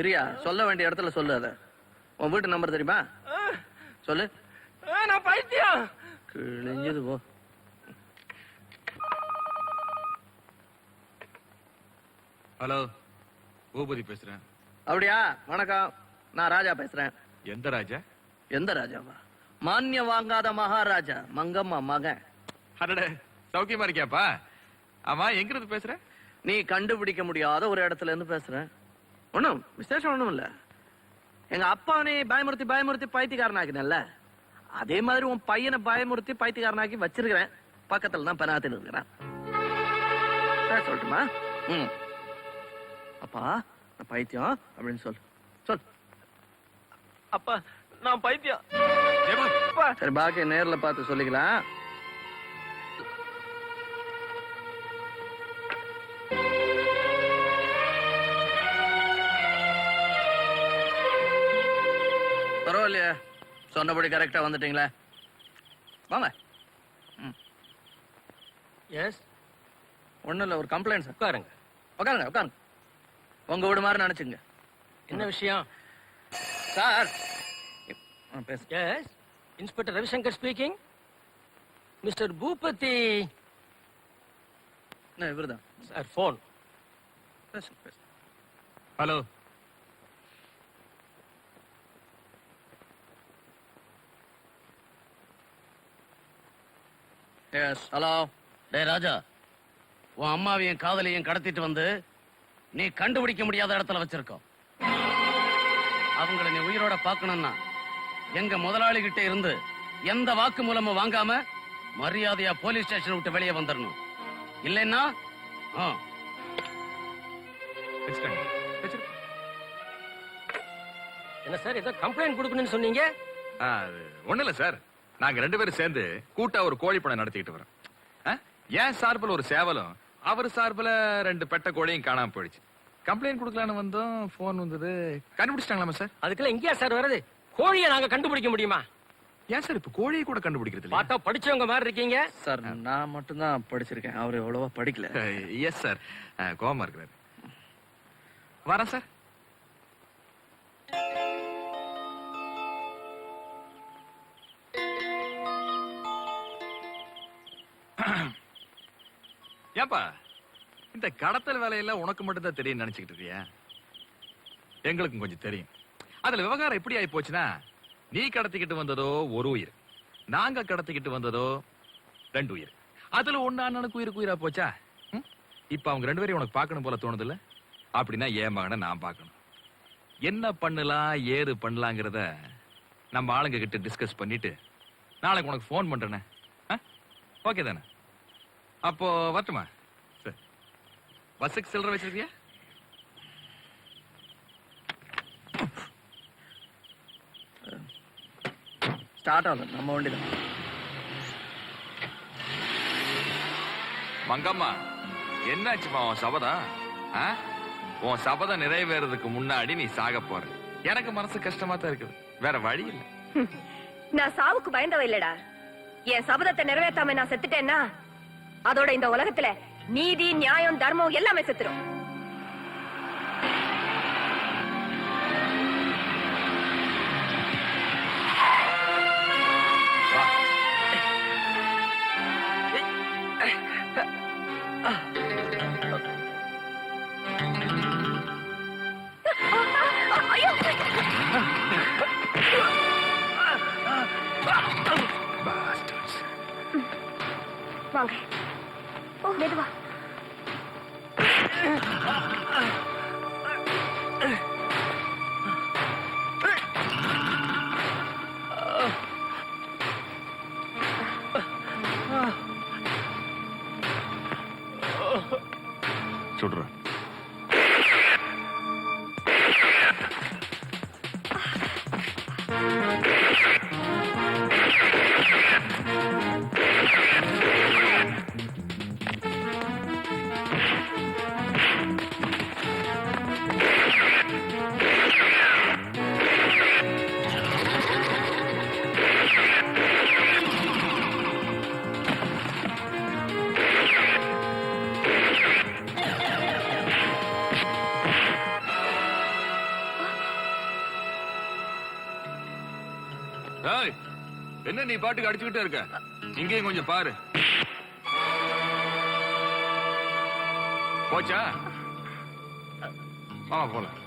D: இரியா, சொல்ல வேண்டிய இடத்துல சொல்லு. அத உன் வீட்டு நம்பர் தெரியுமா? சொல்லு.
G: நான் பைத்தியம்.
D: கிழிஞ்சது போ.
A: ஹலோ, பூபதி பேசுறேன்.
D: அப்படியா? வணக்கம், நான் ராஜா பேசுறேன்.
A: எந்த ராஜா?
D: எந்த ராஜாவா? மானியம் வாங்காத மகாராஜா, மங்கம்மா மகன்.
A: அடடே, சௌக்கியமா இருக்கியாப்பா? ஆமா, எங்க இருந்து பேசுற?
D: நீ கண்டுபிடிக்க முடியாத ஒரு இடத்துல இருந்து பேசுறேன். ஒண்ணும் விசேஷம் ஒண்ணும் இல்ல. எங்க அப்பானே பயமுறுத்தி பயமுறுத்தி பைத்தியக்காரனாக்கினல்ல, அதே மாதிரி உன் பையனை பயமுறுத்தி பைத்தியக்காரனாக்கி வச்சிருக்கிறேன். பக்கத்துல தான் பெனாத்தில் இருக்கிறேன். சொல்லட்டுமா? அப்பா, நான் பைத்தியம் அப்படின்னு சொல்லு. சொல்.
G: அப்பா, நான் பைத்தியம்.
D: சரி, பாக்கி நேர்ல பார்த்து சொல்லிக்கலாம். பரவாயில்லையா, சொன்னபடி கரெக்டா வந்துட்டீங்களா? வாங்க.
G: எஸ்.
D: ஒண்ணும் இல்ல, ஒரு கம்ப்ளைண்ட் சார்.
G: உட்காருங்க.
D: உட்காருங்க உட்காருங்க. உங்க வீடு மாதிரி நினைச்சுங்க.
G: என்ன விஷயம்
D: சார்? பேச.
G: Yes, inspector Ravishankar speaking. Mister Boopathi.
D: இவருதான்
G: சார், போன்.
D: பேசு பேசு.
A: ஹலோ.
D: Yes, hello.
I: டேய் ராஜா, உன் அம்மாவையும் காதலையும் கடத்திட்டு வந்து நீ கண்டுபிடிக்க முடியாத இடத்துல வச்சிருக்கோம். அவங்கள நீ உயிரோட பார்க்கணும்னா எங்க முதலாளி கிட்ட இருந்து எந்த வாக்கு மூலமும் வாங்காம மரியாதையா போலீஸ் ஸ்டேஷன் விட்டு வெளியே வந்துடணும். இல்லைன்னா
G: என்ன சார், ஏதோ கம்ப்ளைண்ட் கொடுக்கணும்னு சொன்னீங்க?
A: ஒண்ணு இல்ல சார், நாங்க 2 பேரும் சேர்ந்து கூட்டா ஒரு கோழி பண்ணை நடத்திக்கிட்டு வரோம். என் சார்பில் ஒரு சேவலும், அவர் சார்பில் 2 பெட்ட கோழியும் காணாம போயிடுச்சு. கம்ப்ளைண்ட் கொடுக்கலான்னு வந்தோம், போன் வந்தது. கண்டுபிடிச்சிட்டாங்களாமா சார்?
G: அதுக்கெல்லாம் எங்கேயா சார் வருது? கோழியை நாங்க கண்டுபிடிக்க முடியுமா?
A: ஏன் சார் இப்ப கோழியை கூட கண்டுபிடிக்கிறது இல்லையா?
G: பார்த்தா படிச்சவங்க மாதிரி இருக்கீங்க.
D: சார், நான் மட்டும்தான் படிச்சிருக்கேன், அவர் எவ்வளவா படிக்கல.
A: எஸ் சார், கோவமா இருக்கிறாரு. வரேன் சார். ஏப்பா, இந்த கடத்தல் வேலையெல்லாம் உனக்கு மட்டும் தான் தெரியும் நினைச்சுக்கிட்டு இருக்கியா? எங்களுக்கும் கொஞ்சம் தெரியும். அதுல விவகாரம் எப்படி ஆயி போச்சுன்னா, நீ கடத்திக்கிட்டு வந்ததோ 1 உயிர், நாங்க கடத்திக்கிட்டு வந்ததோ 2 உயிர். அதுல ஒண்ணு அண்ணனுக்கு உயிரா போச்சா? இப்ப அவங்க 2 பேரையும் உனக்கு பார்க்கணும் போல தோணுது இல்ல? அப்படின்னா என் மகனை நான் பார்க்கணும். என்ன பண்ணலாம் ஏது பண்ணலாங்கிறத நம்ம ஆளுங்க கிட்ட டிஸ்கஸ் பண்ணிட்டு நாளைக்கு உனக்கு ஃபோன் பண்றேனே. ஓகே தானே? அப்போ வரட்டுமா? சரி. பஸ்ஸுக்கு சில்லறை வச்சிருக்கியா?
D: ஸ்டார்ட் ஆகல, நம்ம வண்டி தான்.
A: மங்கம்மா, என்னாச்சுமா உன் சபதம்? உன் சபதம் நிறைவேறதுக்கு முன்னாடி நீ சாக போற. எனக்கு மனசு கஷ்டமா தான் இருக்குது, வேற வழி இல்ல.
H: நான் சாவுக்கு பயந்தவ இல்லடா. என் சபதத்தை நிறைவேற்றாம நான் செத்துட்டேன்னா அதோட இந்த உலகத்துல நீதி, நியாயம், தர்மம் எல்லாமே செத்துரும். வாங்க, மெதுவா.
A: சுடுறேன். ஏய், என்ன நீ பாட்டுக்கு அடிச்சுக்கிட்டே இருக்க? இங்கேயும் கொஞ்சம் பாரு. போச்சா? மாமா போலாம்.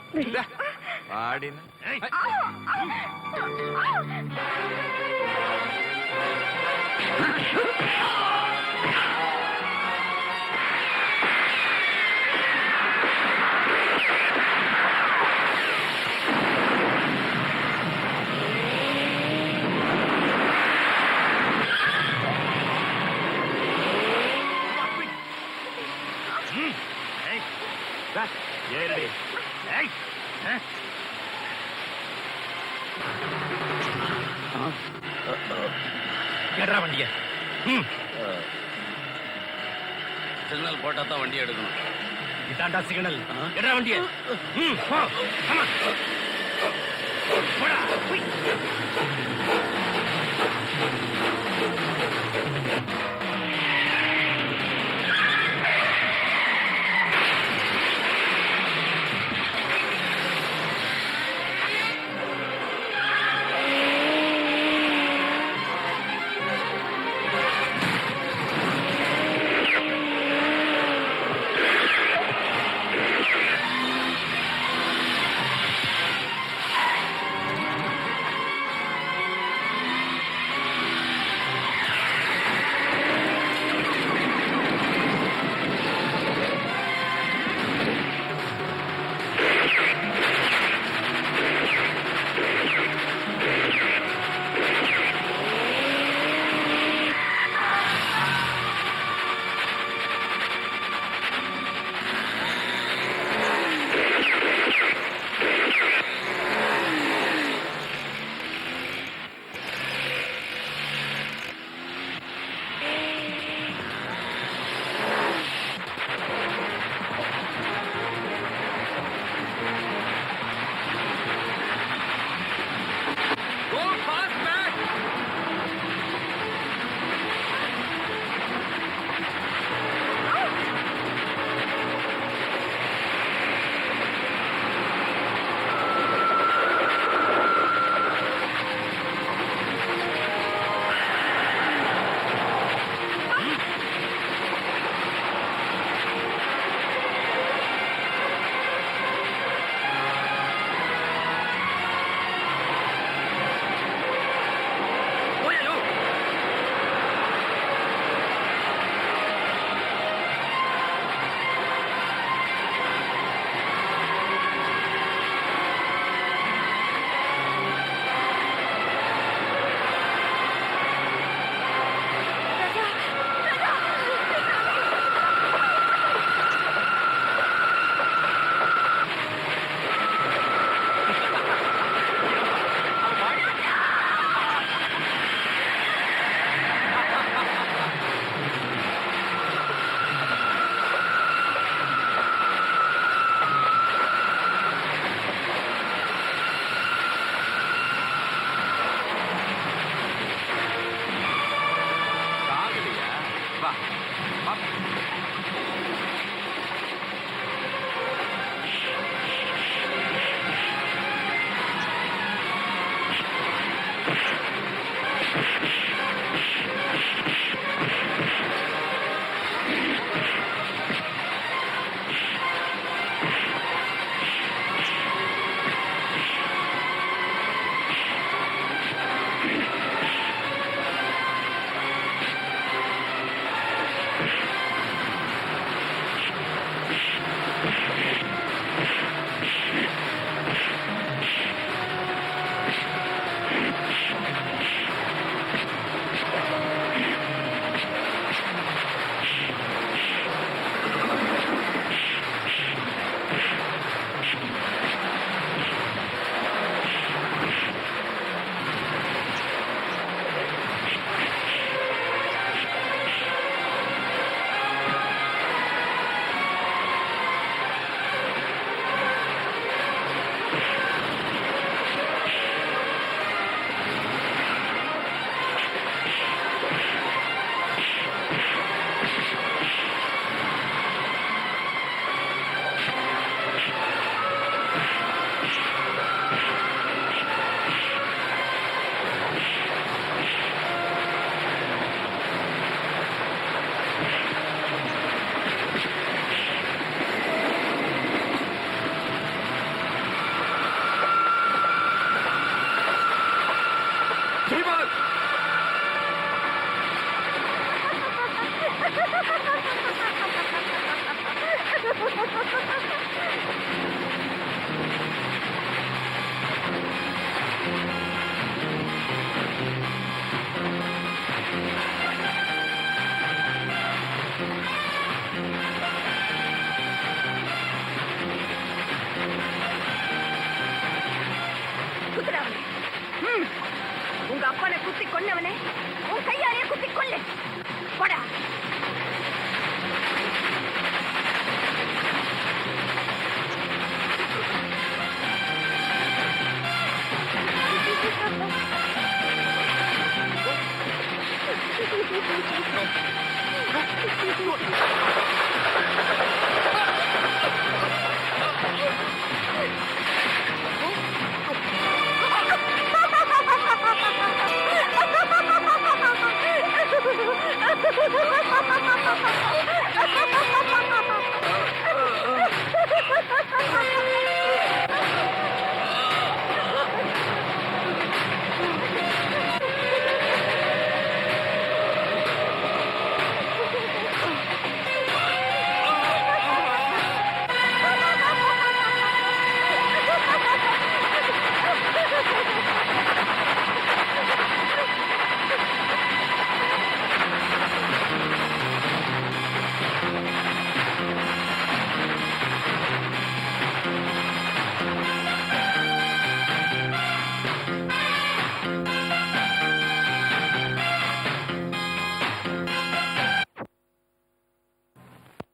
A: பாடின வண்டிய
I: சிக்னல் போட்டா தான் வண்டி எடுக்கணும்.
G: இதாண்டா சிக்னல். எடா வண்டிய. போடா.
H: கொன்னவனே